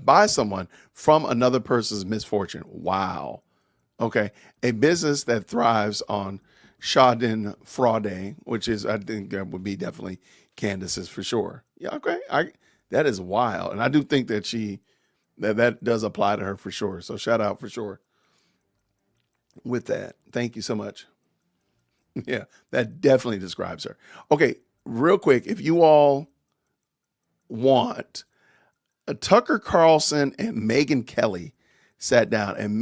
by someone from another person's misfortune. Wow. Okay. A business that thrives on Schadenfreude, which is, I think that would be definitely Candace's for sure. Yeah. Okay. That is wild. And I do think that that does apply to her for sure. So shout out for sure with that. Thank you so much. Yeah. That definitely describes her. Okay. Real quick. If you all want, Tucker Carlson and Megyn Kelly sat down, and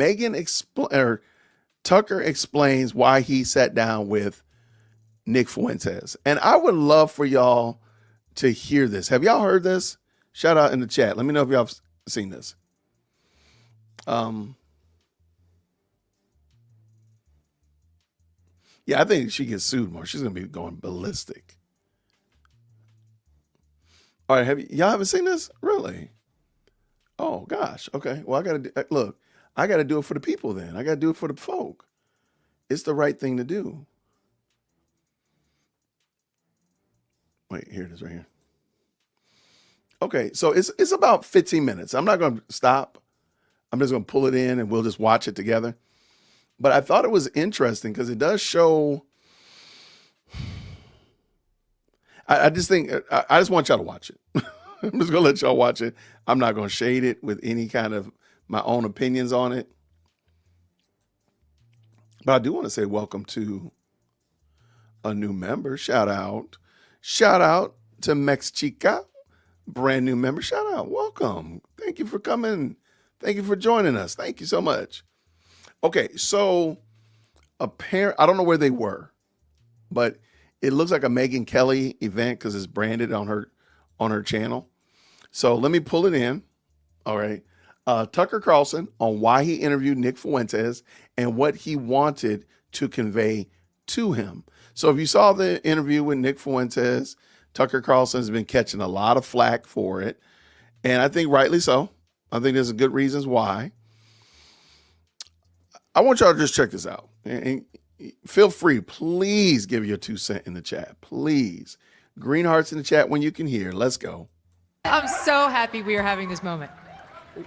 Tucker explains why he sat down with Nick Fuentes. And I would love for y'all to hear this. Have y'all heard this? Shout out in the chat. Let me know if y'all have seen this. Yeah, I think she gets sued more. She's going to be going ballistic. All right, y'all haven't seen this? Really? Oh gosh. Okay. Well, I got to do it for the people then. I got to do it for the folk. It's the right thing to do. Wait, here it is right here. Okay, so it's about 15 minutes. I'm not going to stop. I'm just going to pull it in and we'll just watch it together. But I thought it was interesting because it does show. I just think, I just want y'all to watch it. I'm just going to let y'all watch it. I'm not going to shade it with any kind of my own opinions on it. But I do want to say welcome to a new member. Shout out to Mex Chica, brand new member. Shout out, welcome. Thank you for coming. Thank you for joining us. Thank you so much. Okay, so I don't know where they were, but it looks like a Megyn Kelly event because it's branded on her channel. So let me pull it in. All right. Tucker Carlson on why he interviewed Nick Fuentes and what he wanted to convey to him. So if you saw the interview with Nick Fuentes, Tucker Carlson has been catching a lot of flack for it. And I think rightly so. I think there's good reasons why. I want y'all to just check this out. And feel free, please give your 2 cents in the chat. Please. Green hearts in the chat when you can hear. Let's go. I'm so happy we are having this moment.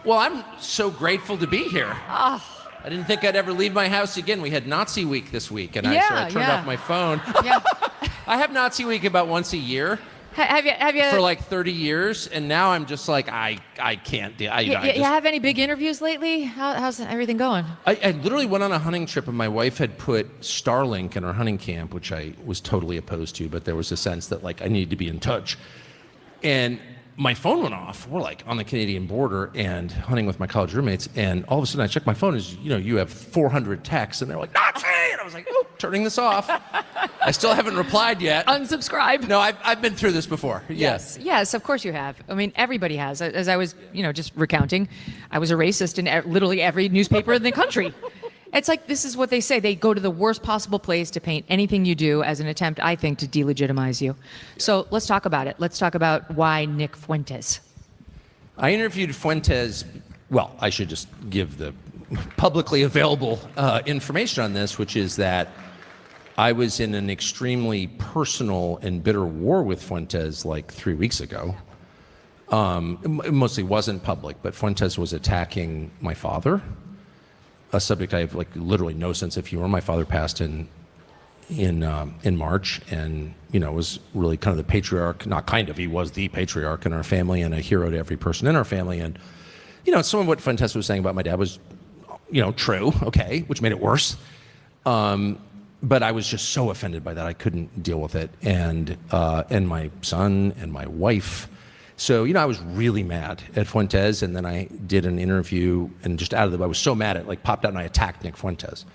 Well, I'm so grateful to be here. Oh. I didn't think I'd ever leave my house again. We had Nazi Week this week, and I turned off my phone. Yeah. I have Nazi Week about once a year. Have you for like 30 years, and now I'm just like I can't do. You have any big interviews lately? How's everything going? I literally went on a hunting trip, and my wife had put Starlink in our hunting camp, which I was totally opposed to, but there was a sense that like I needed to be in touch. And my phone went off. We're like on the Canadian border and hunting with my college roommates, and all of a sudden I check my phone. You have 400 texts, and they're like Nazi, and I was like, oh, turning this off. I still haven't replied yet. Unsubscribe. No, I've been through this before. Yes, of course you have. I mean, everybody has. As I was, just recounting, I was a racist in literally every newspaper in the country. It's like, this is what they say. They go to the worst possible place to paint anything you do as an attempt, I think, to delegitimize you. So let's talk about it. Let's talk about why Nick Fuentes. I interviewed Fuentes. Well, I should just give the publicly available information on this, which is that I was in an extremely personal and bitter war with Fuentes like 3 weeks ago. It mostly wasn't public, but Fuentes was attacking my father, a subject I have like literally no sense of humor. My father passed in March, and was really kind of the patriarch. Not kind of, he was the patriarch in our family and a hero to every person in our family. And some of what Fuentes was saying about my dad was, true, okay, which made it worse. But I was just so offended by that I couldn't deal with it, and my son and my wife. So, I was really mad at Fuentes, and then I did an interview, and just out of the, I was so mad it like popped out, and I attacked Nick Fuentes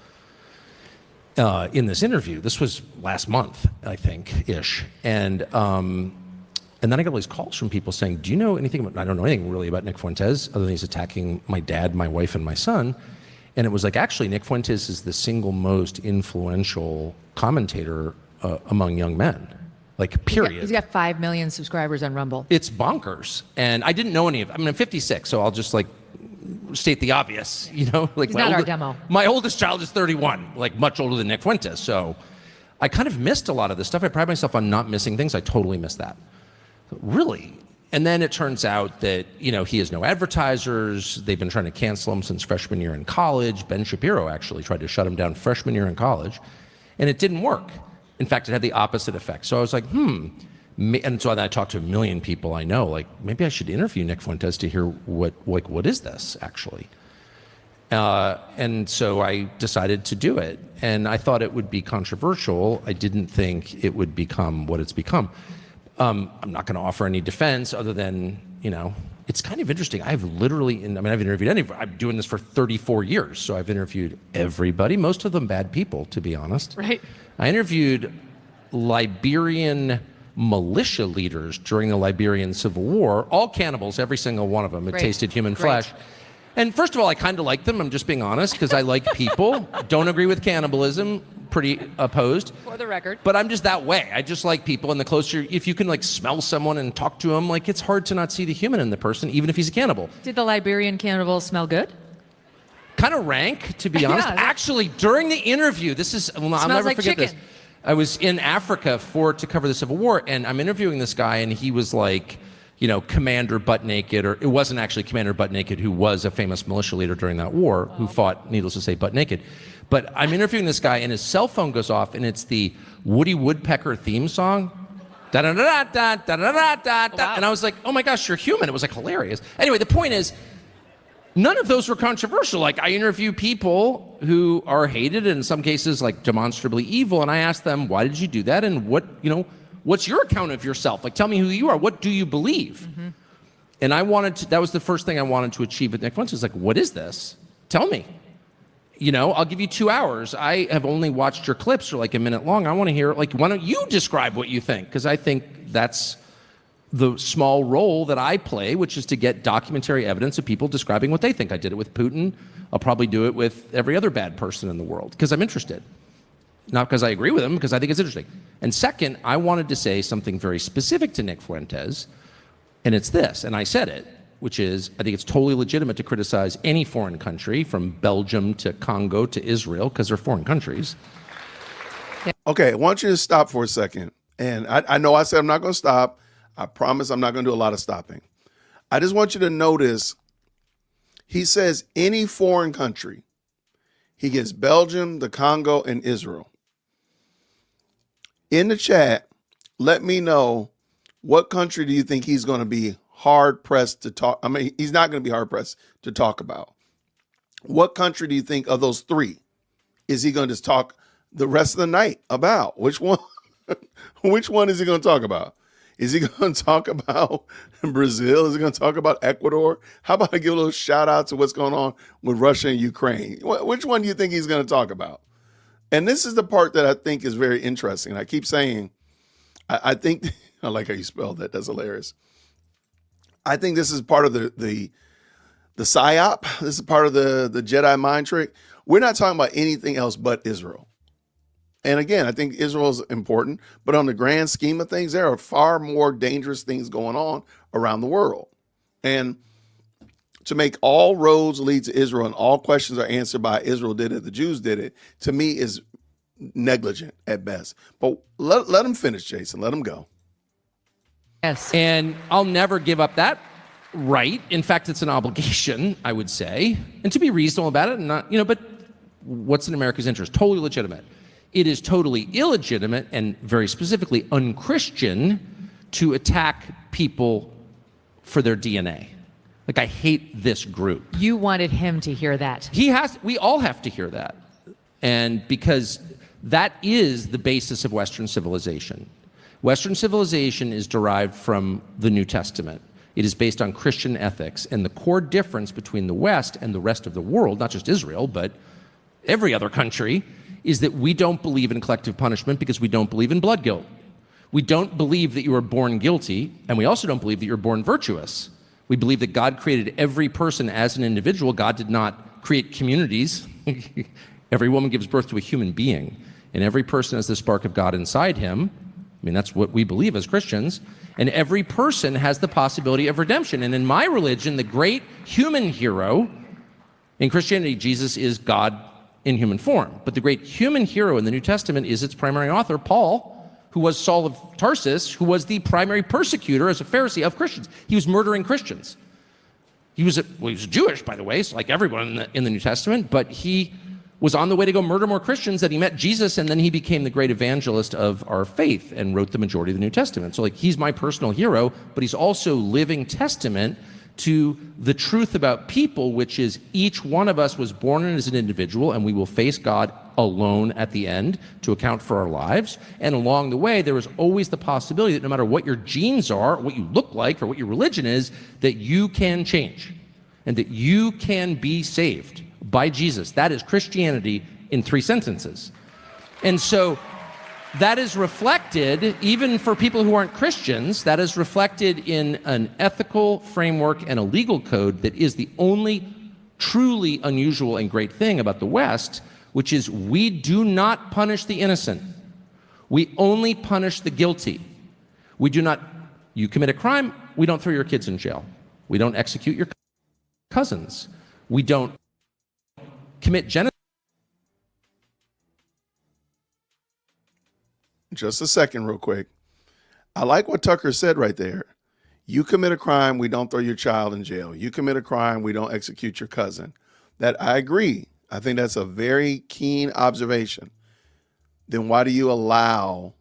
in this interview. This was last month, I think, ish. And then I got all these calls from people saying, do you know anything about, I don't know anything really about Nick Fuentes, other than he's attacking my dad, my wife, and my son. And it was like, actually, Nick Fuentes is the single most influential commentator among young men. Like, period. He's got 5 million subscribers on Rumble. It's bonkers. And I didn't know any of it. I mean, I'm 56, so I'll just like state the obvious, like he's not our demo. My oldest child is 31, like much older than Nick Fuentes. So I kind of missed a lot of this stuff. I pride myself on not missing things. I totally missed that. Really. And then it turns out that, he has no advertisers. They've been trying to cancel him since freshman year in college. Ben Shapiro actually tried to shut him down freshman year in college, and it didn't work. In fact, it had the opposite effect. So I was like, and so I talked to a million people I know, like, maybe I should interview Nick Fuentes to hear what is this actually? And so I decided to do it. And I thought it would be controversial. I didn't think it would become what it's become. I'm not going to offer any defense other than, it's kind of interesting. I've literally, I've interviewed I'm doing this for 34 years. So I've interviewed everybody, most of them bad people, to be honest. Right. I interviewed Liberian militia leaders during the Liberian Civil War, all cannibals, every single one of them. It tasted human flesh. And first of all, I kind of like them. I'm just being honest, because I like people. Don't agree with cannibalism. Pretty opposed. For the record. But I'm just that way. I just like people, and the closer, if you can like smell someone and talk to them, like it's hard to not see the human in the person, even if he's a cannibal. Did the Liberian cannibal smell good? Kind of rank, to be honest. Actually, during the interview, I'll never forget this. I was in Africa to cover the Civil War, and I'm interviewing this guy, and he was like, Commander Butt Naked, or it wasn't actually Commander Butt Naked, who was a famous militia leader during that war, who fought, needless to say, butt naked. But I'm interviewing this guy, and his cell phone goes off, and it's the Woody Woodpecker theme song. Da-da-da-da-da-da-da-da-da-da. And I was like, oh my gosh, you're human. It was like hilarious. Anyway, the point is, None of those were controversial. Like, I interview people who are hated and in some cases like demonstrably evil, and I ask them, why did you do that? And what's your account of yourself? Like, tell me who you are. What do you believe? Mm-hmm. And that was the first thing I wanted to achieve at Nick Fuentes. Like, what is this? Tell me. I'll give you 2 hours. I have only watched your clips for like a minute long. I want to hear, like, why don't you describe what you think? Because I think that's the small role that I play, which is to get documentary evidence of people describing what they think. I did it with Putin. I'll probably do it with every other bad person in the world because I'm interested. Not because I agree with him, because I think it's interesting. And second, I wanted to say something very specific to Nick Fuentes, and it's this, and I said it, which is, I think it's totally legitimate to criticize any foreign country, from Belgium to Congo to Israel, because they're foreign countries. Okay, I want you to stop for a second. And I know I said I'm not going to stop. I promise I'm not going to do a lot of stopping. I just want you to notice, he says any foreign country. He gets Belgium, the Congo, and Israel. In the chat, let me know, what country do you think he's going to be hard-pressed to talk? I mean, he's not going to be hard-pressed to talk about. What country do you think of those three is he going to just talk the rest of the night about? Which one? Which one is he going to talk about? Is he going to talk about Brazil? Is he going to talk about Ecuador? How about I give a little shout out to what's going on with Russia and Ukraine? Which one do you think he's going to talk about? And this is the part that I think is very interesting. I keep saying, I think, I like how you spelled that. That's hilarious. I think this is part of the psyop. This is part of the Jedi mind trick. We're not talking about anything else but Israel. And again, I think Israel is important, but on the grand scheme of things, there are far more dangerous things going on around the world. And to make all roads lead to Israel and all questions are answered by Israel did it, the Jews did it, to me is negligent at best. But let them finish, Jason. Let them go. Yes. And I'll never give up that right. In fact, it's an obligation, I would say. And to be reasonable about it, and not, but what's in America's interest? Totally legitimate. It is totally illegitimate and very specifically unchristian to attack people for their DNA. Like, I hate this group. You wanted him to hear that. We all have to hear that. And because that is the basis of Western civilization. Western civilization is derived from the New Testament. It is based on Christian ethics. And the core difference between the West and the rest of the world, not just Israel, but every other country, is that we don't believe in collective punishment because we don't believe in blood guilt. We don't believe that you are born guilty, and we also don't believe that you're born virtuous. We believe that God created every person as an individual. God did not create communities. Every woman gives birth to a human being, and every person has the spark of God inside him. I mean, that's what we believe as Christians. And every person has the possibility of redemption. And in my religion, the great human hero, in Christianity, Jesus is God in human form. But the great human hero in the New Testament is its primary author, Paul, who was Saul of Tarsus, who was the primary persecutor as a Pharisee of Christians. He was murdering Christians. He was Jewish, by the way, so like everyone in the New Testament, but he was on the way to go murder more Christians, that he met Jesus, and then he became the great evangelist of our faith and wrote the majority of the New Testament. So like, he's my personal hero, but he's also living testament to the truth about people, which is each one of us was born as an individual, and we will face God alone at the end to account for our lives. And along the way, there is always the possibility that no matter what your genes are, what you look like, or what your religion is, that you can change and that you can be saved by Jesus. That is Christianity in 3 sentences. And so that is reflected, even for people who aren't Christians, that is reflected in an ethical framework and a legal code that is the only truly unusual and great thing about the West, which is we do not punish the innocent. We only punish the guilty. We do not, you commit a crime, we don't throw your kids in jail. We don't execute your cousins. We don't commit genocide. Just a second, real quick. I like what Tucker said right there. You commit a crime, we don't throw your child in jail. You commit a crime, we don't execute your cousin. That I agree. I think that's a very keen observation. Then why do you allow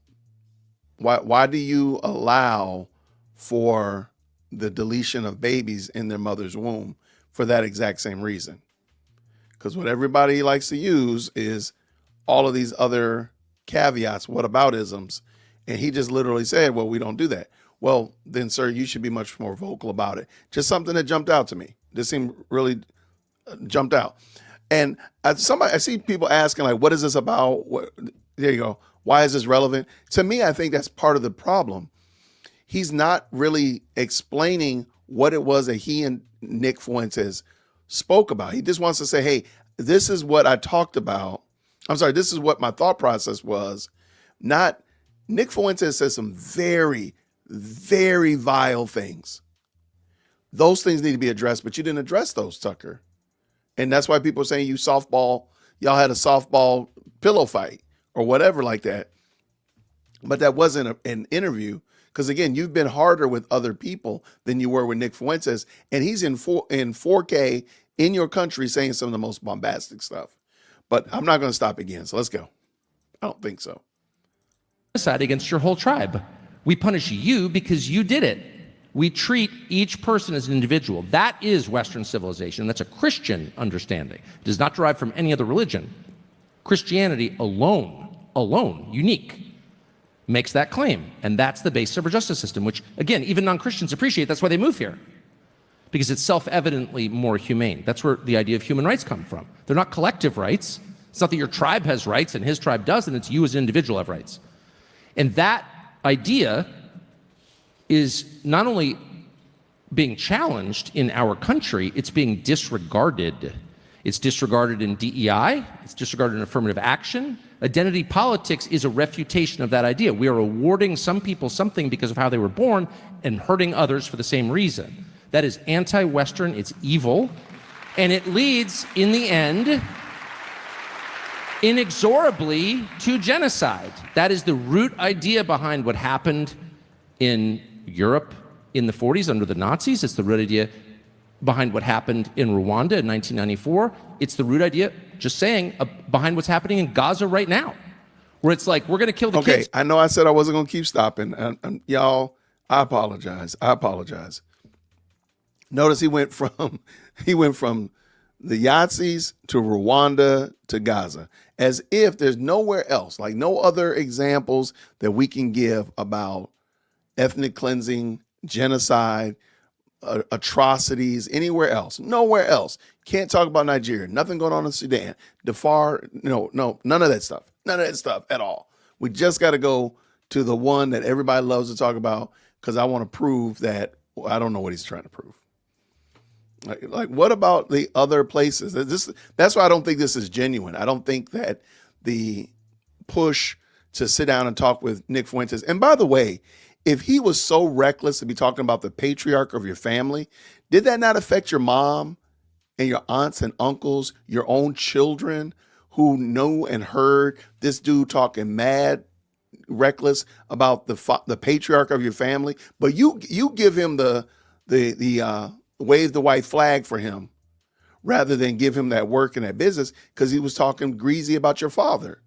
for the deletion of babies in their mother's womb for that exact same reason. Because what everybody likes to use is all of these other caveats, whataboutisms. And he just literally said, well, we don't do that. Well, then, sir, you should be much more vocal about it. Just something that jumped out to me. This seemed really jumped out. And I see people asking, like, what is this about? There you go. Why is this relevant? To me, I think that's part of the problem. He's not really explaining what it was that he and Nick Fuentes spoke about. He just wants to say, hey, this is what I talked about. I'm sorry, this is what my thought process was. Not Nick Fuentes says some very, very vile things. Those things need to be addressed, but you didn't address those, Tucker. And that's why people are saying y'all had a softball pillow fight or whatever like that. But that wasn't an interview. Because again, you've been harder with other people than you were with Nick Fuentes. And he's in 4K in your country saying some of the most bombastic stuff. But I'm not going to stop again. So let's go. I don't think so. Genocide against your whole tribe. We punish you because you did it. We treat each person as an individual. That is Western civilization. That's a Christian understanding. It does not derive from any other religion. Christianity alone, unique, makes that claim. And that's the basis of our justice system, which, again, even non-Christians appreciate. That's why they move here. Because it's self-evidently more humane. That's where the idea of human rights come from. They're not collective rights. It's not that your tribe has rights and his tribe doesn't. It's you as an individual have rights. And that idea is not only being challenged in our country, it's being disregarded. It's disregarded in DEI, it's disregarded in affirmative action. Identity politics is a refutation of that idea. We are awarding some people something because of how they were born and hurting others for the same reason. That is anti-Western, it's evil, and it leads, in the end, inexorably to genocide. That is the root idea behind what happened in Europe in the 40s under the Nazis. It's the root idea behind what happened in Rwanda in 1994. It's the root idea, just saying, behind what's happening in Gaza right now, where it's like, we're going to kill the kids. Okay, I know I said I wasn't going to keep stopping. Y'all, I apologize. Notice he went from the Yazis to Rwanda to Gaza, as if there's nowhere else, like no other examples that we can give about ethnic cleansing, genocide, atrocities anywhere else. Nowhere else. Can't talk about Nigeria. Nothing going on in Sudan. Darfur. No, none of that stuff. None of that stuff at all. We just got to go to the one that everybody loves to talk about because I want to prove that I don't know what he's trying to prove. Like what about the other places? That's why I don't think this is genuine. I don't think that the push to sit down and talk with Nick Fuentes. And by the way, if he was so reckless to be talking about the patriarch of your family, did that not affect your mom and your aunts and uncles, your own children who knew and heard this dude talking mad, reckless about the patriarch of your family? But you give him the wave the white flag for him rather than give him that work and that business because he was talking greasy about your father.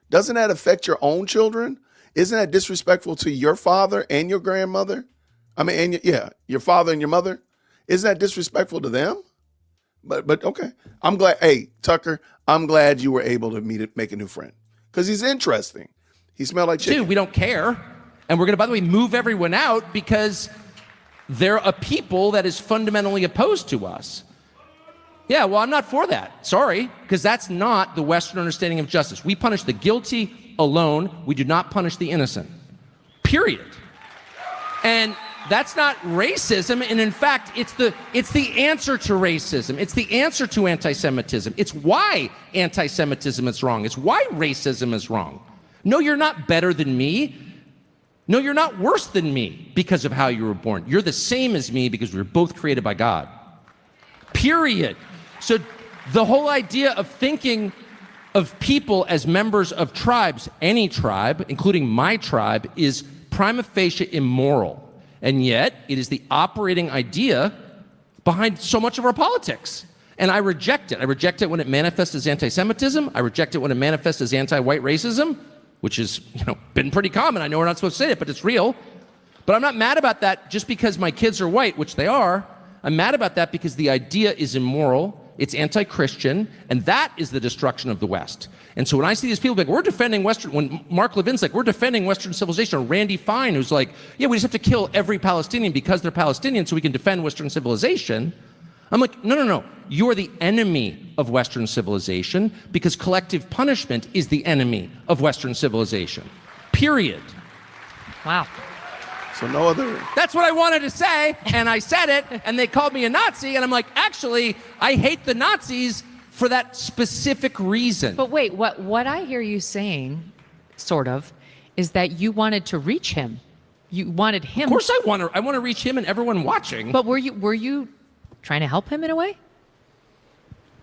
Doesn't that affect your own children? Isn't that disrespectful to your father and your grandmother? I mean, and your father and your mother. Isn't that disrespectful to them? But okay, I'm glad. Hey, Tucker, I'm glad you were able to make a new friend because he's interesting. He smelled like chicken. Dude, we don't care, and we're gonna, by the way, move everyone out because they're a people that is fundamentally opposed to us. Yeah, well, I'm not for that. Sorry, because that's not the Western understanding of justice. We punish the guilty alone. We do not punish the innocent. Period. And that's not racism. And in fact, it's the answer to racism. It's the answer to anti-Semitism. It's why anti-Semitism is wrong. It's why racism is wrong. No, you're not better than me. No, you're not worse than me because of how you were born. You're the same as me because we were both created by God. Period. So the whole idea of thinking of people as members of tribes, any tribe, including my tribe, is prima facie immoral. And yet, it is the operating idea behind so much of our politics. And I reject it. I reject it when it manifests as anti-Semitism. I reject it when it manifests as anti-white racism, which has been pretty common. I know we're not supposed to say it, but it's real. But I'm not mad about that just because my kids are white, which they are. I'm mad about that because the idea is immoral, it's anti-Christian, and that is the destruction of the West. And so when I see these people like, we're defending Western, when Mark Levin's like, we're defending Western civilization, or Randy Fine, who's like, yeah, we just have to kill every Palestinian because they're Palestinian so we can defend Western civilization. I'm like, no. You're the enemy of Western civilization because collective punishment is the enemy of Western civilization. Period. Wow. So no other. That's what I wanted to say, and I said it, and they called me a Nazi, and I'm like, actually, I hate the Nazis for that specific reason. But wait, what I hear you saying, sort of, is that you wanted to reach him. You wanted him. Of course I want to reach him and everyone watching. But were you trying to help him in a way?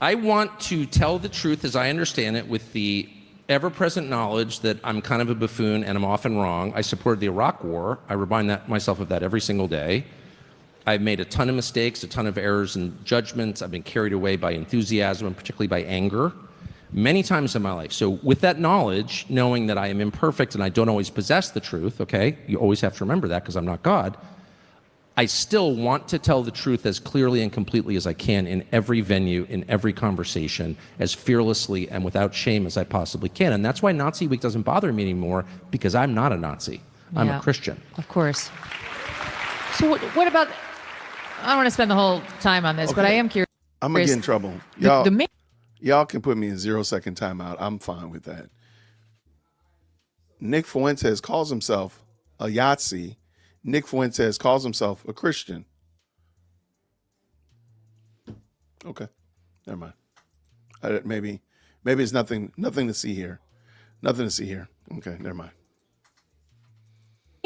I want to tell the truth as I understand it with the ever-present knowledge that I'm kind of a buffoon and I'm often wrong. I supported the Iraq War. I remind myself of that every single day. I've made a ton of mistakes, a ton of errors and judgments. I've been carried away by enthusiasm and particularly by anger many times in my life. So with that knowledge, knowing that I am imperfect and I don't always possess the truth, okay? You always have to remember that because I'm not God. I still want to tell the truth as clearly and completely as I can in every venue, in every conversation, as fearlessly and without shame as I possibly can. And that's why Nazi Week doesn't bother me anymore, because I'm not a Nazi. I'm a Christian. Of course. So what about, I don't want to spend the whole time on this, but I am curious. I'm going to get in trouble. Y'all can put me in 0-second timeout. I'm fine with that. Nick Fuentes calls himself a Yahtzee. Nick Fuentes calls himself a Christian. Okay, never mind. Maybe it's nothing to see here. Nothing to see here. Okay, never mind.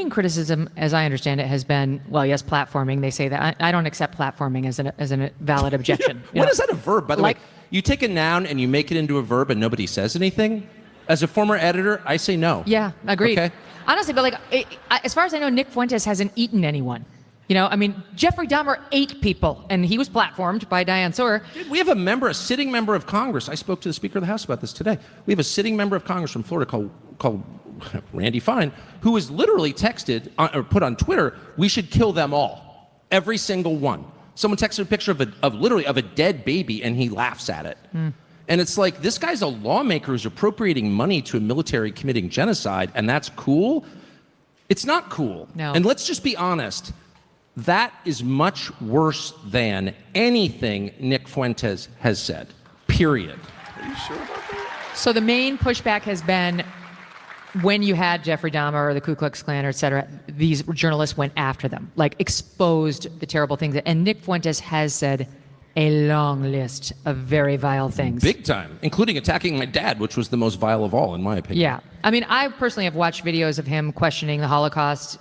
Criticism, as I understand it, has been, well, yes, platforming. They say that I don't accept platforming as a valid objection. When is that a verb, by the way? You take a noun and you make it into a verb and nobody says anything? As a former editor, I say no. Yeah, agreed. Okay. Honestly, but as far as I know, Nick Fuentes hasn't eaten anyone. You know, I mean, Jeffrey Dahmer ate people, and he was platformed by Diane Sawyer. We have a sitting member of Congress. I spoke to the Speaker of the House about this today. We have a sitting member of Congress from Florida called Randy Fine, who is literally texted or put on Twitter, we should kill them all, every single one. Someone texted a picture of a dead baby, and he laughs at it. And it's like, this guy's a lawmaker who's appropriating money to a military committing genocide, and that's cool? It's not cool. No. And let's just be honest. That is much worse than anything Nick Fuentes has said, period. Are you sure about that? So the main pushback has been when you had Jeffrey Dahmer or the Ku Klux Klan, or et cetera, these journalists went after them, like exposed the terrible things. And Nick Fuentes has said a long list of very vile things. Big time, including attacking my dad, which was the most vile of all, in my opinion. Yeah. I mean, I personally have watched videos of him questioning the Holocaust,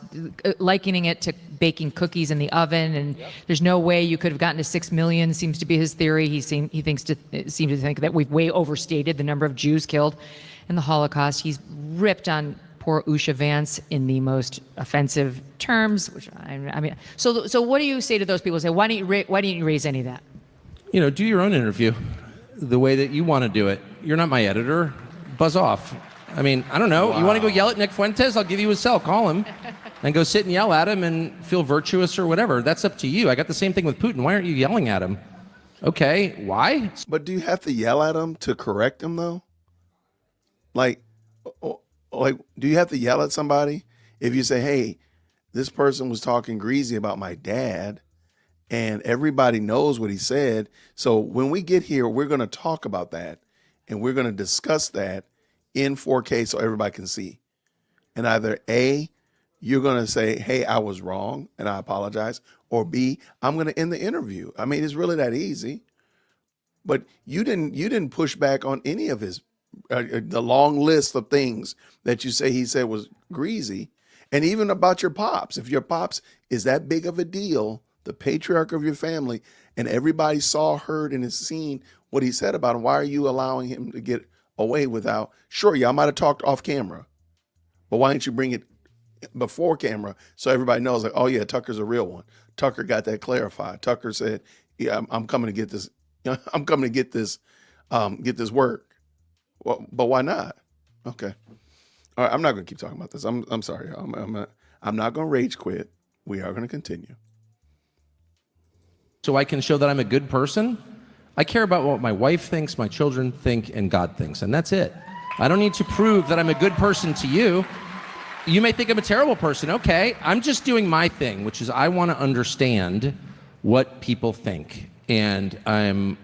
likening it to baking cookies in the oven, and there's no way you could have gotten to 6 million, seems to be his theory. He seems to think that we've way overstated the number of Jews killed in the Holocaust. He's ripped on poor Usha Vance in the most offensive terms, which I mean, so what do you say to those people who say, why didn't you raise any of that? You know, do your own interview the way that you want to do it. You're not my editor. Buzz off. I mean, I don't know. Wow. You want to go yell at Nick Fuentes? I'll give you his cell. Call him and go sit and yell at him and feel virtuous or whatever. That's up to you. I got the same thing with Putin. Why aren't you yelling at him? Okay, why? But do you have to yell at him to correct him, though? Like, do you have to yell at somebody if you say, hey, this person was talking greasy about my dad, and everybody knows what he said. So when we get here, we're going to talk about that, and we're going to discuss that in 4K so everybody can see. And either A, you're going to say, hey, I was wrong and I apologize, or B, I'm going to end the interview. I mean, it's really that easy. But you didn't push back on any of his the long list of things that you say he said was greasy, and even about your pops. If your pops is that big of a deal, the patriarch of your family, and everybody saw, heard, and has seen what he said about him, why are you allowing him to get away without? Sure, y'all might have talked off camera, but why didn't you bring it before camera so everybody knows, like, oh yeah, Tucker's a real one. Tucker got that clarified. Tucker said, yeah, I'm coming to get this. I'm coming to get this work. Well, but why not? Okay. All right. I'm not going to keep talking about this. I'm sorry. I'm not going to rage quit. We are going to continue. so I can show that I'm a good person. I care about what my wife thinks, my children think, and God thinks, and that's it. I don't need to prove that I'm a good person to you. You may think I'm a terrible person. Okay, I'm just doing my thing, which is I want to understand what people think, and I'm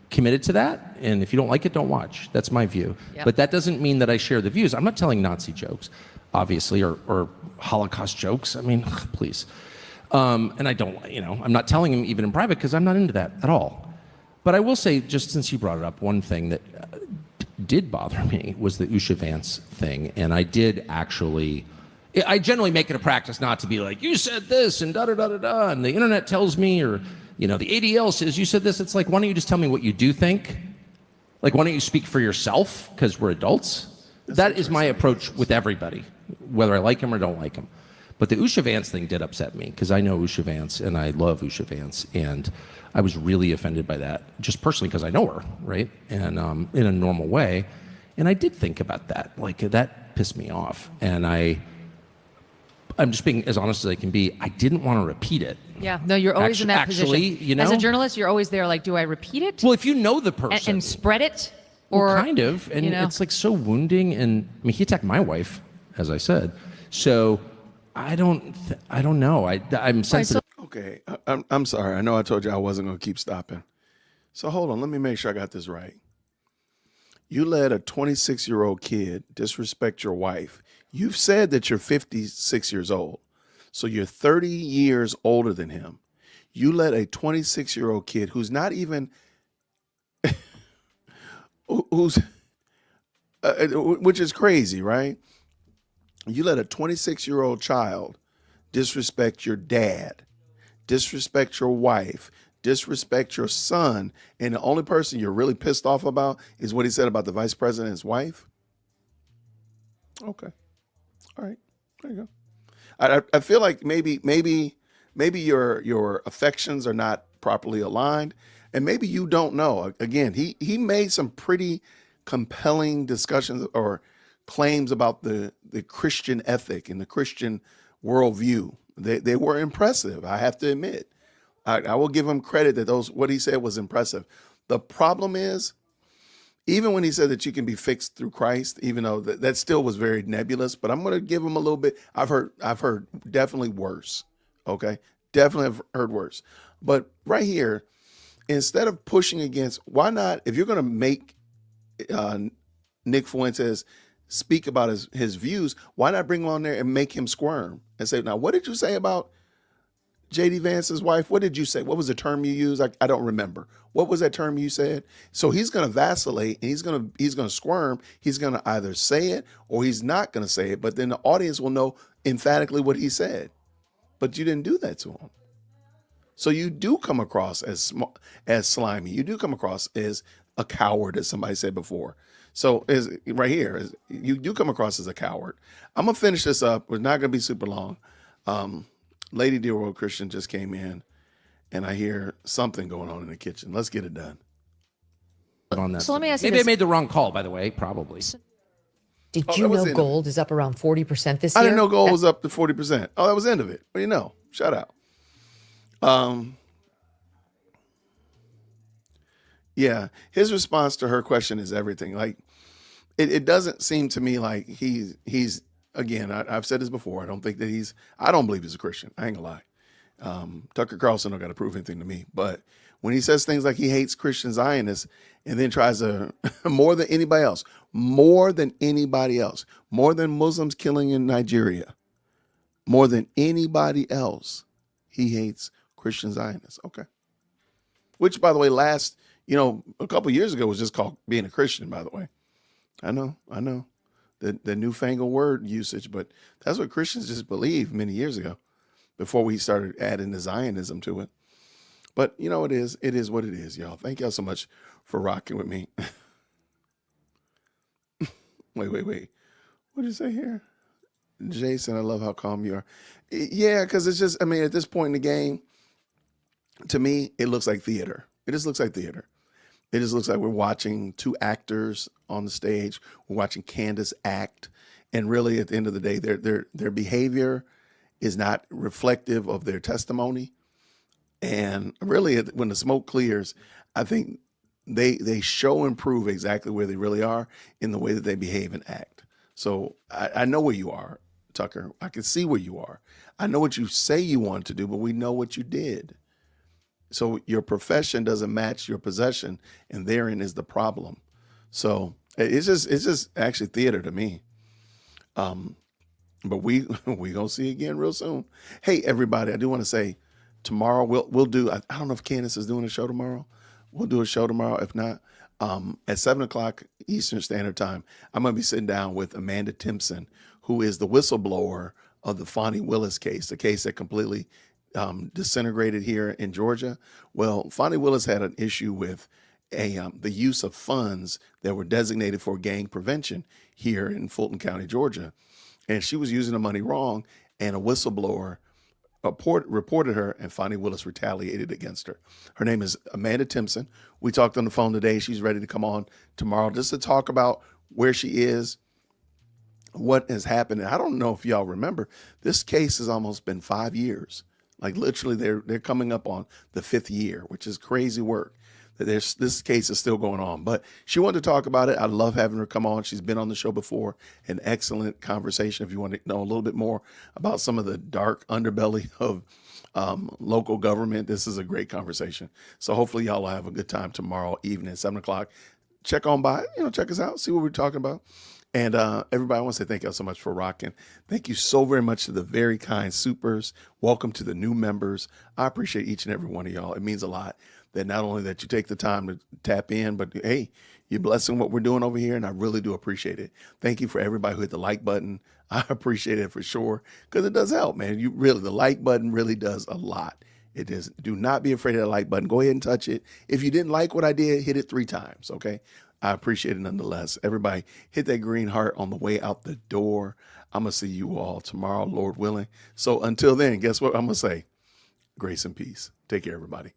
committed to that. And if you don't like it, don't watch. That's my view. Yep. But that doesn't mean that I share the views. I'm not telling Nazi jokes, obviously, or Holocaust jokes. I mean, please. And I don't, I'm not telling him even in private because I'm not into that at all. But I will say, just since you brought it up, one thing that did bother me was the Usha Vance thing. And I did actually, I generally make it a practice not to be like, you said this and da-da-da-da-da, and the internet tells me, or, the ADL says you said this. It's like, why don't you just tell me what you do think? Like, why don't you speak for yourself? Because we're adults. That is my approach with everybody, whether I like him or don't like him. But the Usha Vance thing did upset me because I know Usha Vance and I love Usha Vance, and I was really offended by that, just personally because I know her, right? And in a normal way. And I did think about that. Like, that pissed me off. And I'm just being as honest as I can be. I didn't want to repeat it. Yeah, no, you're always in that position. As a journalist, you're always there like, do I repeat it? Well, if you know the person. And spread it? Well, Or kind of. And it's like so wounding. And I mean, he attacked my wife, as I said. So I don't know. I'm sensitive. Okay, I'm sorry. I know I told you I wasn't going to keep stopping. So hold on. Let me make sure I got this right. You let a 26-year-old kid disrespect your wife. You've said that you're 56 years old. So you're 30 years older than him. You let a 26-year-old kid who's not even, which is crazy, right? You let a 26-year-old child disrespect your dad, disrespect your wife, disrespect your son, and the only person you're really pissed off about is what he said about the vice president's wife? Okay. All right. There you go. I feel like maybe your affections are not properly aligned, and maybe you don't know. Again, he made some pretty compelling discussions or claims about the Christian ethic and the Christian worldview. They were impressive, I have to admit. I will give him credit that what he said was impressive. The problem is, even when he said that you can be fixed through Christ, even though that still was very nebulous, but I'm going to give him a little bit. I've heard definitely worse. Okay, definitely have heard worse. But right here, instead of pushing against, why not? If you're going to make Nick Fuentes speak about his views, why not bring him on there and make him squirm and say, now, what did you say about J.D. Vance's wife? What did you say? What was the term you used? I don't remember. What was that term you said? So he's going to vacillate and he's going to squirm. He's going to either say it or he's not going to say it. But then the audience will know emphatically what he said. But you didn't do that to him. So you do come across as slimy. You do come across as a coward, as somebody said before. So you do come across as a coward. I'm going to finish this up. We're not going to be super long. Lady Dear World Christian just came in, and I hear something going on in the kitchen. Let's get it done. On that. So let me ask you Maybe this. I made the wrong call, by the way, probably. Did you know gold is up around 40% this year? I didn't know gold was up to 40%. Oh, that was the end of it. What do you know? Shout out. Yeah, his response to her question is everything. Like, it doesn't seem to me like he's again, I've said this before. I don't believe he's a Christian. I ain't gonna lie. Tucker Carlson don't got to prove anything to me. But when he says things like he hates Christian Zionists and then tries to, more than anybody else, more than Muslims killing in Nigeria, more than anybody else, he hates Christian Zionists. Okay. Which, by the way, a couple years ago was just called being a Christian, by the way. I know. The newfangled word usage, but that's what Christians just believed many years ago before we started adding the Zionism to it. But it is what it is, y'all. Thank y'all so much for rocking with me. Wait. What did you say here? Jason, I love how calm you are. Yeah, because it's just, at this point in the game, to me, it looks like theater. It just looks like theater. It just looks like we're watching two actors on the stage. We're watching Candace act. And really, at the end of the day, their behavior is not reflective of their testimony. And really, when the smoke clears, I think they show and prove exactly where they really are in the way that they behave and act. So I know where you are, Tucker. I can see where you are. I know what you say you want to do, but we know what you did. So your profession doesn't match your possession, and therein is the problem. So it's just actually theater to me. But we gonna see again real soon. Hey everybody, I do want to say tomorrow we'll do. I don't know if Candace is doing a show tomorrow. We'll do a show tomorrow. If not, at 7:00 Eastern Standard Time, I'm gonna be sitting down with Amanda Timpson, who is the whistleblower of the Fonnie Willis case, the case that completely disintegrated here in Georgia. Well, Fonnie Willis had an issue with the use of funds that were designated for gang prevention here in Fulton County, Georgia. And she was using the money wrong, and a whistleblower reported her, and Fonnie Willis retaliated against her. Her name is Amanda Timpson. We talked on the phone today. She's ready to come on tomorrow just to talk about where she is, what has happened. And I don't know if y'all remember, this case has almost been 5 years. Like literally, they're coming up on the 5th year, which is crazy work. This case is still going on, but she wanted to talk about it. I love having her come on. She's been on the show before. An excellent conversation. If you want to know a little bit more about some of the dark underbelly of local government, this is a great conversation. So hopefully y'all will have a good time tomorrow evening at 7:00. Check on by, check us out, see what we're talking about. And everybody, I want to say thank y'all so much for rocking. Thank you so very much to the very kind supers. Welcome to the new members. I appreciate each and every one of y'all. It means a lot that not only that you take the time to tap in, but hey, you're blessing what we're doing over here, and I really do appreciate it. Thank you for everybody who hit the like button. I appreciate it for sure, because it does help, man. The like button really does a lot. It is. Do not be afraid of the like button. Go ahead and touch it. If you didn't like what I did, hit it 3 times, okay? I appreciate it nonetheless. Everybody hit that green heart on the way out the door. I'm going to see you all tomorrow, Lord willing. So until then, guess what I'm going to say? Grace and peace. Take care, everybody.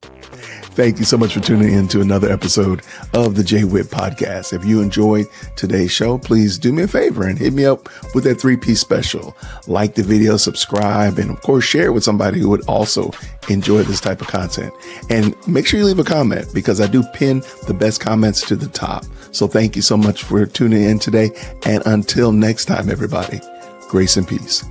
Thank you so much for tuning in to another episode of the Jay Witt Podcast. If you enjoyed today's show, please do me a favor and hit me up with that 3-piece special. Like the video, subscribe, and of course, share it with somebody who would also enjoy this type of content. And make sure you leave a comment, because I do pin the best comments to the top. So thank you so much for tuning in today. And until next time, everybody, grace and peace.